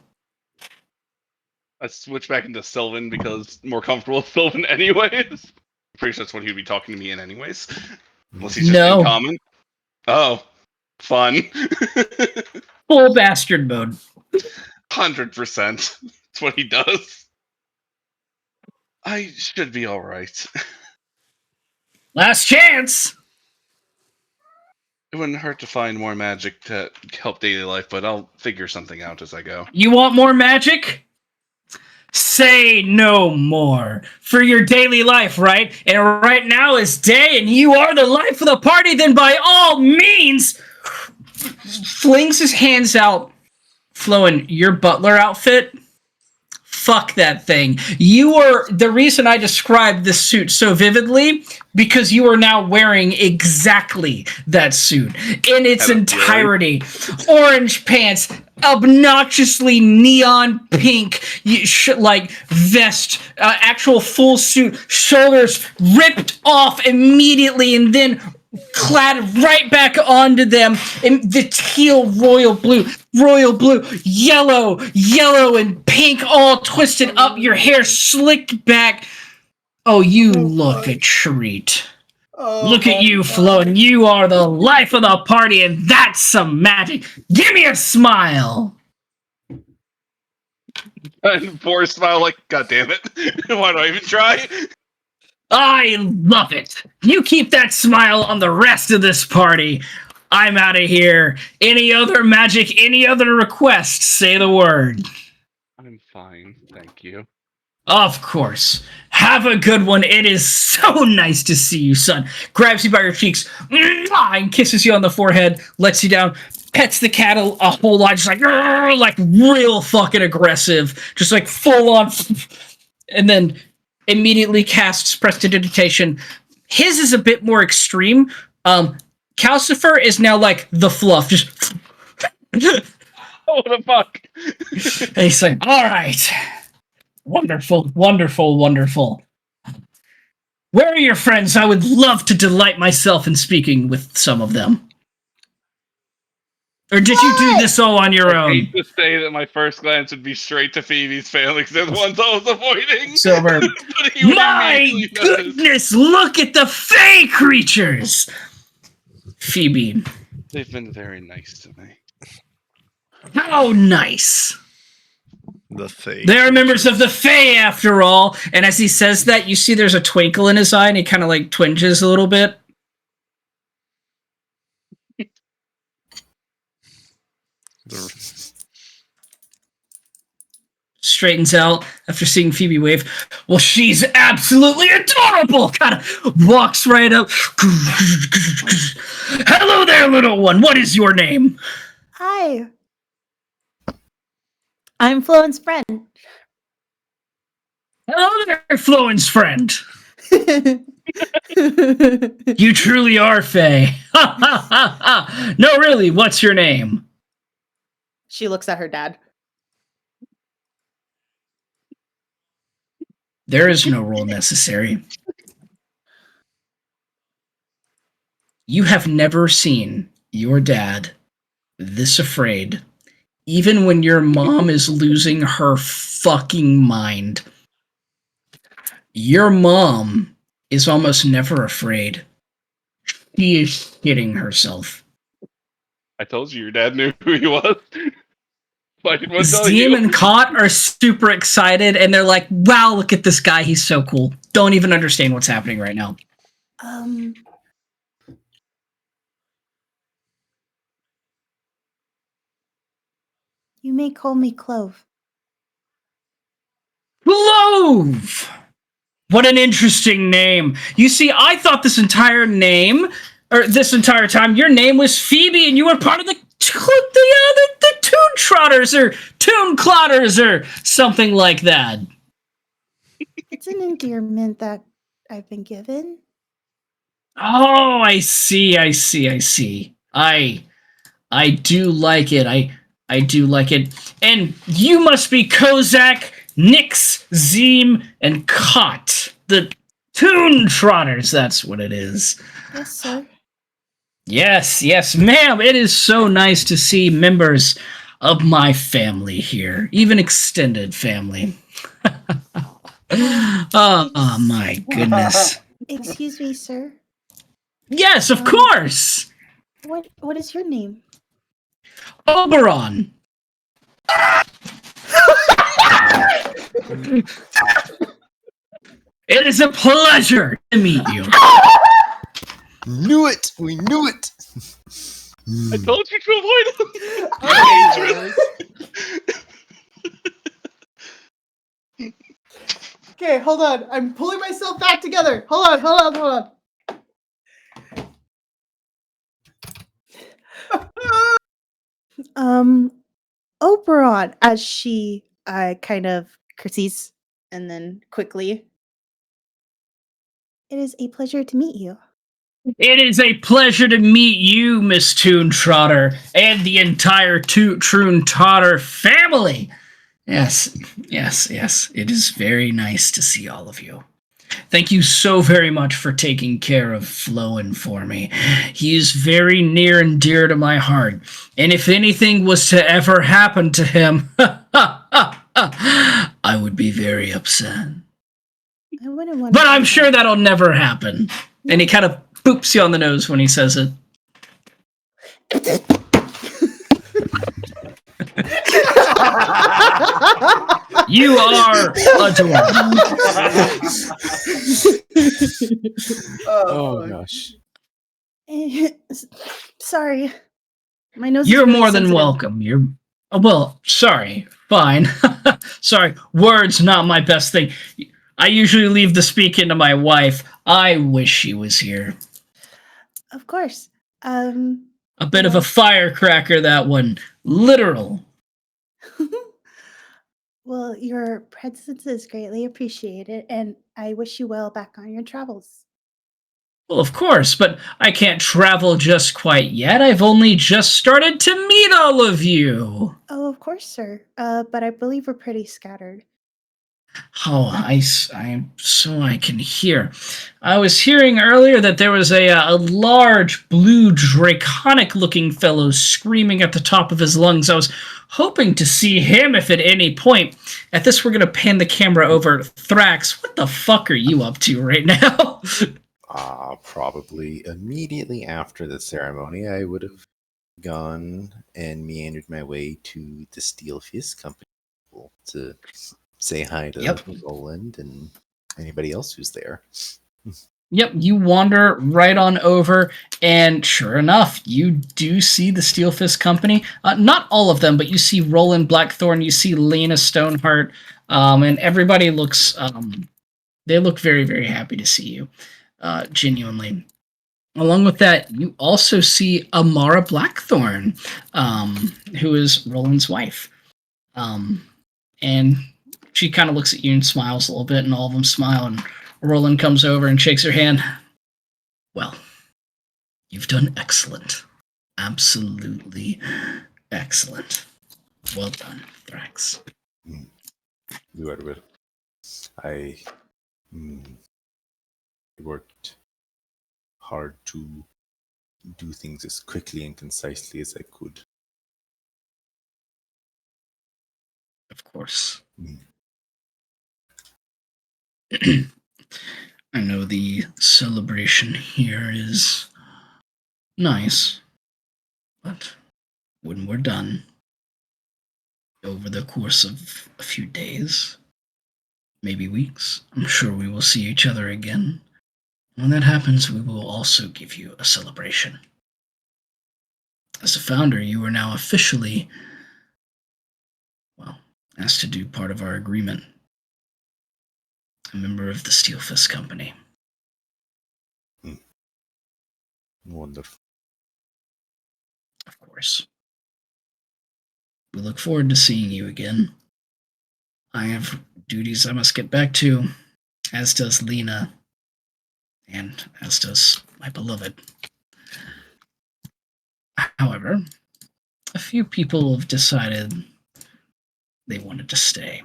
I switch back into Sylvan because I'm more comfortable with Sylvan anyways. Pretty sure that's what he'd be talking to me in anyways. Unless he's just in No. common. Oh. Fun. Full bastard mode. 100%. That's what he does. I should be alright. Last chance. It wouldn't hurt to find more magic to help daily life, but I'll figure something out as I go. You want more magic? Say no more. For your daily life, right? And right now is day, and you are the life of the party, then by all means, flings his hands out. Floen, your butler outfit? Fuck that thing. You are the reason I described this suit so vividly, because you are now wearing exactly that suit in its entirety. Orange pants, obnoxiously neon pink, like vest, actual full suit, shoulders ripped off immediately and then clad right back onto them in the teal royal blue, yellow, and pink, all twisted up, your hair slicked back. Oh, you look a treat. Look at you, Flo, and you are the life of the party, and that's some magic. Give me a smile. And forced smile like, God damn it. Why do I even try? I love it. You keep that smile on the rest of this party. I'm out of here. Any other magic, any other requests, say the word. I'm fine, thank you. Of course. Have a good one. It is so nice to see you, son. Grabs you by your cheeks and kisses you on the forehead, lets you down, pets the cat a whole lot, just like real fucking aggressive, just like full on, and then immediately casts Prestidigitation. His is a bit more extreme. Calcifer is now like the fluff, just What the fuck? and he's like, all right. Wonderful. Where are your friends? I would love to delight myself in speaking with some of them. Or did you do this all on your I own? hate to say that my first glance would be straight to Phoebe's family because they're the ones I was avoiding. Silver. But he would My immediately notice. goodness, look at the Fey creatures! Phoebe. They've been very nice to me. How nice. The Fae. They are members of the Fae, after all. And as he says that, you see there's a twinkle in his eye, and he kind of like twinges a little bit. Straightens out after seeing Phoebe wave. Well, she's absolutely adorable! Kind of walks right up. Hello there, little one. What is your name? Hi. I'm Floen's friend. Hello there, Floen's friend. You truly are Faye. No, really, what's your name? She looks at her dad. There is no role necessary. You have never seen your dad this afraid, even when your mom is losing her fucking mind. Your mom is almost never afraid. She is shitting herself. I told you your dad knew who he was. I didn't want to tell Steam you. and Cot are super excited, and they're like, wow, look at this guy. He's so cool. Don't even understand what's happening right now. You may call me Clove. Clove! What an interesting name. You see, I thought this entire time, your name was Phoebe, and you were part of the Toon Trotters or Toon Clotters or something like that. It's an endearment that I've been given. Oh, I see. I do like it. I do like it. And you must be Kozak, Nix, Zeem, and Kot. The Toon Trotters, that's what it is. Yes, sir. Yes, ma'am. It is so nice to see members of my family here, even extended family. Oh, my goodness. Excuse me, sir. Yes, of course. What is your name? Oberon. It is a pleasure to meet you. Knew it! We knew it! I told you to avoid him. Okay, hold on. I'm pulling myself back together. Hold on. Oberon, as she kind of curtsies and then quickly. It is a pleasure to meet you. It is a pleasure to meet you, Miss Toon Trotter, and the entire Toon Trotter family. Yes. It is very nice to see all of you. Thank you so very much for taking care of Floen for me. He is very near and dear to my heart. And if anything was to ever happen to him, I would be very upset. I wouldn't want. But I'm sure that'll never happen. And he kind of boops you on the nose when he says it. You are adorable. Oh gosh. Sorry. My nose. You're is really more than sensitive. welcome. Well, sorry. Fine. Sorry. Words not my best thing. I usually leave the speaking to my wife. I wish she was here. Of course. A bit of a firecracker, that one. Literal. Well, your presence is greatly appreciated, and I wish you well back on your travels. Well, of course, but I can't travel just quite yet. I've only just started to meet all of you. Oh, of course, sir. But I believe we're pretty scattered. Oh, so I can hear. I was hearing earlier that there was a large, blue, draconic-looking fellow screaming at the top of his lungs. I was hoping to see him if at any point. At this, we're going to pan the camera over. Thrax, what the fuck are you up to right now? Probably immediately after the ceremony, I would have gone and meandered my way to the Steel Fist Company to say hi to Roland and anybody else who's there. Yep, you wander right on over, and sure enough, you do see the Steel Fist Company. Not all of them, but you see Roland Blackthorn, you see Lena Stoneheart, and everybody looks, they look very, very happy to see you, genuinely. Along with that, you also see Amara Blackthorn, who is Roland's wife. And she kind of looks at you and smiles a little bit, and all of them smile, and Roland comes over and shakes her hand. Well, you've done excellent. Absolutely excellent. Well done, Thrax. You are well. I worked hard to do things as quickly and concisely as I could. Of course. Mm. I know the celebration here is nice, but when we're done, over the course of a few days, maybe weeks, I'm sure we will see each other again. When that happens, we will also give you a celebration. As a founder, you are now officially, well, asked to do part of our agreement. A member of the Steel Fist Company. Wonderful. Of course. We look forward to seeing you again. I have duties I must get back to, as does Lena, and as does my beloved. However, a few people have decided they wanted to stay.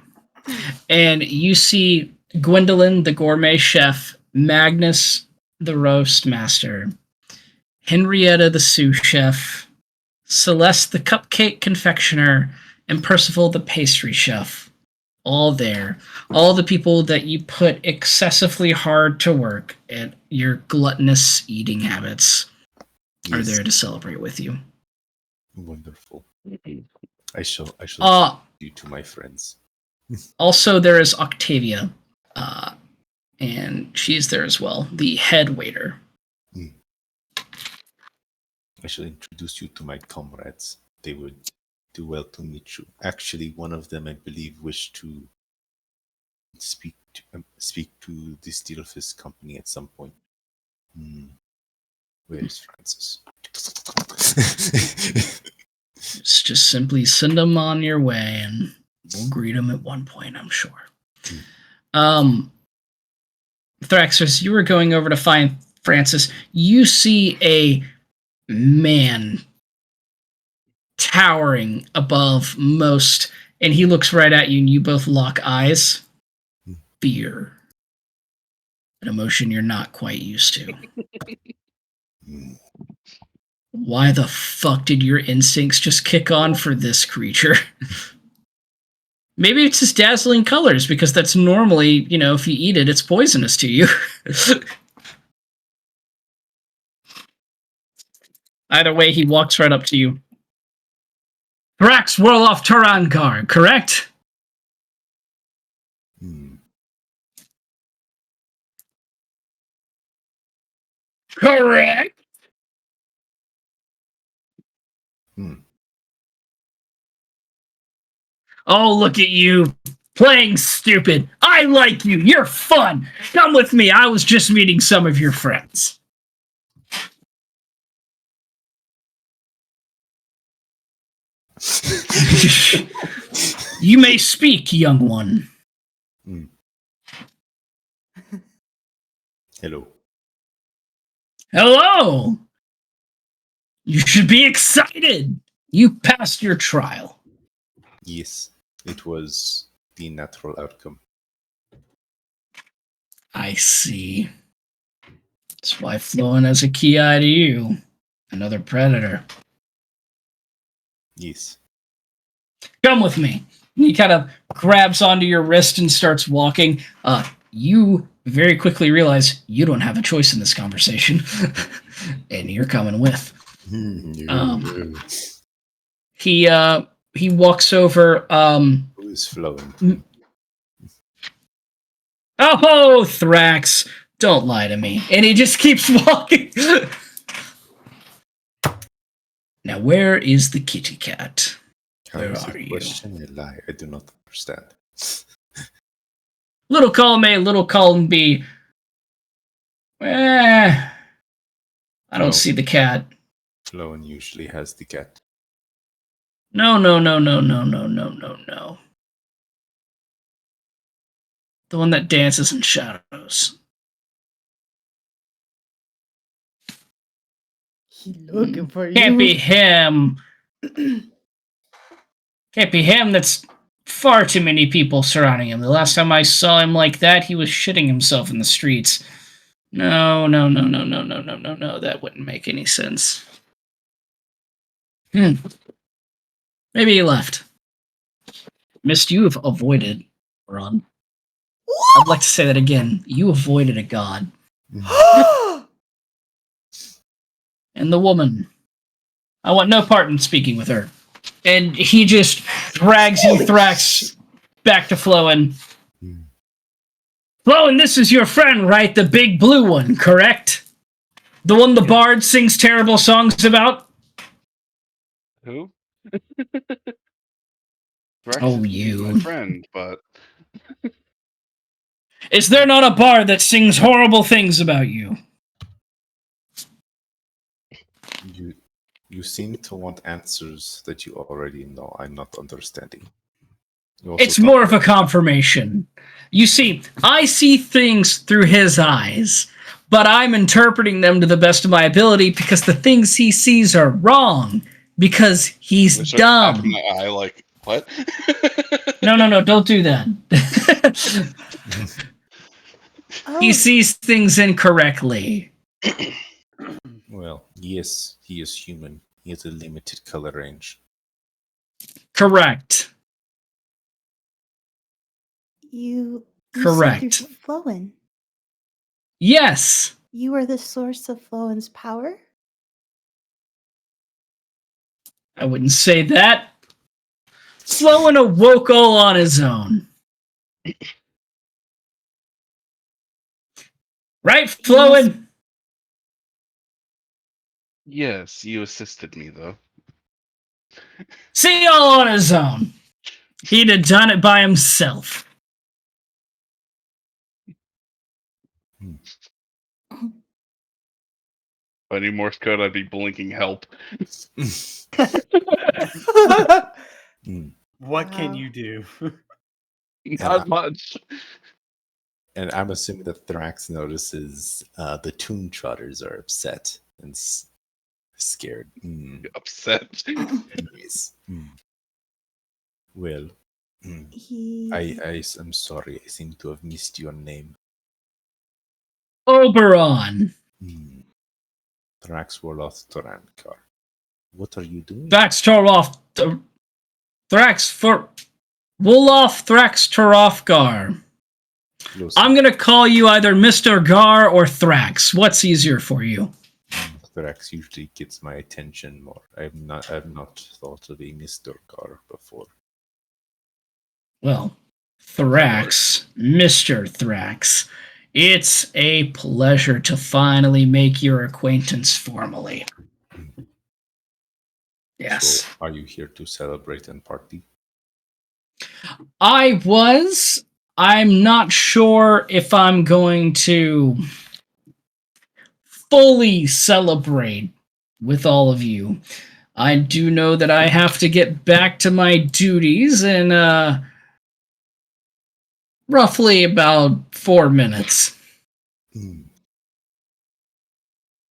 And you see Gwendolyn, the gourmet chef, Magnus, the roast master, Henrietta, the sous chef, Celeste, the cupcake confectioner, and Percival, the pastry chef. All there. All the people that you put excessively hard to work at your gluttonous eating habits are there to celebrate with you. Wonderful. I shall introduce you to my friends. Also, there is Octavia, and she's there as well, the head waiter. I shall introduce you to my comrades. They would do well to meet you. Actually, one of them, I believe, wished to speak to the Steel Fist Company at some point. Where is Francis? Just simply send them on your way, and we'll greet them at one point, I'm sure. Thraxus, you were going over to find Francis. You see a man towering above most, and he looks right at you, and you both lock eyes. Fear. An emotion you're not quite used to. Why the fuck did your instincts just kick on for this creature? Maybe it's his dazzling colors, because that's normally, if you eat it, it's poisonous to you. Either way, he walks right up to you. Thrax Warloff Tarankar, correct? Correct. Oh, look at you, playing stupid. I like you. You're fun. Come with me. I was just meeting some of your friends. You may speak, young one. Hello. Hello. You should be excited. You passed your trial. Yes, it was the natural outcome. I see. That's why Floan has a key eye to you. Another predator. Yes. Come with me. He kind of grabs onto your wrist and starts walking. You very quickly realize you don't have a choice in this conversation. And you're coming with. He walks over. Who is flowing? Oh, Thrax, don't lie to me. And he just keeps walking. Now, where is the kitty cat? Where are you? Question a lie. I do not understand. Little column A, little column B. I don't see the cat. Floan usually has the cat. No. The one that dances in shadows. He looking for you. Can't be him. Can't be him. That's far too many people surrounding him. The last time I saw him like that, he was shitting himself in the streets. No. That wouldn't make any sense. Maybe he left. Mist, you have avoided Ron. I'd like to say that again. You avoided a god. And the woman. I want no part in speaking with her. And he just drags you, Thrax, back to Floen. Floen, this is your friend, right? The big blue one, correct? The one the bard sings terrible songs about? Who? Rex Oh, is you. my friend, but Is there not a bard that sings horrible things about you? You seem to want answers that you already know. I'm not understanding. You also It's talk more of a about- confirmation. You see, I see things through his eyes, but I'm interpreting them to the best of my ability because the things he sees are wrong, because he's they start tapping dumb. my eye like, what? No, don't do that. He Oh, sees things incorrectly. Well, yes, he is human. He has a limited color range. Correct. you Correct. see through Floen. Yes. You are the source of Floen's power? I wouldn't say that. Floen awoke all on his own. Right, Floen? Yes, you assisted me though. See, all on his own. He'd have done it by himself. If I knew Morse code, I'd be blinking help. What can Wow. you do? Not much. And I'm assuming that Thrax notices the Tomb Trotters are upset and scared. Upset. Anyways. Well, He I'm sorry. I seem to have missed your name. Oberon. Thrax Warloth Torankar. What are you doing? Thrax Torolf. Thrax for. Wolof Thrax Torofgar. Closer. I'm gonna call you either Mr. Gar or Thrax. What's easier for you? Thrax usually gets my attention more. I've not thought of a Mr. Gar before. Well, Thrax, Mr. Thrax. It's a pleasure to finally make your acquaintance formally. Yes. So, are you here to celebrate and party? I was. I'm not sure if I'm going to fully celebrate with all of you. I do know that I have to get back to my duties in roughly about 4 minutes.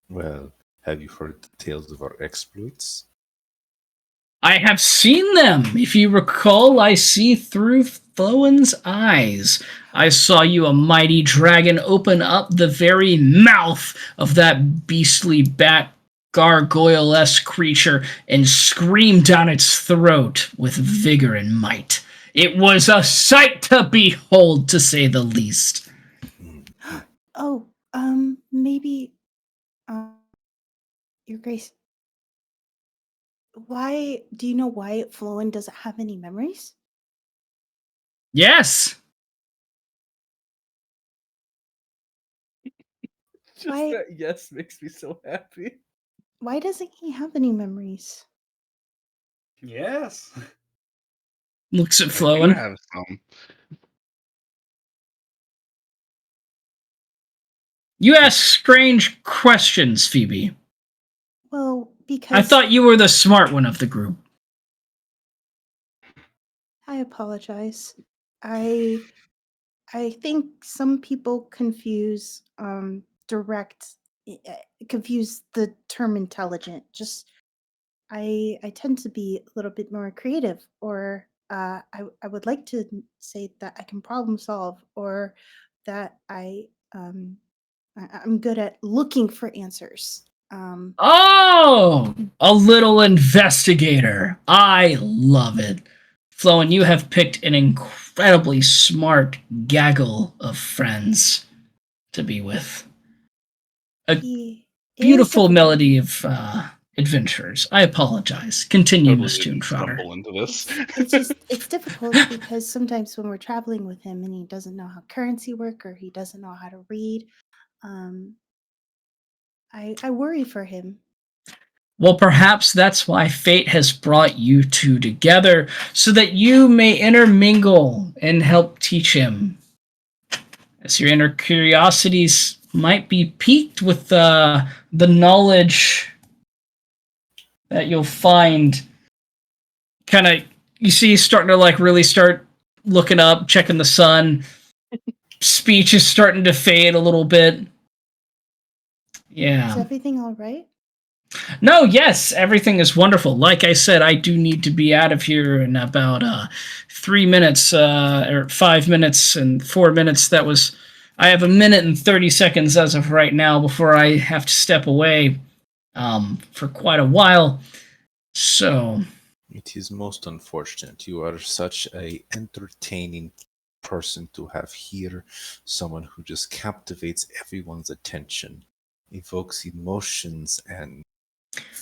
Well, have you heard the tales of our exploits? I have seen them. If you recall, I see through Floen's eyes. I saw you, a mighty dragon, open up the very mouth of that beastly bat gargoyle-esque creature and scream down its throat with vigor and might. It was a sight to behold, to say the least. Oh, maybe, Your Grace. Why do you know why Floen doesn't have any memories? Yes. Just Why- that yes makes me so happy. Why doesn't he have any memories? Yes. Looks at I do Floen. have some. You ask strange questions, Phoebe. Well, because I thought you were the smart one of the group. I apologize. I think some people confuse direct confuse the term intelligent. Just I tend to be a little bit more creative, or I would like to say that I can problem solve, or that I'm good at looking for answers. Oh, a little investigator. I love it. Floen, you have picked an incredibly smart gaggle of friends to be with. A He is a beautiful friend. melody of adventures. I apologize. Continue, Totally Miss didn't Toontrotter. stumble into this. It's just it's difficult because sometimes when we're traveling with him and he doesn't know how currency work or he doesn't know how to read, um, I worry for him. Well, perhaps that's why fate has brought you two together, so that you may intermingle and help teach him. As your inner curiosities might be piqued with the knowledge that you'll find. Kind of, you see, he's starting to like really start looking up, checking the sun. Speech is starting to fade a little bit. Is Yeah. everything all right? No, yes, everything is wonderful. Like I said, I do need to be out of here in about 3 minutes, or 5 minutes and 4 minutes. I have 1 minute and 30 seconds as of right now before I have to step away for quite a while. So, It is most unfortunate. You are such a entertaining person to have here. Someone who just captivates everyone's attention, evokes emotions and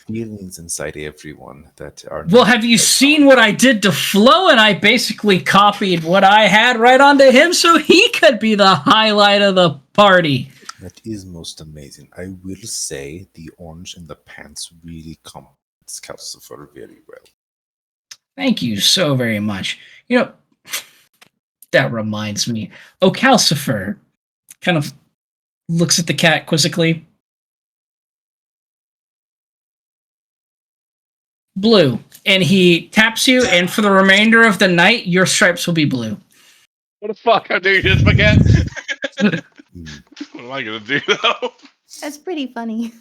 feelings inside everyone that are. well, have you seen what I did to Flo? And I basically copied what I had right onto him, so he could be the highlight of the party. That is most amazing. I will say the orange in the pants really complements Calcifer very well. Thank you so very much. You know, that reminds me. Oh, Calcifer kind of looks at the cat quizzically. Blue. And he taps you, and for the remainder of the night, your stripes will be blue. What the fuck? How dare you hit my cat? Mm. What am I gonna do though? That's pretty funny.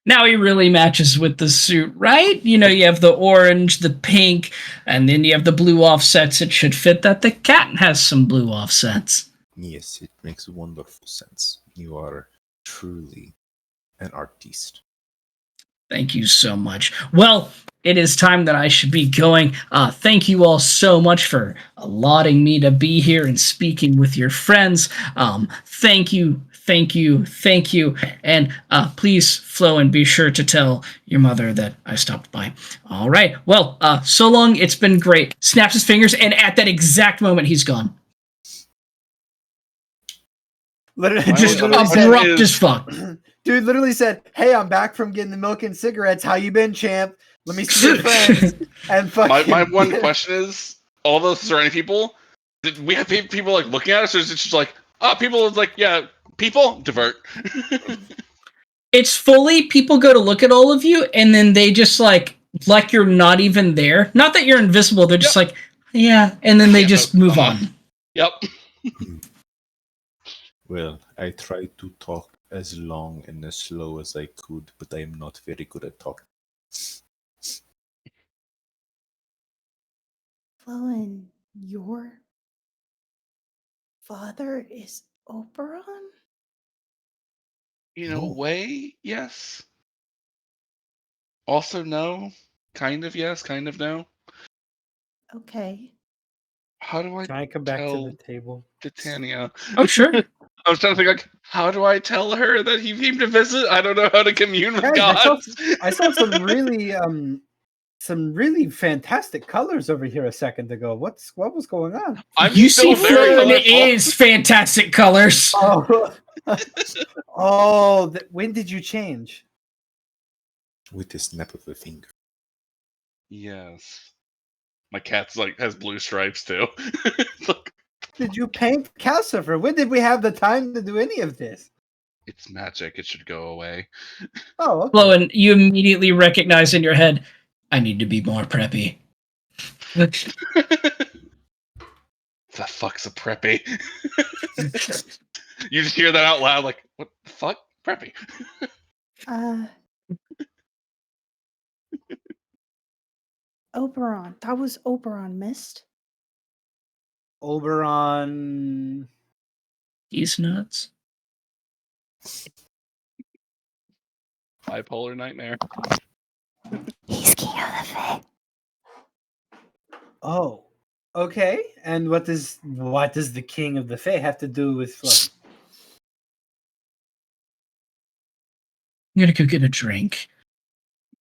Now he really matches with the suit, right? You know, you have the orange, the pink, and then you have the blue offsets. It should fit that the cat has some blue offsets. Yes, it makes wonderful sense. You are truly an artiste. Thank you so much. Well, it is time that I should be going. Thank you all so much for allotting me to be here and speaking with your friends. Thank you. And please, Flo, and be sure to tell your mother that I stopped by. All right. Well, so long. It's been great. Snaps his fingers, and at that exact moment, he's gone. Literally, Just dude literally abrupt as fuck. dude literally said, "Hey, I'm back from getting the milk and cigarettes. How you been, champ? Let me see your friends." And fucking My one question is, all those surrounding people, did we have people like looking at us, or is it just like, people is like, yeah, people divert? It's fully people go to look at all of you, and then they just like you're not even there. Not that you're invisible. They're just like, yeah, and then they Yeah, just move on. Yep. Well, I tried to talk as long and as slow as I could, but I am not very good at talking. Floen, your father is Oberon? In a No. way, yes. Also, no. Kind of yes, kind of no. Okay. How do I Can I come back to tell the table? Titania? Oh, sure. I was trying to think, like, how do I tell her that he came to visit? I don't know how to commune with Guys, gods. I saw some really fantastic colors over here a second ago. What was going on? I'm You still see, very Floen colorful. is fantastic colors. Oh, when did you change? With the snap of a finger. Yes. My cat's like has blue stripes too. Did you paint Calcifer? When did we have the time to do any of this? It's magic. It should go away. Oh, okay. Floen, you immediately recognize in your head, I need to be more preppy. The fuck's a preppy? You just hear that out loud, like, what the fuck? Preppy. Oberon. That was Oberon, Mist. Oberon. He's nuts. Bipolar nightmare. He's king of the Fae. Oh, okay. And what does the king of the Fae have to do with Fluffy? I'm gonna go get a drink.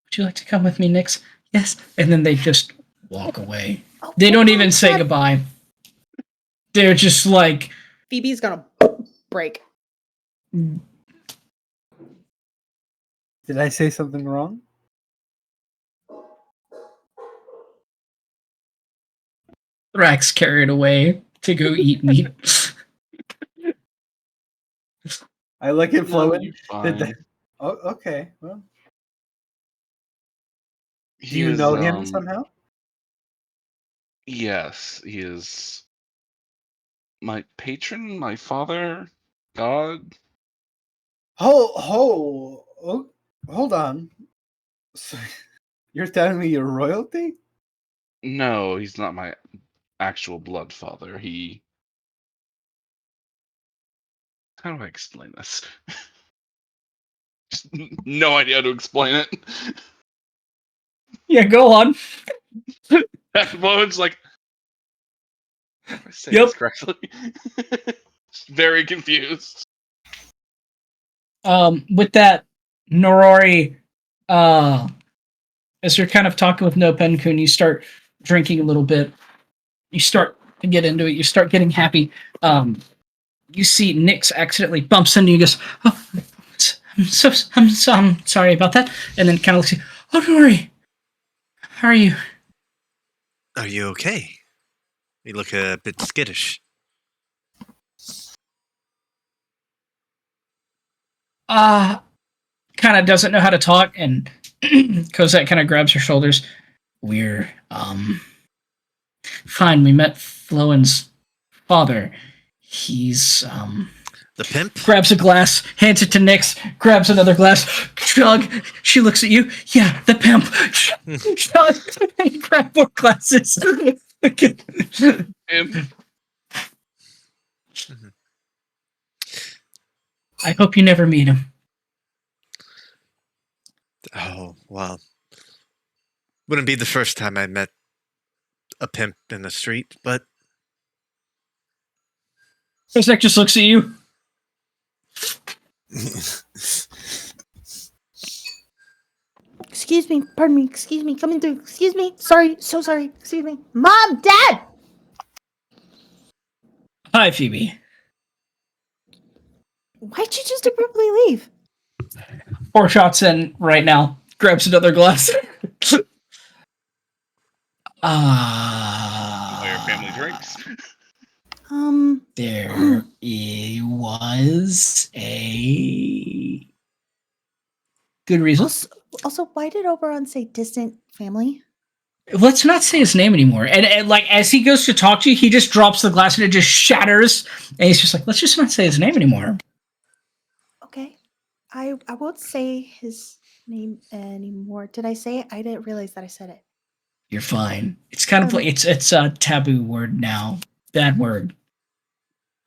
Would you like to come with me, Nix? Yes. And then they just walk away. Oh, They don't even Oberon's say not- goodbye. They're just like, Phoebe's gonna break. Did I say something wrong? Thrax carried away to go eat meat. I look at No, Flowin. you're Did fine. that- Oh, okay. Well, do He you is, know him somehow? Yes, he is my patron, my father, God. Oh, hold on. So, you're telling me you're royalty? No, he's not my actual blood father. He. How do I explain this? Just no idea how to explain it. Yeah, go on. Everyone's like, how do I say Yep. this correctly? Very confused. With that, Norori, as you're kind of talking with No Penkun, you start drinking a little bit. You start to get into it. You start getting happy. You see Nyx accidentally bumps into you. Goes, "Oh, I'm sorry about that." And then kind of looks at you. "Oh, Norori, how are you?" Are you okay? You look a bit skittish. Kind of doesn't know how to talk, and Cosette kind of grabs her shoulders. We're fine. We met Floen's father. He's The pimp? grabs a glass, hands it to Nyx, grabs another glass, chug. She looks at you. Yeah, the pimp. Chug. Grab more glasses. Him. I hope you never meet him. Oh, well. Wouldn't be the first time I met a pimp in the street, but Cosette just looks at you. Excuse me, pardon me, excuse me, coming through. Excuse me, sorry, so sorry, excuse me. Mom, Dad! Hi, Phoebe. Why'd you just abruptly leave? 4 shots in right now. Grabs another glass. All your family drinks. There was a good reason. Also, why did Oberon say distant family? Let's not say his name anymore. And like as he goes to talk to you, he just drops the glass and it just shatters. And he's just like, let's just not say his name anymore. Okay. I won't say his name anymore. Did I say it? I didn't realize that I said it. You're fine. It's kind of like it's a taboo word now. Bad word.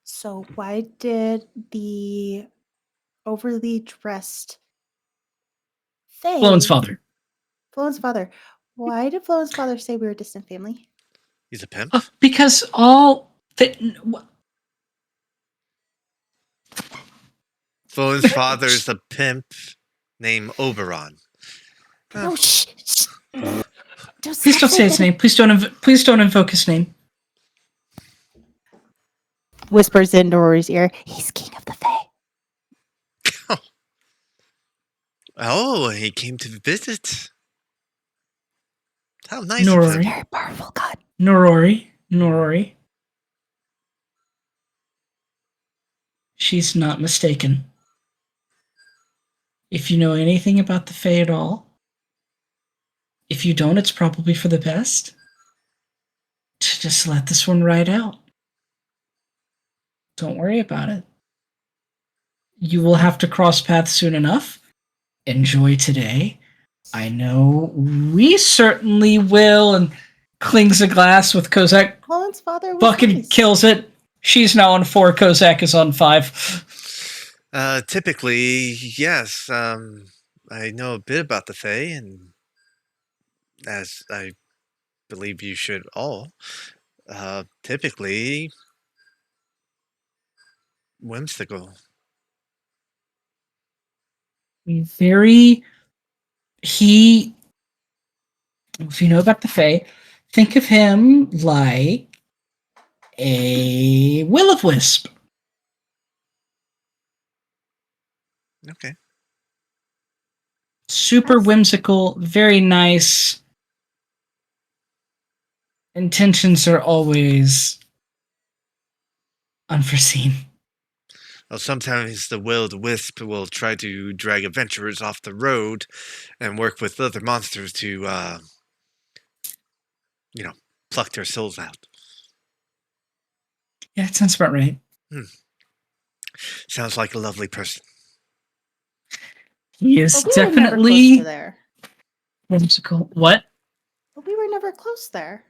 So why did the overly dressed Fae... Floen's father. Floen's father. Why did Floen's father say we were distant family? he's a pimp? Because all Flo's father's a pimp named Oberon. Oh, shh. please don't say his name. Please don't invoke his name. Whispers in Rory's ear. He's king of the Fae. Oh, he came to visit. How nice Norori. of him. Very powerful god. Norori. She's not mistaken. If you know anything about the Fae at all, if you don't, it's probably for the best to just let this one ride out. Don't worry about it. You will have to cross paths soon enough. Enjoy today. I know we certainly will. And clings a glass with Kozak. Colin's father was Bucket nice. kills it. She's now on 4. Kozak is on 5. Typically, yes. I know a bit about the Fae, and as I believe you should all, typically whimsical. Very. If you know about the Fae, think of him like a will-o-wisp. Okay. Super That's- whimsical, very nice. Intentions are always unforeseen. Well, sometimes the will-o-wisp will try to drag adventurers off the road and work with other monsters to, pluck their souls out. Yeah, it sounds about right. Sounds like a lovely person. He is But we were never close to definitely there. whimsical. What? But we were never close there.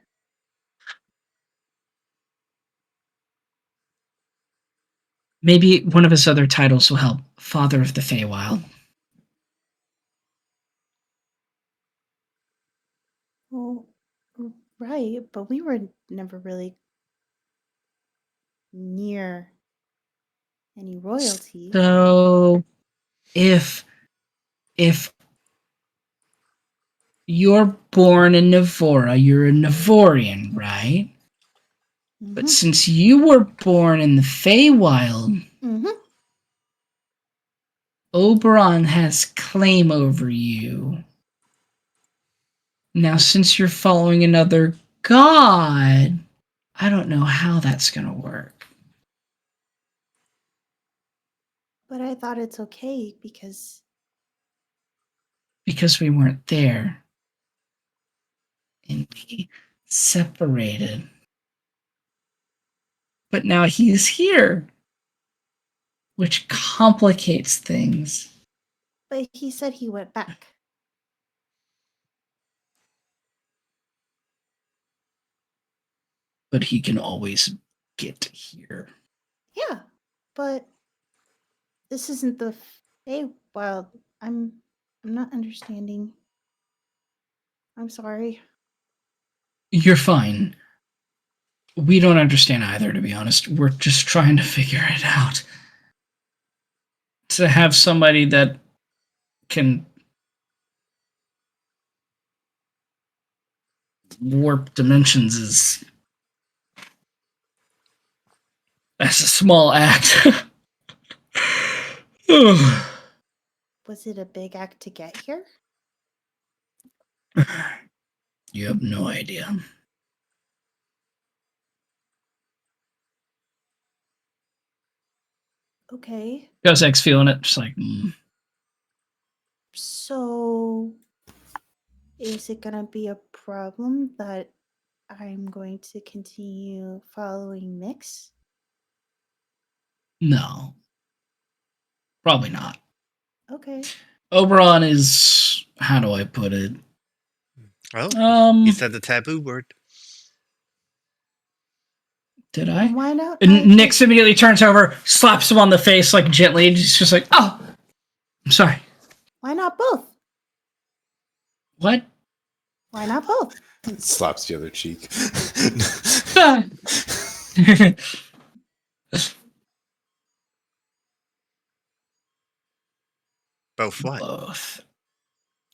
Maybe one of his other titles will help. Father of the Feywild. Well, right, but we were never really near any royalty. So if you're born in Novora, you're a Novorian, right? But Mhm. since you were born in the Feywild, Mhm. Oberon has claim over you. Now, since you're following another god, I don't know how that's going to work. But I thought it's okay because Because we weren't there. And we separated. But now he's here, which complicates things. but he said he went back. But he can always get here. Yeah, but this isn't the Feywild. I'm not understanding. I'm sorry. You're fine. We don't understand either, to be honest. We're just trying to figure it out. To have somebody that can warp dimensions is that's a small act. Was it a big act to get here? You have no idea. Okay. Kozak's feeling it, just like, So is it gonna be a problem that I'm going to continue following Mix? no. Probably not. Okay. Oberon is, how do I put it? Well, he said the taboo word. Did I? Why not? And Nyx immediately turns over, slaps him on the face, like gently, and he's just like, oh, I'm sorry. Why not both? What? Why not both? Slaps the other cheek. Both what? Both. Follow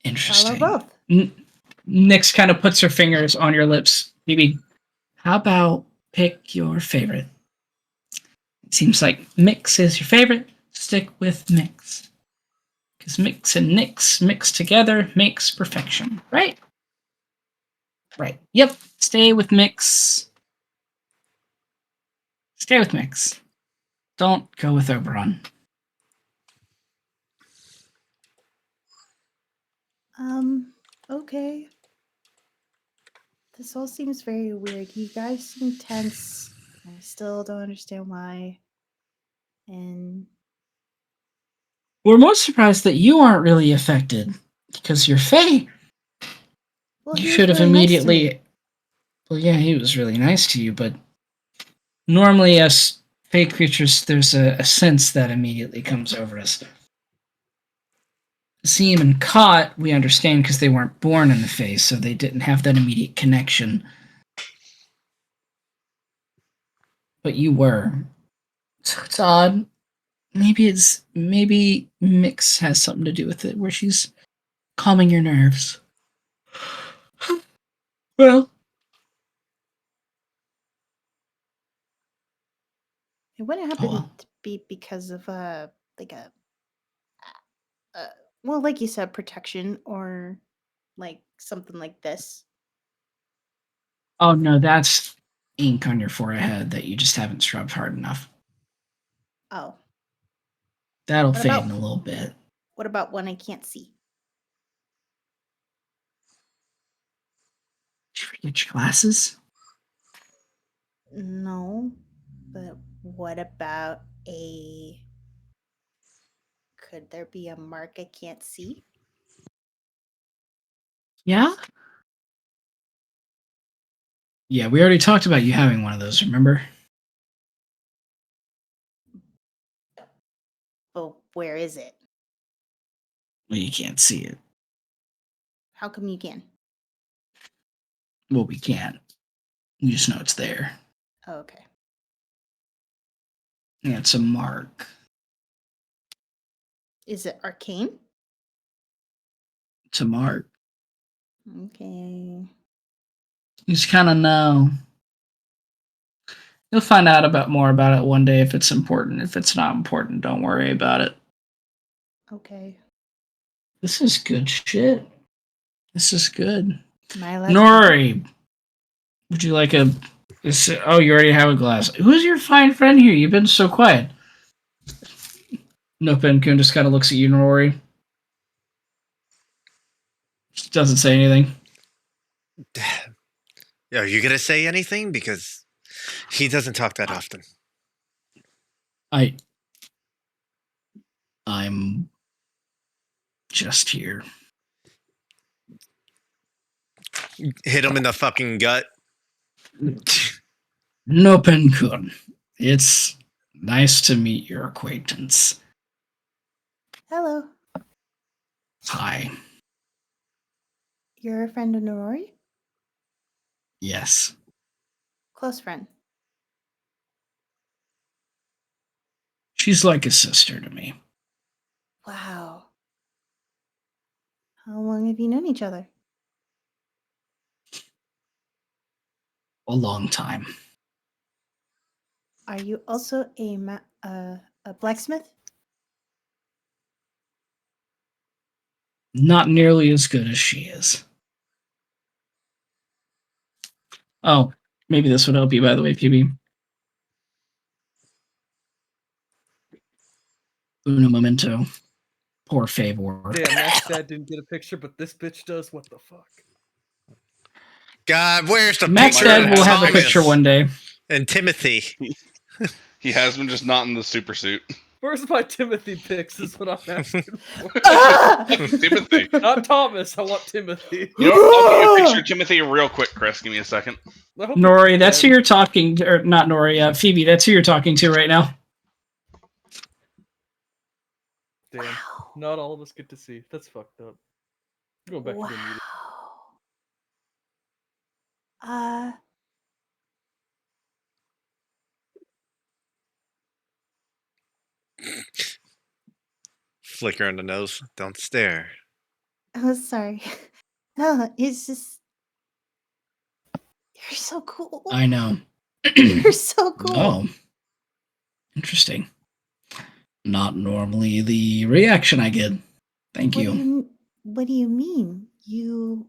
Interesting. both. Nyx kind of puts her fingers on your lips. Maybe, how about pick your favorite? It seems like Mix is your favorite. Stick with Mix. Because Mix and Nyx mixed together makes perfection, right? Right. Yep. Stay with Mix. Stay with Mix. Don't go with Oberon. Okay. This all seems very weird. You guys seem tense. I still don't understand why. And We're most surprised that you aren't really affected because you're Fae. Well, You he was should have really nice to me. immediately. Well, yeah, he was really nice to you, but normally, as Fae creatures, there's a sense that immediately comes over us. Seem and Caught, we understand because they weren't born in the Fae, so they didn't have that immediate connection. But you were. So it's odd. Maybe Mix has something to do with it, where she's calming your nerves. Well, It wouldn't happen well. to be because of like well, like you said, protection or like something like this. Oh no, that's ink on your forehead that you just haven't scrubbed hard enough. Oh, That'll What fade about- in a little bit. what about when I can't see? Did you forget your glasses? No, but what about a? Could there be a mark I can't see? Yeah? Yeah, we already talked about you having one of those, remember? But where is it? Well, you can't see it. How come you can? Well, we can't. We just know it's there. Oh, okay. Yeah, it's a mark. Is it arcane? It's a mark. Okay. You just kind of know. You'll find out more about it one day if it's important. If it's not important, don't worry about it. Okay. This is good shit. This is good. Am I allowed to- Nori, would you like a? Oh, you already have a glass. Who's your fine friend here? You've been so quiet. Nopen-kun just kind of looks at you, Nori. Just doesn't say anything. Are you gonna say anything? Because he doesn't talk that often. I'm just here. Hit him in the fucking gut. Nopen-kun, it's nice to meet your acquaintance. Hello. Hi. You're a friend of Norori? Yes. Close friend. She's like a sister to me. Wow. How long have you known each other? A long time. Are you also a blacksmith? Not nearly as good as she is. Oh, maybe this would help you, by the way, PB. Uno momento. Por favor. Damn, Max dad didn't get a picture, but this bitch does. What the fuck? God, where's the Max picture Dad of will have a Thomas picture one day. and Timothy? He has been just not in the super suit. Where's my Timothy pics? Is what I'm asking for. Timothy. Not Thomas. I want Timothy. You know what? I'll get you a picture of Timothy real quick, Chris. Give me a second. I hope you Nori, that's who can. you're talking to, or not Nori, Phoebe, that's who you're talking to right now. Damn. Wow. Not all of us get to see. That's fucked up. I'm going back to being muted. Wow. Flicker in the nose. Don't stare. Oh, sorry. No, it's just you're so cool. I know. You're so cool. Oh. Interesting. Not normally the reaction I get. Thank you. What do you mean? You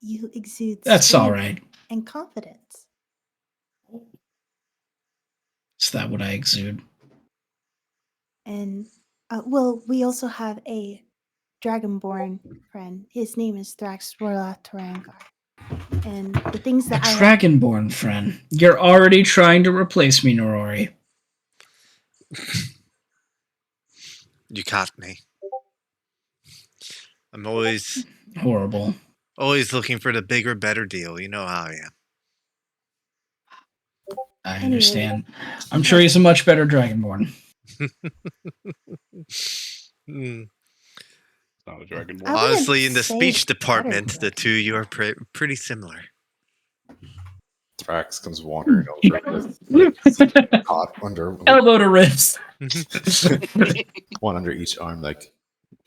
exude That's all strength right. and confidence. Is that what I exude? And well, we also have a dragonborn friend. His name is Thraxrola Tarangar. And the things A that I dragonborn friend. You're already trying to replace me, Norori. You caught me. I'm always Horrible. looking for the bigger, better deal. You know how I am. I Anyway, understand. I'm sure he's a much better Dragonborn. Hmm. It's not a dragon I ball. wouldn't Honestly, in the say speech better department, the dragon. two of you are pretty similar. Thrax comes wandering over with caught under Elbow to ribs. one under each arm, like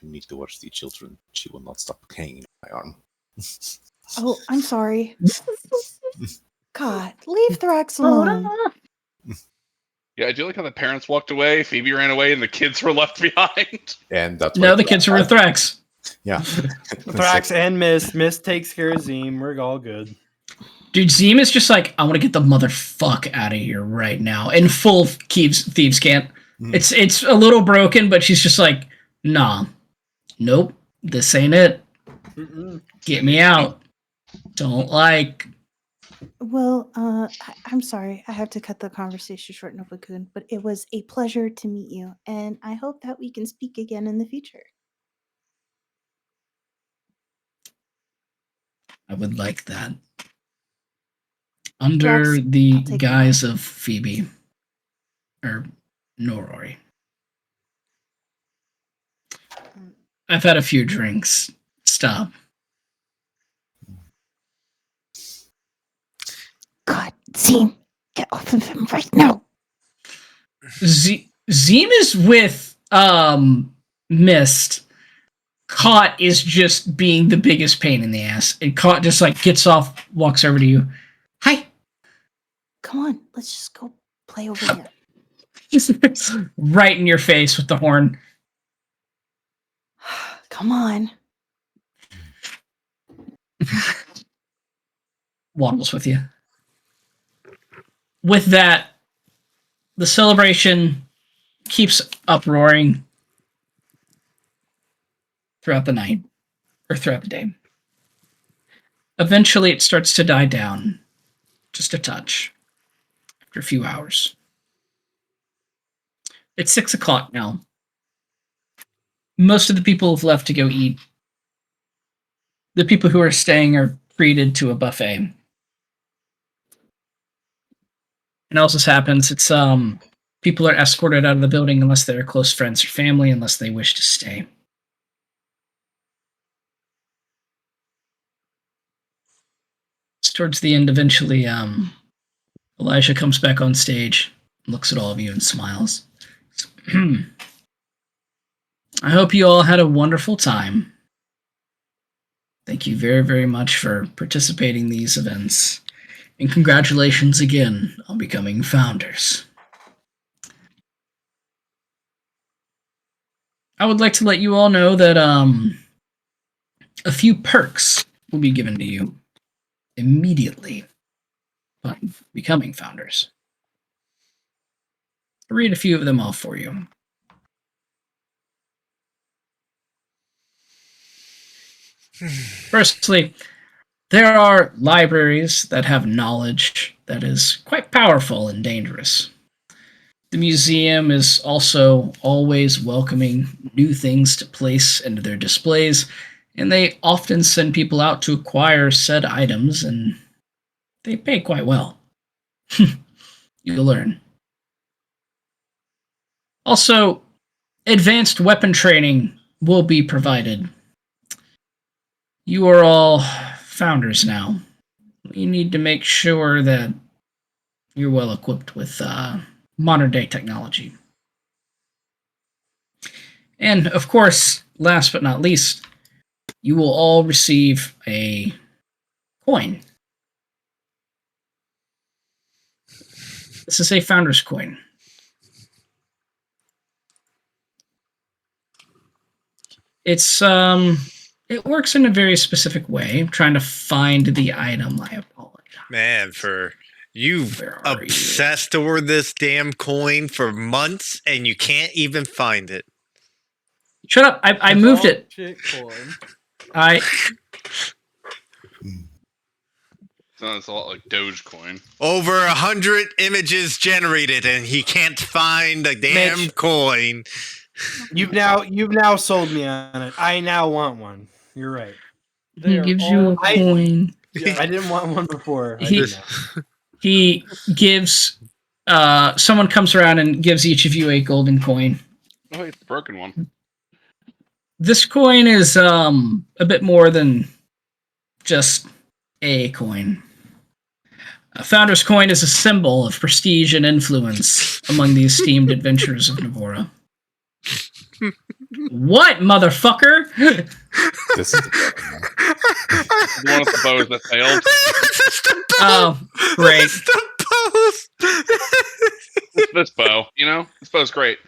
you need to watch the children. She will not stop hanging on my arm. Oh, I'm sorry. God, leave Thrax alone. Yeah, I do like how the parents walked away, Phoebe ran away, and the kids were left behind. And that's No, why the kids are with Thrax. Yeah. Thrax and Mist. Mist takes care of Zim. We're all good. Dude, Zim is just like, I want to get the motherfuck out of here right now. In full thieves can't. It's a little broken, but she's just like, nah, nope, this ain't it. Get me out. Don't like. Well, I'm sorry. I have to cut the conversation short, Nobakun, but it was a pleasure to meet you, and I hope that we can speak again in the future. I would like that. Under the I'll take guise of Phoebe. Or Norori. I've had a few drinks. Stop. God, Zim, get off of him right now. Zim is with Mist. Caught is just being the biggest pain in the ass. And Caught just like gets off, walks over to you. Hi. Come on, let's just go play over here. Right in your face with the horn. Come on. Waddles with you. With that, the celebration keeps uproaring throughout the night, or throughout the day. Eventually, it starts to die down, just a touch, after a few hours. It's 6 o'clock now. Most of the people have left to go eat. The people who are staying are treated to a buffet. And else this happens, it's people are escorted out of the building unless they're close friends or family, unless they wish to stay. It's towards the end, eventually, Elijah comes back on stage, looks at all of you and smiles. I hope you all had a wonderful time. Thank you very, very much for participating in these events. And congratulations again on becoming founders. I would like to let you all know that a few perks will be given to you immediately upon becoming founders. I'll read a few of them off for you. Firstly, there are libraries that have knowledge that is quite powerful and dangerous. The museum is also always welcoming new things to place into their displays, and they often send people out to acquire said items, and they pay quite well. You'll learn. Also, advanced weapon training will be provided. You are all founders now. You need to make sure that you're well equipped with modern day technology. And of course, last but not least, you will all receive a coin. This is a founder's coin. It's it works in a very specific way. I'm trying to find the item. I apologize. Man, you've Where are obsessed over this damn coin for months and you can't even find it. Shut up! I moved it. Coin. Sounds a lot like Dogecoin. Over 100 images generated and he can't find the damn Mitch. coin. You've now sold me on it. I now want one. You're right. They He are gives you a all- coin. Yeah. I didn't want one before. I He- do now. He gives. Someone comes around and gives each of you a golden coin. Oh, it's the broken one. This coin is a bit more than just a coin. A founder's coin is a symbol of prestige and influence among the esteemed adventurers of Novora. What, motherfucker? This is the broken one. The one with the bows that failed. It's the bow. Oh, great. It's the bows. It's this bow, you know? This bow's great.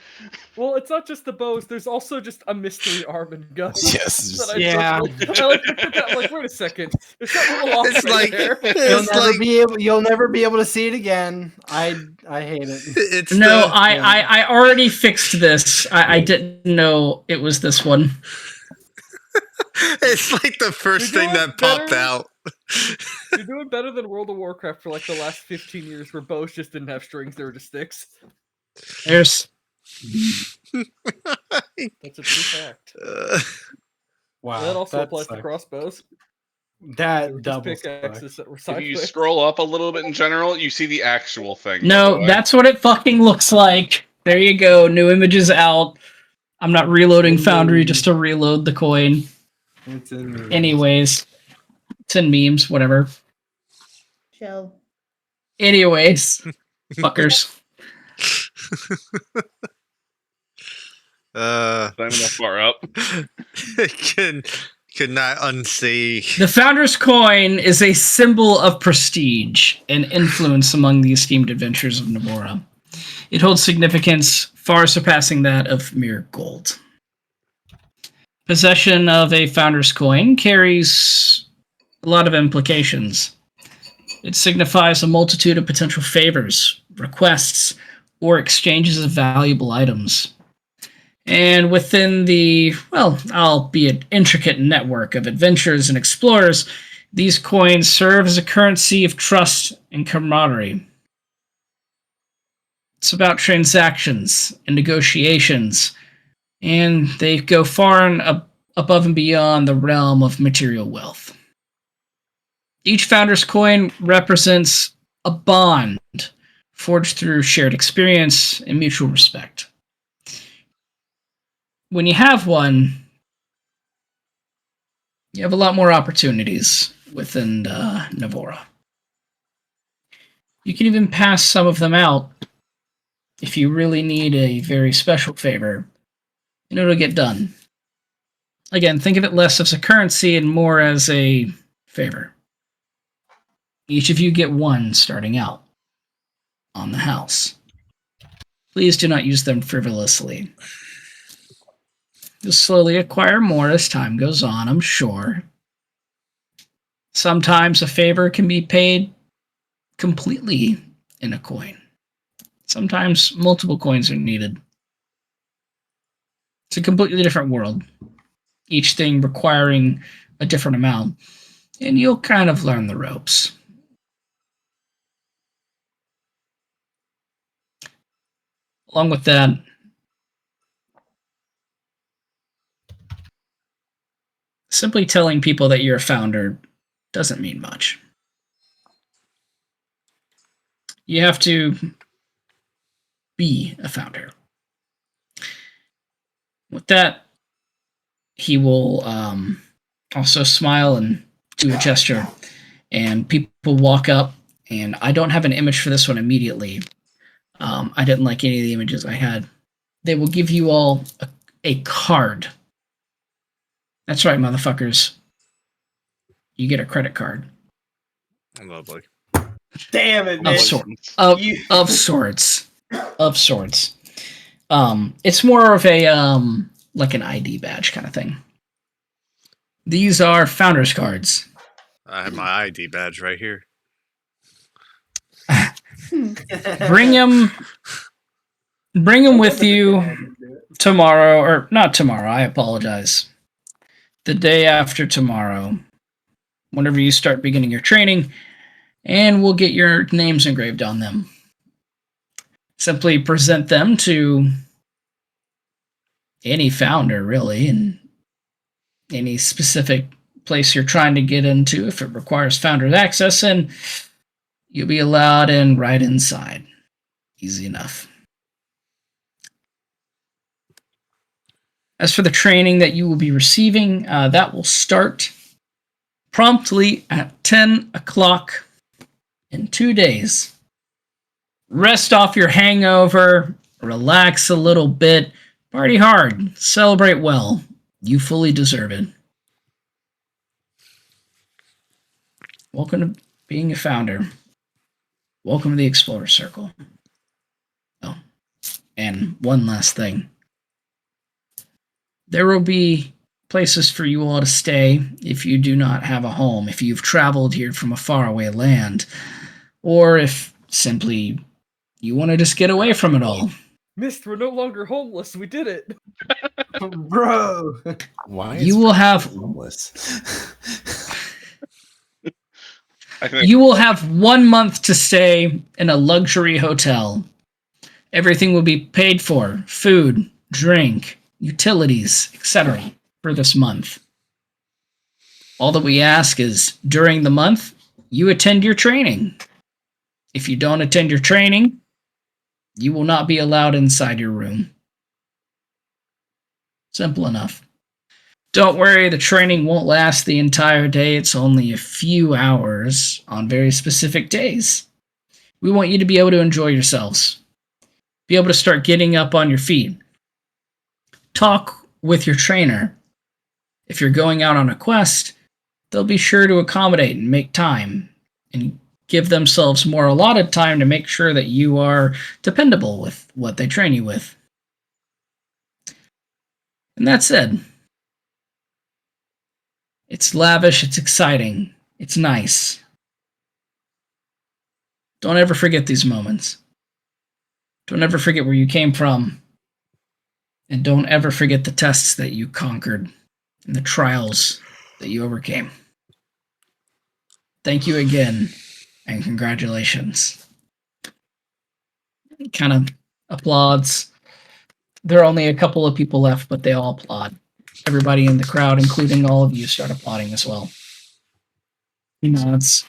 Well, it's not just the bows. There's also just a mystery arm and gun. Yes, that just- I Yeah. I like to put that. I'm like, wait a second. There's that little off It's right like there. You'll never be able to see it again. I hate it. It's No, the, I already fixed this. I didn't know it was this one. it's like the first You're thing doing that popped better. out. You're doing better than World of Warcraft for like the last 15 years, where bows just didn't have strings; they were just sticks. There's That's a true fact. Wow. that also that applies to sucks. crossbows. They That were just double pickaxes sucks. that were If you sideways. scroll up a little bit in general, you see the actual thing. by the no, way. that's what it fucking looks like. There you go. New images out. I'm not reloading Foundry just to reload the coin. It's in me. Anyways, it's in memes, whatever. Joe. Anyways, fuckers. Not even that far up. could not unsee. The Founder's Coin is a symbol of prestige and influence among the esteemed adventurers of Novora. It holds significance far surpassing that of mere gold. Possession of a Founder's Coin carries a lot of implications. It signifies a multitude of potential favors, requests, or exchanges of valuable items. And within the, well, albeit intricate network of adventurers and explorers, these coins serve as a currency of trust and camaraderie. It's about transactions and negotiations, and they go far and above and beyond the realm of material wealth. Each founder's coin represents a bond forged through shared experience and mutual respect. When you have one, you have a lot more opportunities within Novora. You can even pass some of them out if you really need a very special favor, and it'll get done. Again, think of it less as a currency and more as a favor. Each of you get one starting out on the house. Please do not use them frivolously. You'll slowly acquire more as time goes on, I'm sure. Sometimes a favor can be paid completely in a coin. Sometimes multiple coins are needed. It's a completely different world, each thing requiring a different amount, and you'll kind of learn the ropes. Along with that, simply telling people that you're a founder doesn't mean much. You have to be a founder. With that, he will also smile and do a gesture, and people walk up, and I don't have an image for this one immediately. I didn't like any of the images I had. They will give you all a card. That's right, motherfuckers. You get a credit card. Lovely. Damn it, Of Mitch. sorts. You- Of sorts. Of sorts. It's more of a like an ID badge kind of thing. These are founders cards. I have my ID badge right here. Bring them with you tomorrow, or not tomorrow, I apologize. The day after tomorrow, whenever you start beginning your training, and we'll get your names engraved on them. Simply present them to any founder, really, and any specific place you're trying to get into. If it requires founder's access, and you'll be allowed in right inside. Easy enough. As for the training that you will be receiving, that will start promptly at 10 o'clock in 2 days. Rest off your hangover, relax a little bit, party hard, celebrate well. You fully deserve it. Welcome to being a founder. Welcome to the Explorer Circle. Oh, and one last thing. There will be places for you all to stay if you do not have a home, if you've traveled here from a faraway land, or if simply you want to just get away from it all. Mist, we're no longer homeless. We did it. Bro. Why You is will Frank have homeless? I think you will have 1 month to stay in a luxury hotel. Everything will be paid for: food, drink, utilities, etc. for this month. All that we ask is during the month, you attend your training. If you don't attend your training, you will not be allowed inside your room. Simple enough. Don't worry, the training won't last the entire day. It's only a few hours on very specific days. We want you to be able to enjoy yourselves. Be able to start getting up on your feet. Talk with your trainer. If you're going out on a quest, they'll be sure to accommodate and make time and give themselves more allotted time to make sure that you are dependable with what they train you with. And that's it. It's lavish, it's exciting, it's nice. Don't ever forget these moments. Don't ever forget where you came from. And don't ever forget the tests that you conquered and the trials that you overcame. Thank you again, and congratulations. He kind of applauds. There are only a couple of people left, but they all applaud. Everybody in the crowd, including all of you, start applauding as well. He nods.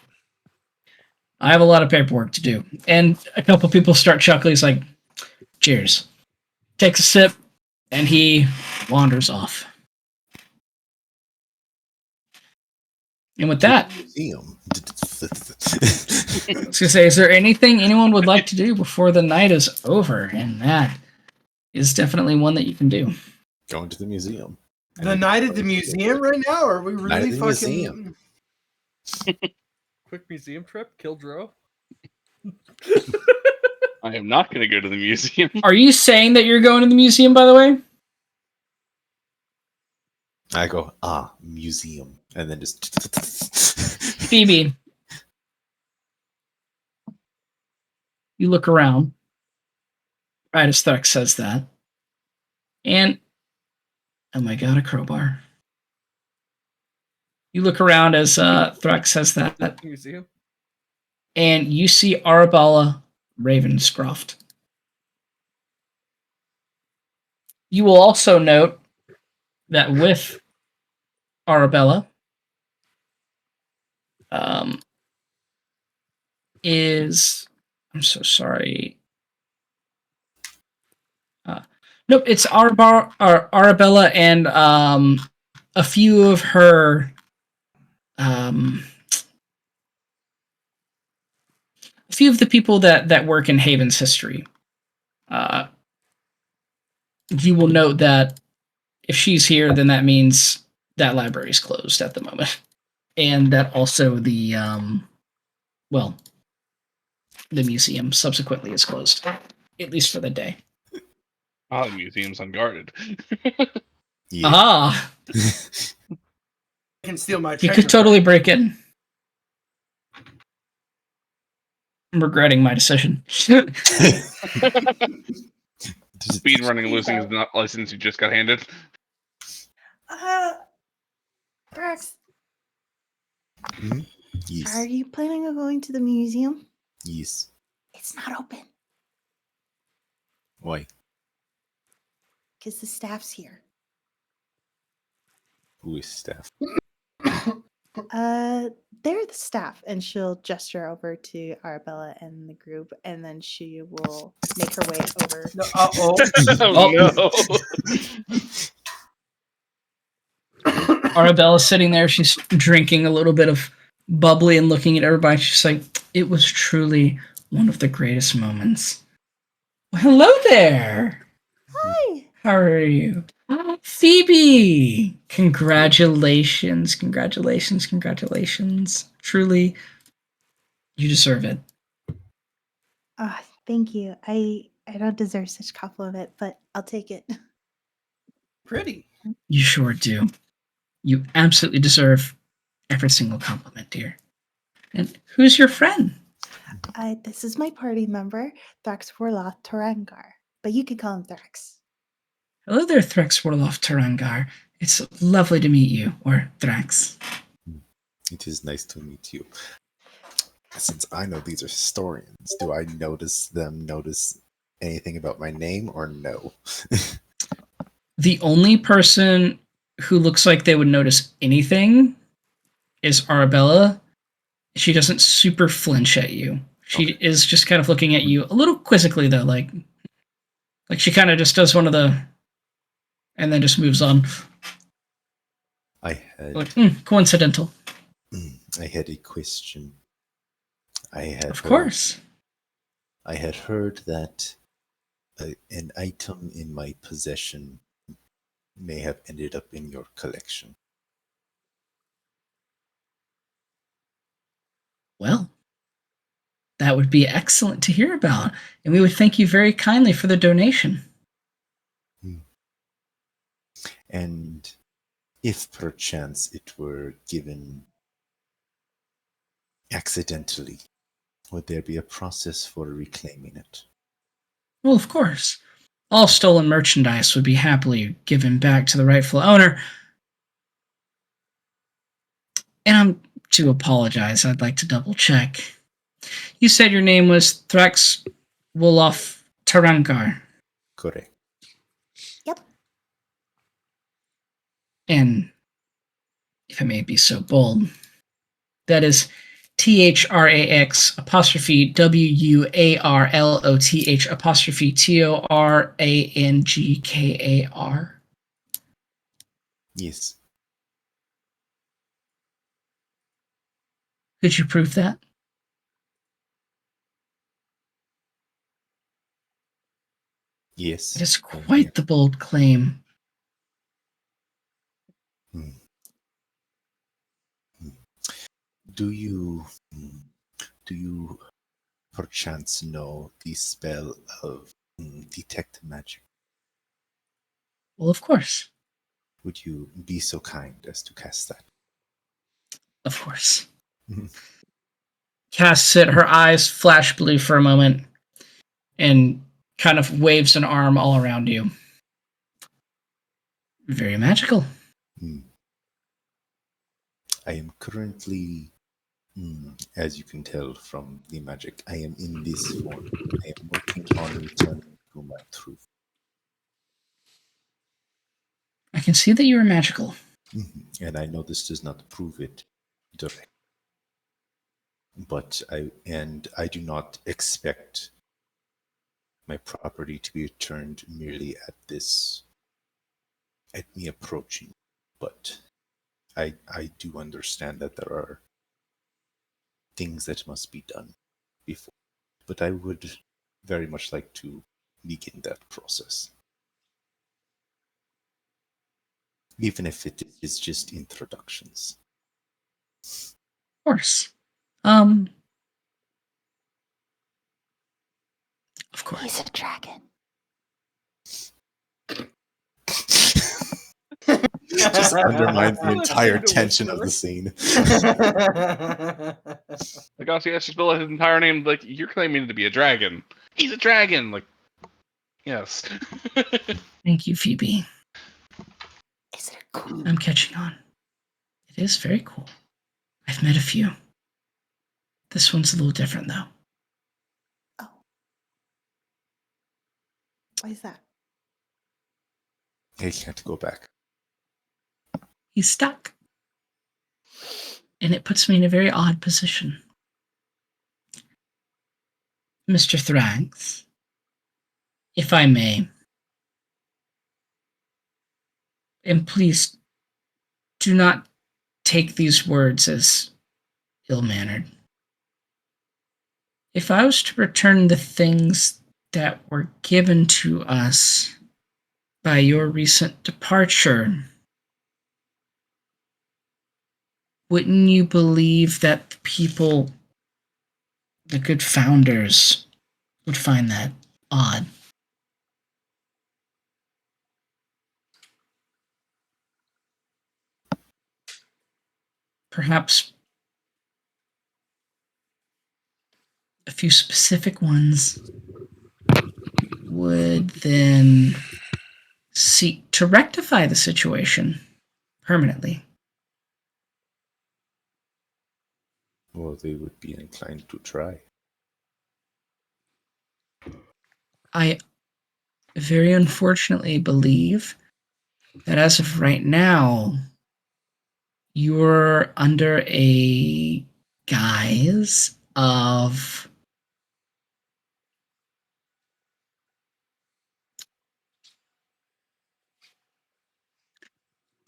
I have a lot of paperwork to do. And a couple people start chuckling. He's like, cheers. Takes a sip, and he wanders off. And with that, Museum. I was going to say, is there anything anyone would like to do before the night is over? And that is definitely one that you can do. Going to the museum. The night at the museum right now? Are we Night at really the fucking museum. Quick museum trip, Kildro. I am not going to go to the museum. Are you saying that you're going to the museum, by the way? I go, museum. And then just. Phoebe, you look around. Right as Threx says that. And, oh my god, a crowbar. You look around as Threx says that. Museum. And you see Arabella Ravenscroft. You will also note that with Arabella is, I'm so sorry. Nope, it's Arabella and a few of her a few of the people that work in Haven's history. You will note that if she's here, then that means that library is closed at the moment. And that also the museum subsequently is closed, at least for the day. Oh, the museum's unguarded. Yeah. Ah, can steal my you treasure. could totally break in. I'm regretting my decision. Speed running and losing his license he just got handed. Rex, Yes. are you planning on going to the museum? Yes. It's not open. Why? because the staff's here. Who is staff? They're the staff, and she'll gesture over to Arabella and the group, and then she will make her way over. No, Oh, no. Arabella's sitting there. She's drinking a little bit of bubbly and looking at everybody. She's like, it was truly one of the greatest moments. Well, hello there. Hi. How are you? Phoebe! Congratulations, congratulations, congratulations. Truly, you deserve it. Thank you. I don't deserve such compliment, but I'll take it. pretty. You sure do. You absolutely deserve every single compliment, dear. And who's your friend? This is my party member, Thrax Warloth Torangar, but you can call him Thrax. Hello there, Thrax Warloff Tarangar. It's lovely to meet you, or Thrax. It is nice to meet you. Since I know these are historians, do I notice anything about my name or no? The only person who looks like they would notice anything is Arabella. She doesn't super flinch at you. She is just kind of looking at you a little quizzically, though, like she kind of just does one of the, and then just moves on. I had Like, coincidental. I had a question. Of course. I had heard that an item in my possession may have ended up in your collection. Well, that would be excellent to hear about, and we would thank you very kindly for the donation. And if perchance it were given accidentally, would there be a process for reclaiming it? Well, of course. All stolen merchandise would be happily given back to the rightful owner. And I'm to apologize. I'd like to double check. You said your name was Thrax Wolof Tarangar. Correct. Yep. And if I may be so bold, that is THRAX apostrophe WUARLOTH apostrophe TORANGKAR. Yes. Could you prove that? Yes. It is quite the bold claim. Do you perchance know the spell of detect magic? Well, of course. Would you be so kind as to cast that? Of course. Casts it, her eyes flash blue for a moment, and kind of waves an arm all around you. Very magical. I am currently, as you can tell from the magic, I am in this form. I am working on returning to my truth. I can see that you are magical. And I know this does not prove it direct. But I do not expect my property to be returned merely at me approaching. But I do understand that there are things that must be done before. But I would very much like to begin that process. Even if it is just introductions. Of course. Of course. He's a dragon. Just undermines the Let's entire leave it tension of whisper. the scene. Like, also, yes, you spell his entire name. Like, you're claiming to be a dragon. He's a dragon. Like, yes. Thank you, Phoebe. Is it cool? I'm catching on. It is very cool. I've met a few. This one's a little different, though. Oh. Why is that? I can't go back. He's stuck. And it puts me in a very odd position. Mr. Thrax, if I may, and please do not take these words as ill-mannered. If I was to return the things that were given to us by your recent departure, wouldn't you believe that the people, the good founders, would find that odd? Perhaps a few specific ones would then seek to rectify the situation permanently. Well, they would be inclined to try. I very unfortunately believe that as of right now, you're under a guise of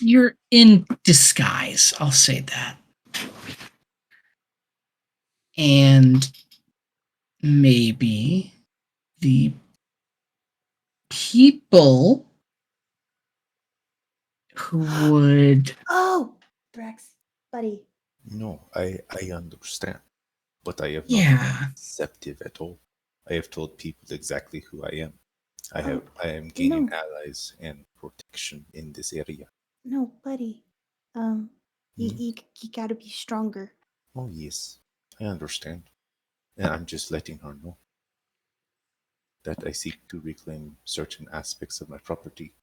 you're in disguise, I'll say that. And maybe the people who would Oh, Thrax, buddy. No, I understand. But I have not Yeah. been deceptive at all. I have told people exactly who I am. I Oh, am gaining no. allies and protection in this area. No, buddy. You gotta be stronger. Oh yes, I understand. And I'm just letting her know that I seek to reclaim certain aspects of my property.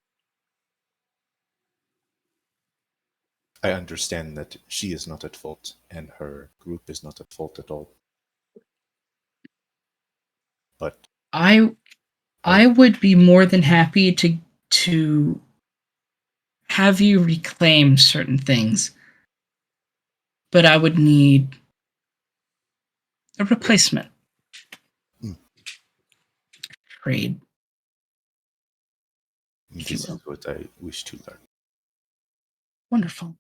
I understand that she is not at fault and her group is not at fault at all. But I would be more than happy to have you reclaim certain things, but I would need a replacement. Trade. this is what I wish to learn. Wonderful.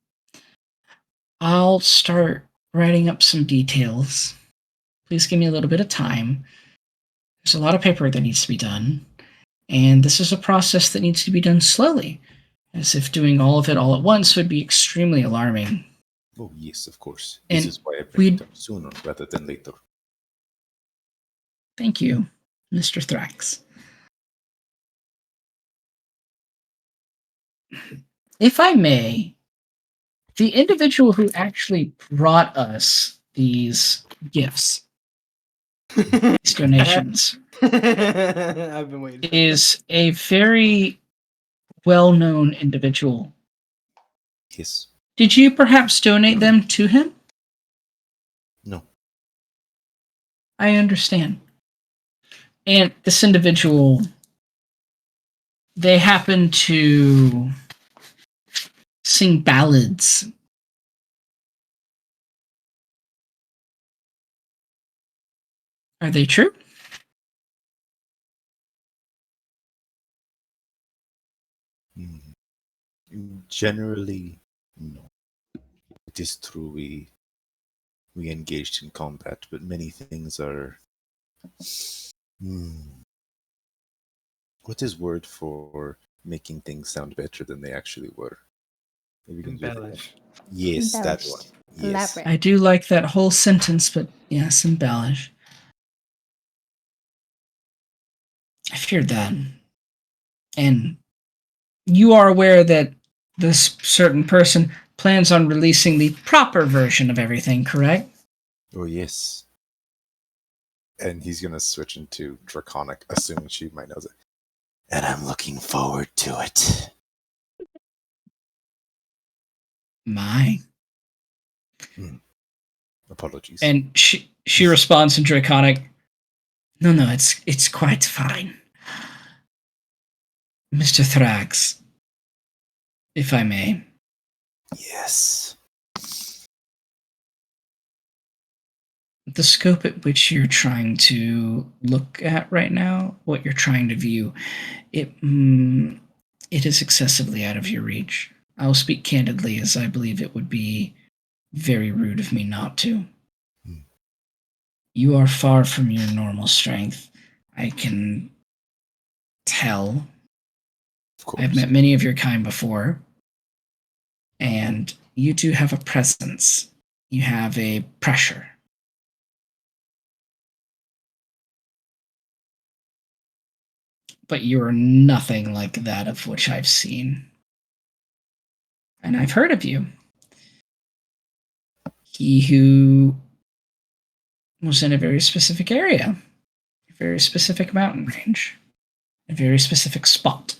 I'll start writing up some details. Please give me a little bit of time. There's a lot of paperwork that needs to be done, and this is a process that needs to be done slowly, as if doing all of it all at once would be extremely alarming. Oh yes, of course. And This is why I bring it up sooner rather than later. Thank you, Mr. Thrax. If I may, the individual who actually brought us these gifts, these donations, I've been waiting. is a very well-known individual. Yes. Did you perhaps donate them to him? No. I understand. And this individual, they happen to sing ballads. Are they true? Generally, no. It is true we engaged in combat, but many things are. What is word for making things sound better than they actually were? Embellish. Yes, that one. Embellished. Yes. Elaborate. I do like that whole sentence, but yes, embellish. I feared that. And you are aware that this certain person plans on releasing the proper version of everything, correct? Oh yes. And he's gonna switch into Draconic, assuming she might know it. And I'm looking forward to it. My. Apologies. And she responds in Draconic, No, it's quite fine. Mr. Thrax, if I may. Yes. The scope at which you're trying to look at right now, what you're trying to view, it is excessively out of your reach. I will speak candidly, as I believe it would be very rude of me not to. Hmm. You are far from your normal strength. I can tell. Of course. I've met many of your kind before, and you do have a presence. You have a pressure. But you are nothing like that of which I've seen. And I've heard of you. He who was in a very specific area, a very specific mountain range, a very specific spot.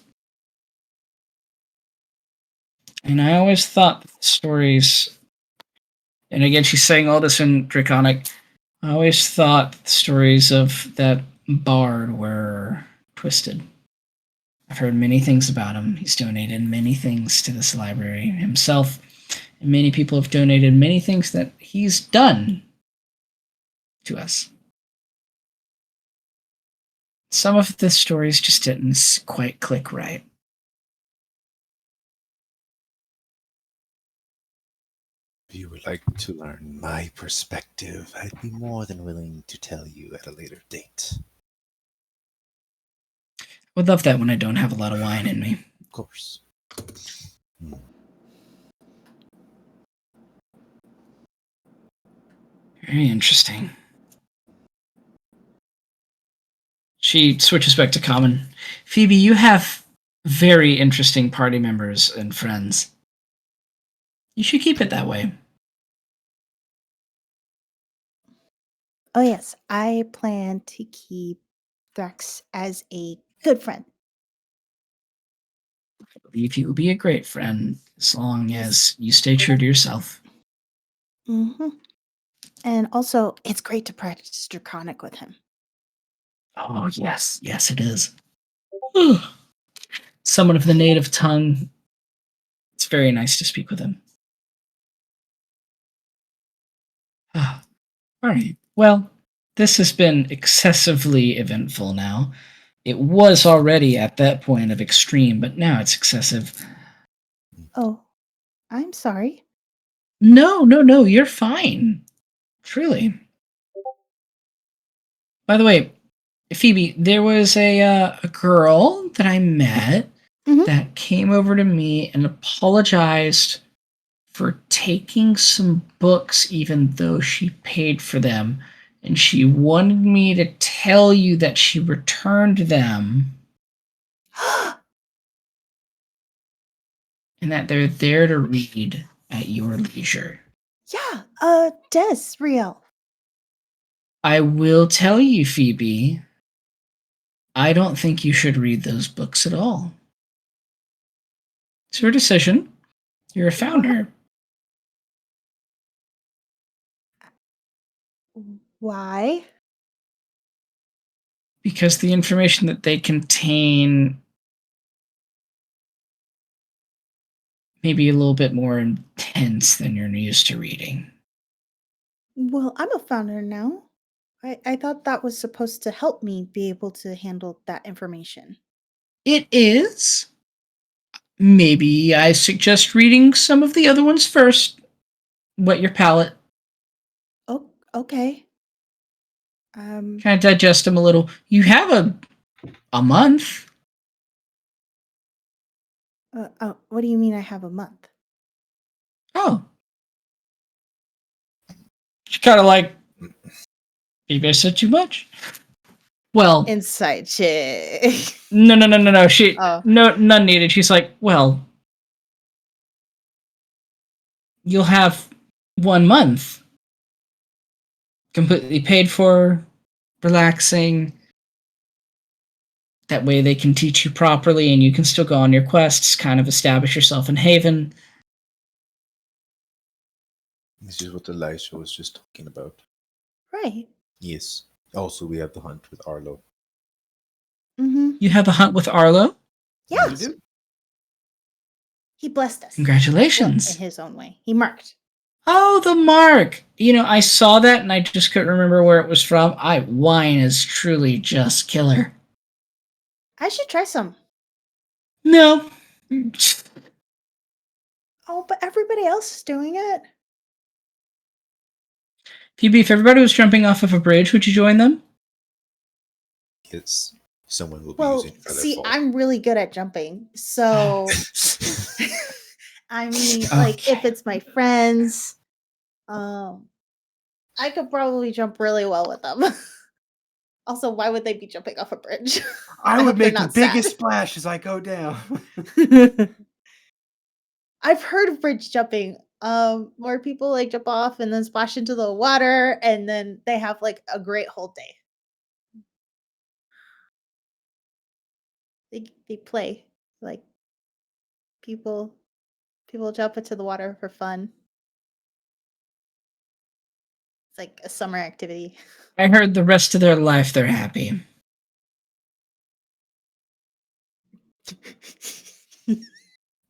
And I always thought that the stories, and again, she's saying all this in Draconic, I always thought the stories of that bard were twisted. I've heard many things about him. He's donated many things to this library himself, and many people have donated many things that he's done to us. Some of the stories just didn't quite click right. If you would like to learn my perspective, I'd be more than willing to tell you at a later date. I would love that when I don't have a lot of wine in me. Of course. Very interesting. She switches back to common. Phoebe, you have very interesting party members and friends. You should keep it that way. Oh, yes. I plan to keep Thrax as a good friend. I believe you will be a great friend as long as you stay true to yourself. Mm-hmm. And also, it's great to practice Draconic with him. Oh, yes. Yes, it is. Someone of the native tongue. It's very nice to speak with him. All right. Well, this has been excessively eventful now. It was already at that point of extreme, but now it's excessive. Oh, I'm sorry. No, you're fine. Truly. By the way, Phoebe, there was a girl that I met Mhm. that came over to me and apologized for taking some books even though she paid for them. And she wanted me to tell you that she returned them and that they're there to read at your leisure. Yeah, Des, real. I will tell you, Phoebe, I don't think you should read those books at all. It's your decision. You're a founder. Why? Because the information that they contain may be a little bit more intense than you're used to reading. Well, I'm a founder now. I thought that was supposed to help me be able to handle that information. It is. Maybe I suggest reading some of the other ones first. Wet your palate. Oh, okay. Kind of digest them a little. You have a month. What do you mean I have a month? Oh. She kind of like, maybe I said too much. Well, Inside check. no. She Oh. none needed. She's like, well, you'll have 1 month completely paid for, relaxing. That way they can teach you properly and you can still go on your quests, kind of establish yourself in Haven. This is what Elisha was just talking about. Right. Yes. Also, we have the hunt with Arlo. Mm-hmm. You have a hunt with Arlo? Yeah. Yes. He blessed us. Congratulations. Well, in his own way. He marked. Oh, the mark. I saw that and I just couldn't remember where it was from. Wine is truly just killer. I should try some. No. Oh, but everybody else is doing it. PB, if everybody was jumping off of a bridge, would you join them? Yes, someone will be Well, using it for their see, fall. I'm really good at jumping. So, I mean, like, if Okay. it's my friends, I could probably jump really well with them. Also, why would they be jumping off a bridge? I hope would they're make the not sad. biggest splash as I go down. I've heard of bridge jumping, where people like jump off and then splash into the water, and then they have like a great whole day. They play like people jump into the water for fun. It's like a summer activity. I heard the rest of their life they're happy.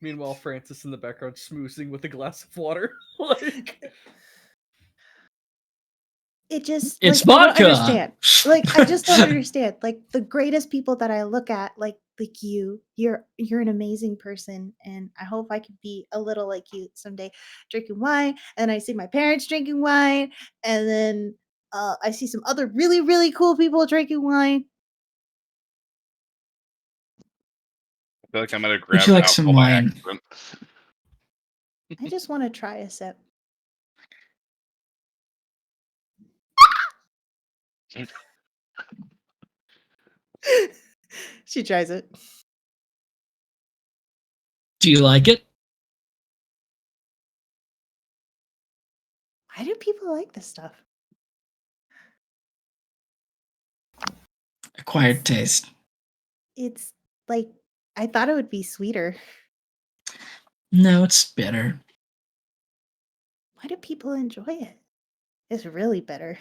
Meanwhile, Francis in the background smoozing with a glass of water. Like, It just It's like I don't vodka. understand. Like I just don't understand. Like the greatest people that I look at, like you're an amazing person, and I hope I could be a little like you someday, drinking wine. And I see my parents drinking wine, and then I see some other really really cool people drinking wine. I feel like I might have Would grabbed you like some alcohol by wine? accident. I just want to try a sip. She tries it. Do you like it? Why do people like this stuff? Acquired taste. It's like I thought it would be sweeter. No, it's bitter. Why do people enjoy it? It's really bitter.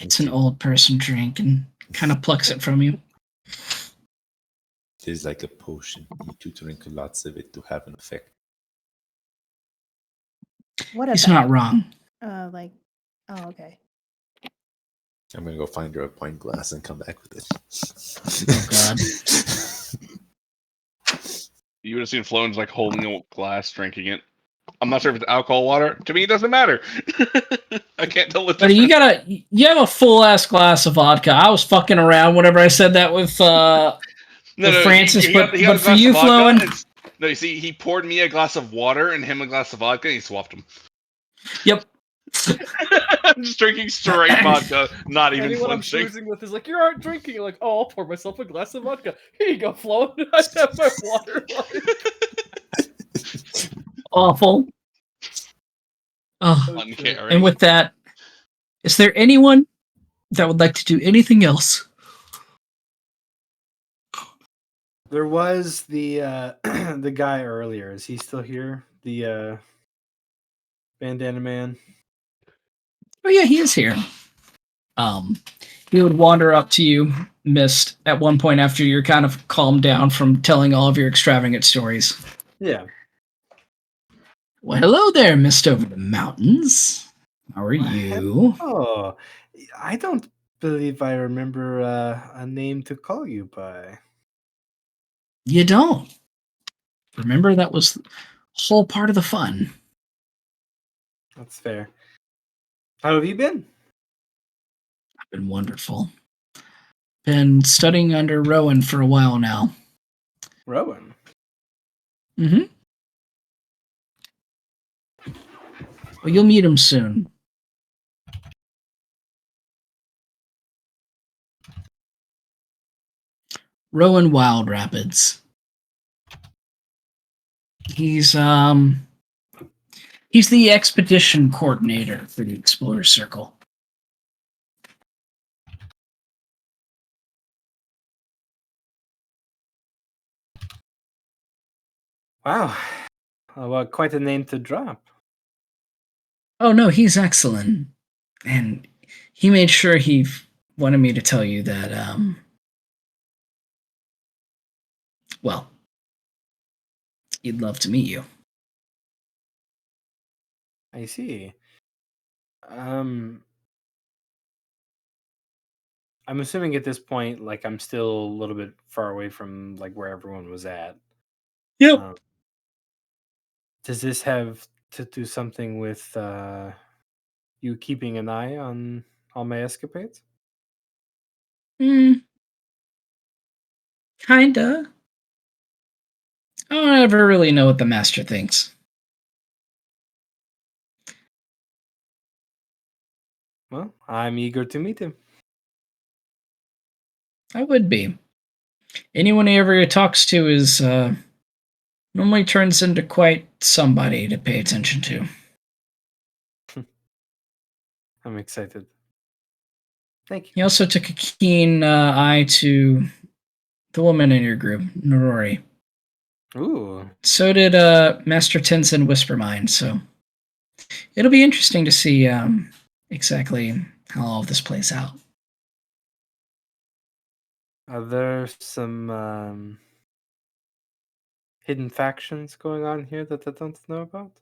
It's an old person drink and kind of plucks it from you. It is like a potion. You need to drink lots of it to have an effect. What He's about not wrong. like oh okay. I'm gonna go find her a pint glass and come back with it. Oh, God. You would have seen Flones like holding a glass, drinking it. I'm not sure if it's alcohol water. To me, it doesn't matter. I can't tell the Buddy, difference. you have a full ass glass of vodka. I was fucking around whenever I said that with Francis, he but got a for glass you, of vodka, Flowen, no, you see, he poured me a glass of water and him a glass of vodka, and he swapped them. yep. I'm just drinking straight vodka, not even anyone I'm flinching. schmoozing with is like, you aren't drinking. You're like, oh, I'll pour myself a glass of vodka. Here you go, Flo. I have my water. Awful. Oh, Uncaring. and with that, is there anyone that would like to do anything else? There was the the guy earlier. Is he still here? The bandana man. Oh yeah, he is here. He would wander up to you, Mist, at one point after you're kind of calmed down from telling all of your extravagant stories. Yeah. Well, hello there, Mist over the mountains. How are you? Oh, I don't believe I remember a name to call you by. You don't. Remember, that was the whole part of the fun. That's fair. How have you been? I've been wonderful. Been studying under Rowan for a while now. Rowan. Mm-hmm. Well, you'll meet him soon. Rowan Wild Rapids. He's the expedition coordinator for the Explorer Circle. Wow. Well, quite a name to drop. Oh no, he's excellent. And he made sure he wanted me to tell you that well, he'd love to meet you. I see. I'm assuming at this point, like I'm still a little bit far away from like where everyone was at. Yep. Does this have to do something with you keeping an eye on all my escapades? Kinda. I don't ever really know what the master thinks. Well, I'm eager to meet him. I would be. Anyone he ever talks to is normally turns into quite somebody to pay attention to. I'm excited. Thank you. He also took a keen eye to the woman in your group, Novora. Ooh. So did Master Tenzin Whispermind, so it'll be interesting to see exactly how all of this plays out. Are there some hidden factions going on here that I don't know about?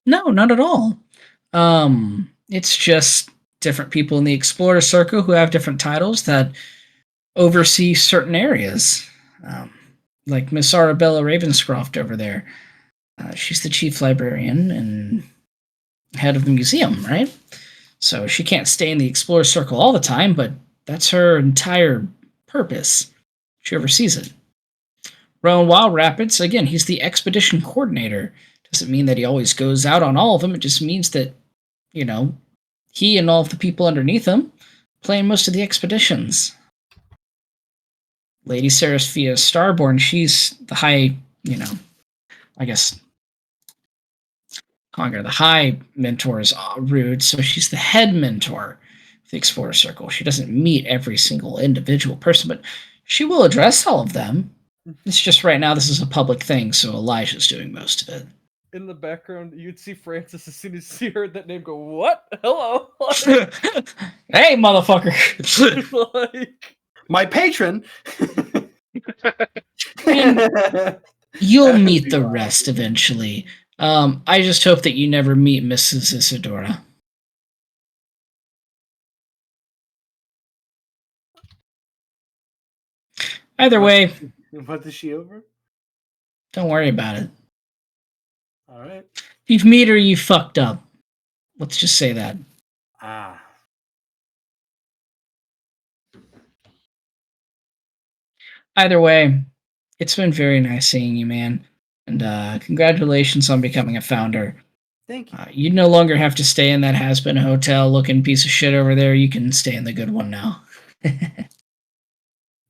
No, not at all. It's just different people in the Explorer Circle who have different titles that oversee certain areas. Like Miss Arabella Ravenscroft over there. She's the chief librarian and head of the museum, right? So she can't stay in the Explorer Circle all the time, but that's her entire purpose. She oversees it. Rowan Wild Rapids, again, he's the expedition coordinator. Doesn't mean that he always goes out on all of them. It just means that, you know, he and all of the people underneath him plan most of the expeditions. Lady Seraphia Starborn, she's the high, I guess, calling her the high mentor is rude, so she's the head mentor of the Explorer Circle. She doesn't meet every single individual person, but she will address all of them. It's just right now this is a public thing, so Elijah's doing most of it. In the background, you'd see Francis as soon as she heard that name go, "What? Hello?" Hey, motherfucker! Like, My patron. You'll That would meet be the wild. rest eventually. I just hope that you never meet Mrs. Isadora. Either way, What is she over? don't worry about it. All right. If you meet her, you fucked up. Let's just say that. Ah. Either way, it's been very nice seeing you, man. And congratulations on becoming a founder. Thank you. You no longer have to stay in that has-been hotel looking piece of shit over there. You can stay in the good one now.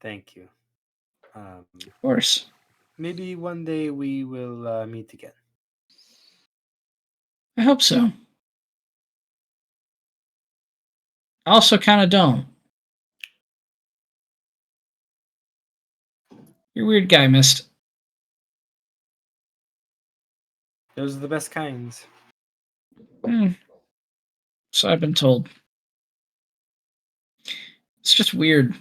Thank you. Of course. Maybe one day we will meet again. I hope so. I also kind of don't. You're a weird guy, Mist. Those are the best kinds. So I've been told. It's just weird.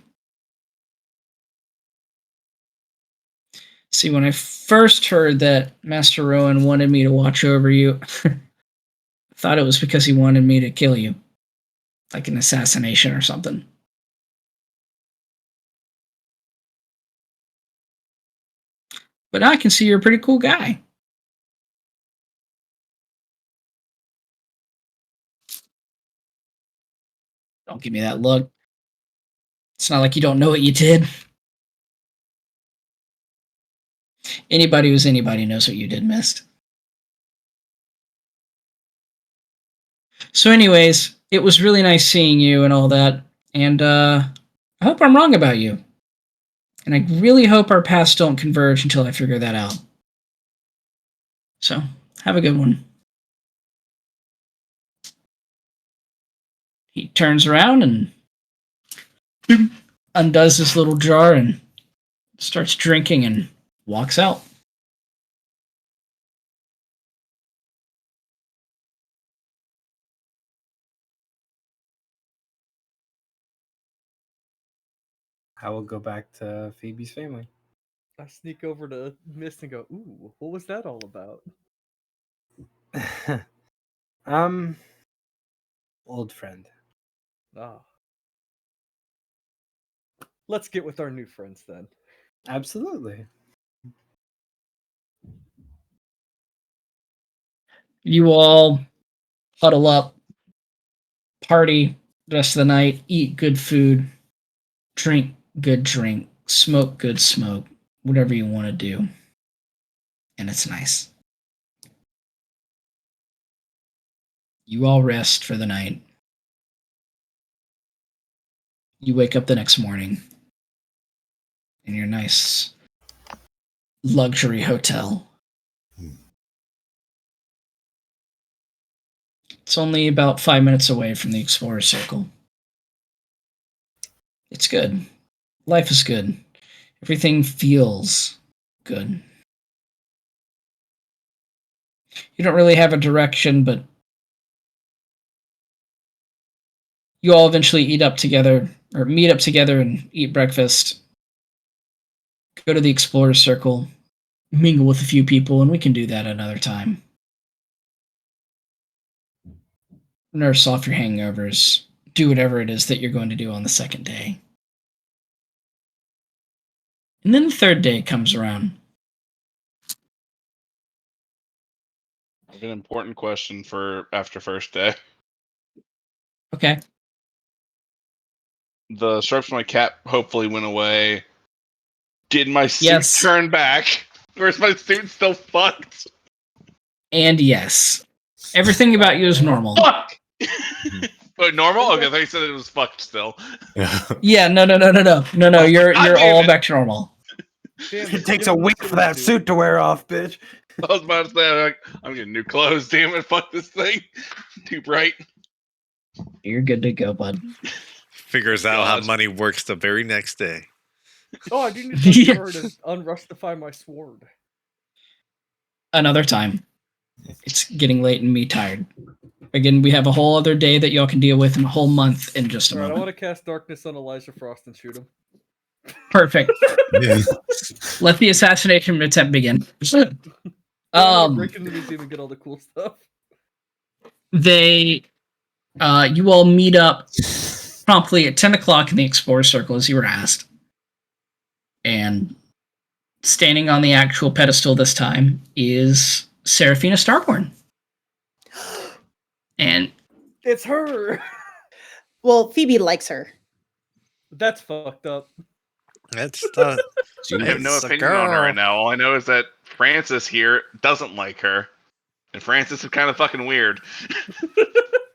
See, when I first heard that Master Rowan wanted me to watch over you, I thought it was because he wanted me to kill you. Like an assassination or something. But now I can see you're a pretty cool guy. Don't give me that look. It's not like you don't know what you did. Anybody who's anybody knows what you did, Mist. So anyways, it was really nice seeing you and all that. And I hope I'm wrong about you. And I really hope our paths don't converge until I figure that out. So, have a good one. He turns around and undoes his little jar and starts drinking and walks out. I will go back to Phoebe's family. I sneak over to Mist and go, "Ooh, what was that all about?" Old friend. Ah. Let's get with our new friends then. Absolutely. You all huddle up, party the rest of the night, eat good food, drink good drink, smoke good smoke, whatever you want to do. And it's nice. You all rest for the night. You wake up the next morning in your nice luxury hotel. It's only about 5 minutes away from the Explorer Circle. It's good. Life is good. Everything feels good. You don't really have a direction, but you all eventually eat up together, or meet up together and eat breakfast. Go to the Explorer Circle, mingle with a few people, and we can do that another time. Nurse off your hangovers. Do whatever it is that you're going to do on the second day. And then the third day comes around. I have an important question for after first day. Okay. The stripes on my cap hopefully went away. Did my suit Yes. turn back? Or is my suit still fucked? And yes. Everything about you is normal. Fuck! Wait, normal? Okay, I thought you said it was fucked still. Yeah, no. You're God damn all it. back to normal. Damn, It takes give a him week the for that suit. suit to wear off, bitch. I was about to say, like, I'm getting new clothes. Damn it, fuck this thing. Too bright. You're good to go, bud. Figures out how God. money works the very next day. Oh, I do need to Yeah. remember to unrustify my sword. Another time. It's getting late and me tired. Again, we have a whole other day that y'all can deal with in a whole month in just a Alright, I moment. want to cast Darkness on Elijah Frost and shoot him. Perfect. Let the assassination attempt begin. I want to break into the museum and get all the cool stuff. You all meet up promptly at 10 o'clock in the Explorer Circle as you were asked. And standing on the actual pedestal this time is Seraphina Starborn. And It's her! Well, Phoebe likes her. That's fucked up. That's the. I have no It's a opinion on her girl. right now. All I know is that Francis here doesn't like her. And Francis is kind of fucking weird.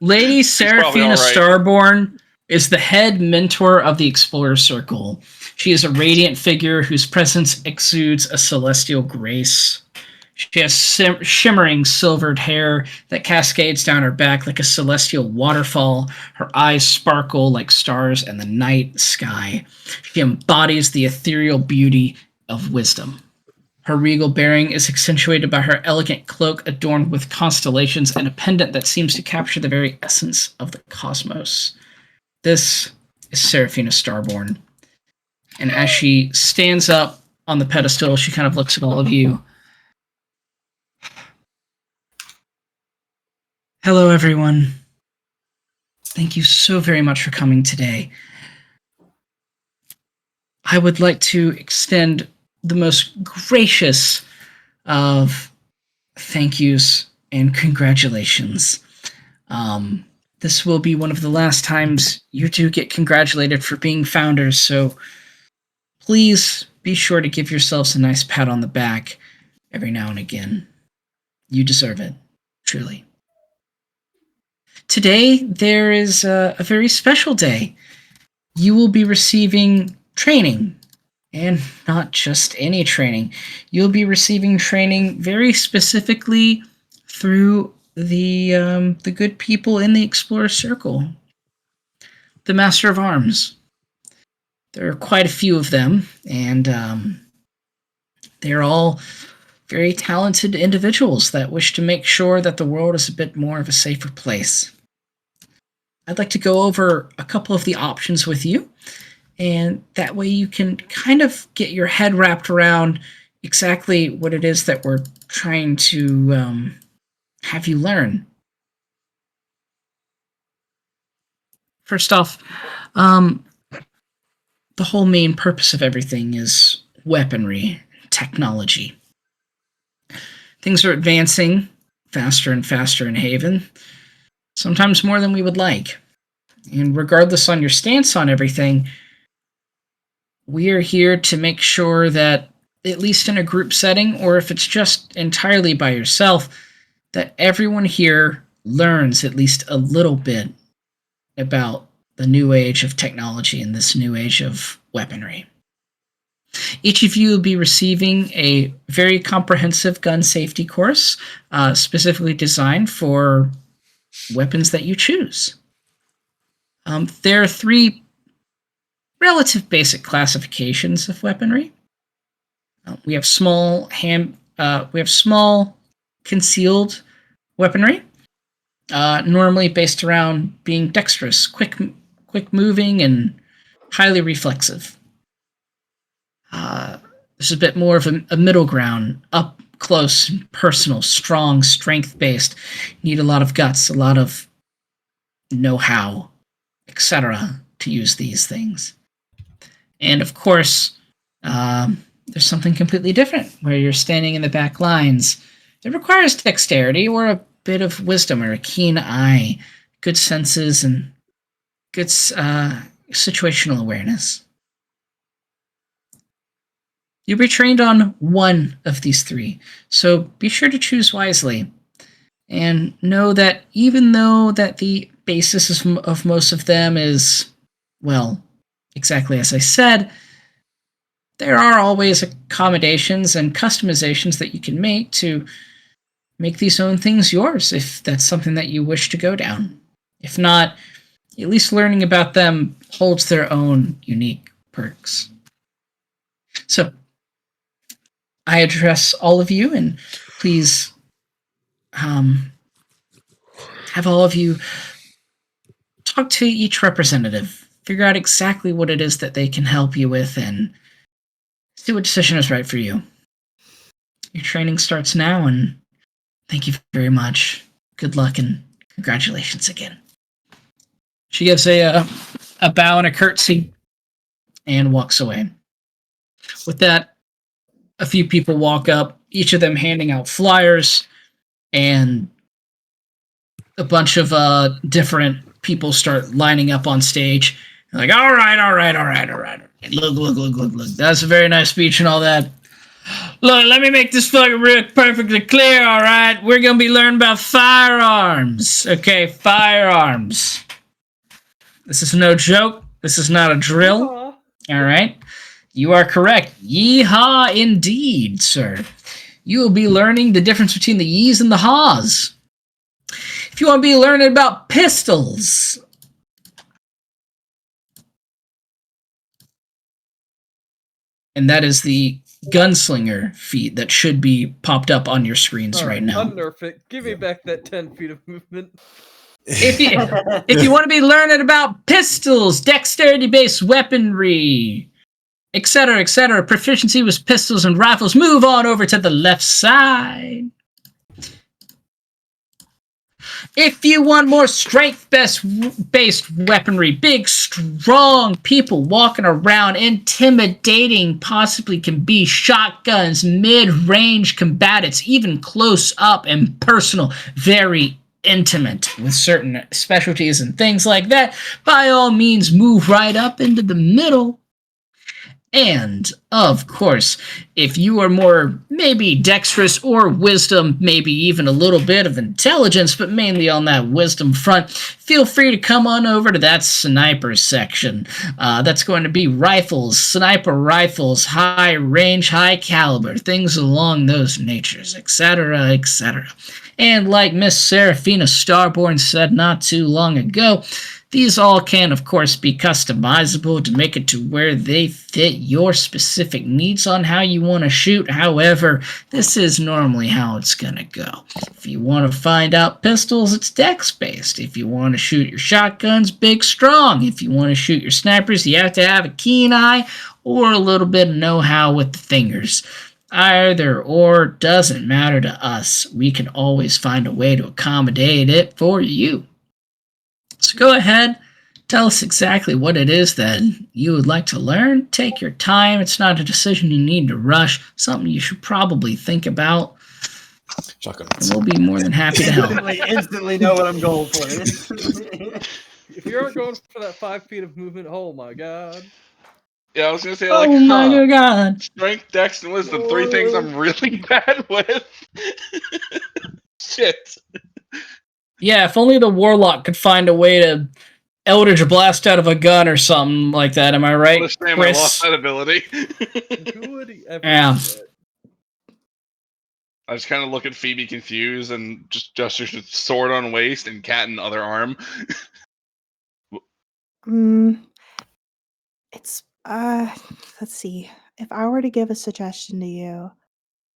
Lady probably Seraphina all right. Starborn is the head mentor of the Explorer Circle. She is a radiant figure whose presence exudes a celestial grace. She has shimmering silvered hair that cascades down her back like a celestial waterfall. Her eyes sparkle like stars in the night sky. She embodies the ethereal beauty of wisdom. Her regal bearing is accentuated by her elegant cloak adorned with constellations and a pendant that seems to capture the very essence of the cosmos. This is Seraphina Starborn. And as she stands up on the pedestal, she kind of looks at all of you. Hello, everyone. Thank you so very much for coming today. I would like to extend the most gracious of thank yous and congratulations. This will be one of the last times you do get congratulated for being founders, so please be sure to give yourselves a nice pat on the back every now and again. You deserve it, truly. Today, there is a very special day. You will be receiving training, and not just any training. You'll be receiving training very specifically through the good people in the Explorer Circle. The Master of Arms. There are quite a few of them, and they're all very talented individuals that wish to make sure that the world is a bit more of a safer place. I'd like to go over a couple of the options with you, And that way you can kind of get your head wrapped around exactly what it is that we're trying to have you learn. First off, the whole main purpose of everything is weaponry, technology. Things are advancing faster and faster in Haven, sometimes more than we would like. And regardless on your stance on everything, we are here to make sure that, at least in a group setting, or if it's just entirely by yourself, that everyone here learns at least a little bit about the new age of technology and this new age of weaponry. Each of you will be receiving a very comprehensive gun safety course, specifically designed for weapons that you choose. There are 3 relative basic classifications of weaponry. We have small concealed weaponry, normally based around being dexterous, quick moving, and highly reflexive. There's a bit more of a middle ground, up close, personal, strong, strength-based. You need a lot of guts, a lot of know-how, etc. to use these things. And of course, there's something completely different, where you're standing in the back lines. It requires dexterity or a bit of wisdom or a keen eye, good senses, and good situational awareness. You'll be trained on one of these 3, so be sure to choose wisely. And know that even though that the basis of most of them is, well, exactly as I said, there are always accommodations and customizations that you can make to make these own things yours, if that's something that you wish to go down. If not, at least learning about them holds their own unique perks. So, I address all of you, and please have all of you talk to each representative, figure out exactly what it is that they can help you with, and see what decision is right for you. Your training starts now, and thank you very much. Good luck, and congratulations again. She gives a bow and a curtsy and walks away. With that, a few people walk up, each of them handing out flyers, and a bunch of different people start lining up on stage. They're like, all right. Look. That's a very nice speech and all that. Look, let me make this fucking real perfectly clear, all right? We're going to be learning about firearms. Okay, firearms. This is no joke. This is not a drill. Aw. All right? You are correct. Yeehaw indeed, sir. You will be learning the difference between the yees and the haws. If you want to be learning about pistols, and that is the gunslinger feat that should be popped up on your screens right now. Unnerf it. Give me back that 10 feet of movement. If you want to be learning about pistols, dexterity-based weaponry, etc., proficiency with pistols and rifles, move on over to the left side. If you want more strength-based weaponry, big, strong people walking around, intimidating, possibly can be shotguns, mid-range combatants, even close up and personal, very intimate with certain specialties and things like that, by all means, move right up into the middle. And, of course, if you are more maybe dexterous or wisdom, maybe even a little bit of intelligence, but mainly on that wisdom front, feel free to come on over to that sniper section. That's going to be rifles, sniper rifles, high range, high caliber, things along those natures, etc. And like Miss Seraphina Starborn said not too long ago, These all can, of course, be customizable to make it to where they fit your specific needs on how you want to shoot. However, this is normally how it's going to go. If you want to find out pistols, it's dex-based. If you want to shoot your shotguns, big, strong. If you want to shoot your snipers, you have to have a keen eye or a little bit of know-how with the fingers. Either or doesn't matter to us. We can always find a way to accommodate it for you. So go ahead, tell us exactly what it is that you would like to learn. Take your time. It's not a decision you need to rush. Something you should probably think about. Shotgun. And we'll be more than happy to help. Instantly know what I'm going for. If you aren't going for that 5 feet of movement, oh my god. Yeah, I was gonna say like, Oh my god. strength, dex, and wisdom. 3 things I'm really bad with. Shit. Yeah, if only the warlock could find a way to Eldritch Blast out of a gun or something like that. Am I right, What a shame I lost Chris? that ability. Who would he ever Yeah. do that? I just kind of look at Phoebe confused and just gestures with sword on waist and cat in other arm. It's let's see. If I were to give a suggestion to you,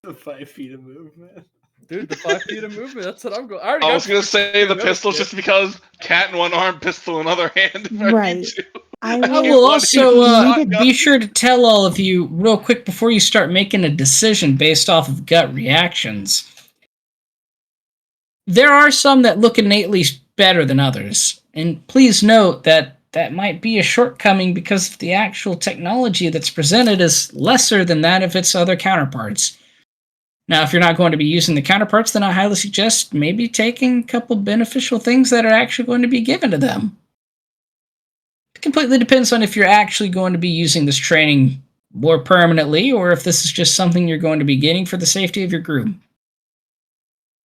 The 5 feet of movement. Dude, the 5 feet of movement, that's what I'm going. I already I got was gonna say the another pistol shit. just because cat in one arm, pistol in other hand. If I Right. need to. I I will. will What do you also need to be go? sure to tell all of you real quick before you start making a decision based off of gut reactions. There are some that look innately better than others. And please note that that might be a shortcoming because the actual technology that's presented is lesser than that of its other counterparts. Now, if you're not going to be using the counterparts, then I highly suggest maybe taking a couple beneficial things that are actually going to be given to them. It completely depends on if you're actually going to be using this training more permanently or if this is just something you're going to be getting for the safety of your group.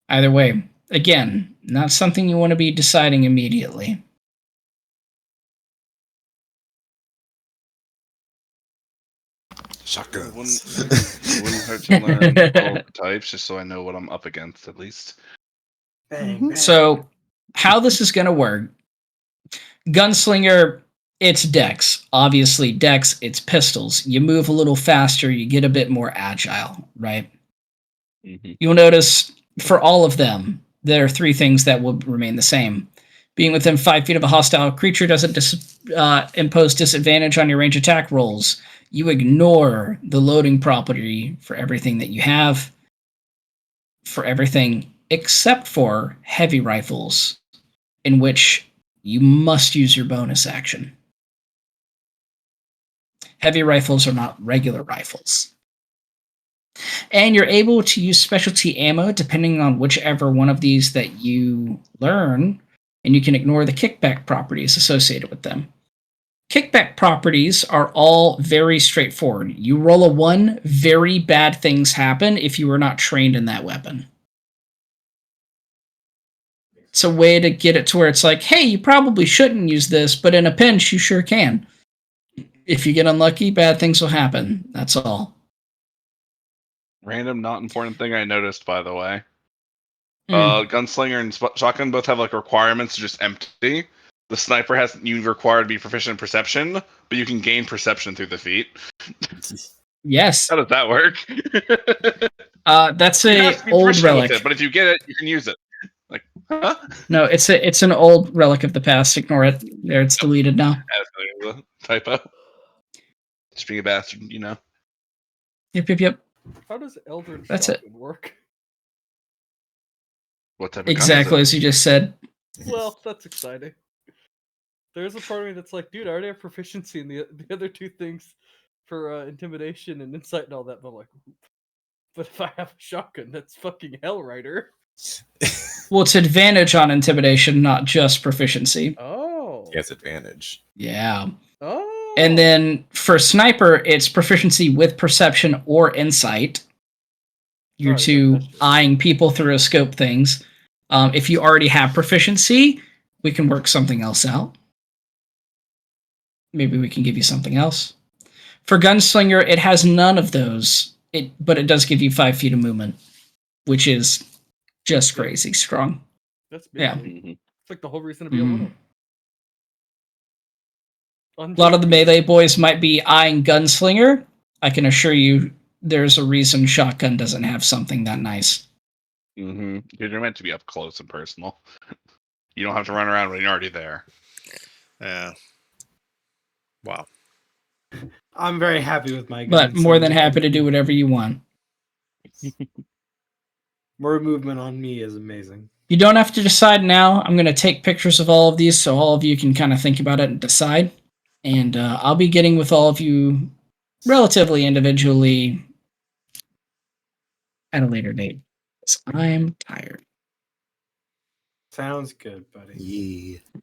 Either way, again, not something you want to be deciding immediately. Shotguns. Wouldn't hurt to learn all the types just so I know what I'm up against at least. Bang, bang. So, how this is going to work, Gunslinger, it's dex. Obviously, dex, it's pistols. You move a little faster, you get a bit more agile, right? Mm-hmm. You'll notice for all of them, there are 3 things that will remain the same. Being within 5 feet of a hostile creature doesn't impose disadvantage on your range attack rolls. You ignore the loading property for everything that you have, for everything except for heavy rifles, in which you must use your bonus action. Heavy rifles are not regular rifles. And you're able to use specialty ammo depending on whichever one of these that you learn, and you can ignore the kickback properties associated with them. Kickback properties are all very straightforward. You roll a 1, very bad things happen if you are not trained in that weapon. It's a way to get it to where it's like, hey, you probably shouldn't use this, but in a pinch, you sure can. If you get unlucky, bad things will happen. That's all. Random, not important thing I noticed, by the way. Mm. Gunslinger and shotgun both have like requirements to just empty. The sniper has you required to be proficient in perception, but you can gain perception through the feat. Yes. How does that work? That's You a have to be old proficient relic. with it, but if you get it, you can use it. Like, huh? No, it's an old relic of the past. Ignore it. There, it's deleted now. That's a typo. Just being a bastard, you know. Yep. How does Eldritch That's Shotgun work? What type of Exactly gun as you just said. Well, that's exciting. There's a part of me that's like, dude, I already have proficiency in the other 2 things for intimidation and insight and all that. But I'm like, but if I have a shotgun, that's fucking Hellrider. Well, it's advantage on intimidation, not just proficiency. Oh. He has advantage. Yeah. Oh. And then for sniper, it's proficiency with perception or insight. You're Alright, to that's true. eyeing people through a scope things. If you already have proficiency, we can work something else out. Maybe we can give you something else. For Gunslinger, it has none of those, but it does give you 5 feet of movement, which is just crazy strong. That's big. Yeah. Mhm. It's like the whole reason to be a Mhm. little. A lot of the melee boys might be eyeing gunslinger. I can assure you there's a reason shotgun doesn't have something that nice. Mm-hmm. You're meant to be up close and personal. You don't have to run around when you're already there. Yeah. Wow. I'm very happy with my gun. But more than happy to do whatever you want. More movement on me is amazing. You don't have to decide now. I'm going to take pictures of all of these so all of you can kind of think about it and decide. And I'll be getting with all of you relatively individually at a later date. Because I'm tired. Sounds good, buddy. Yeah.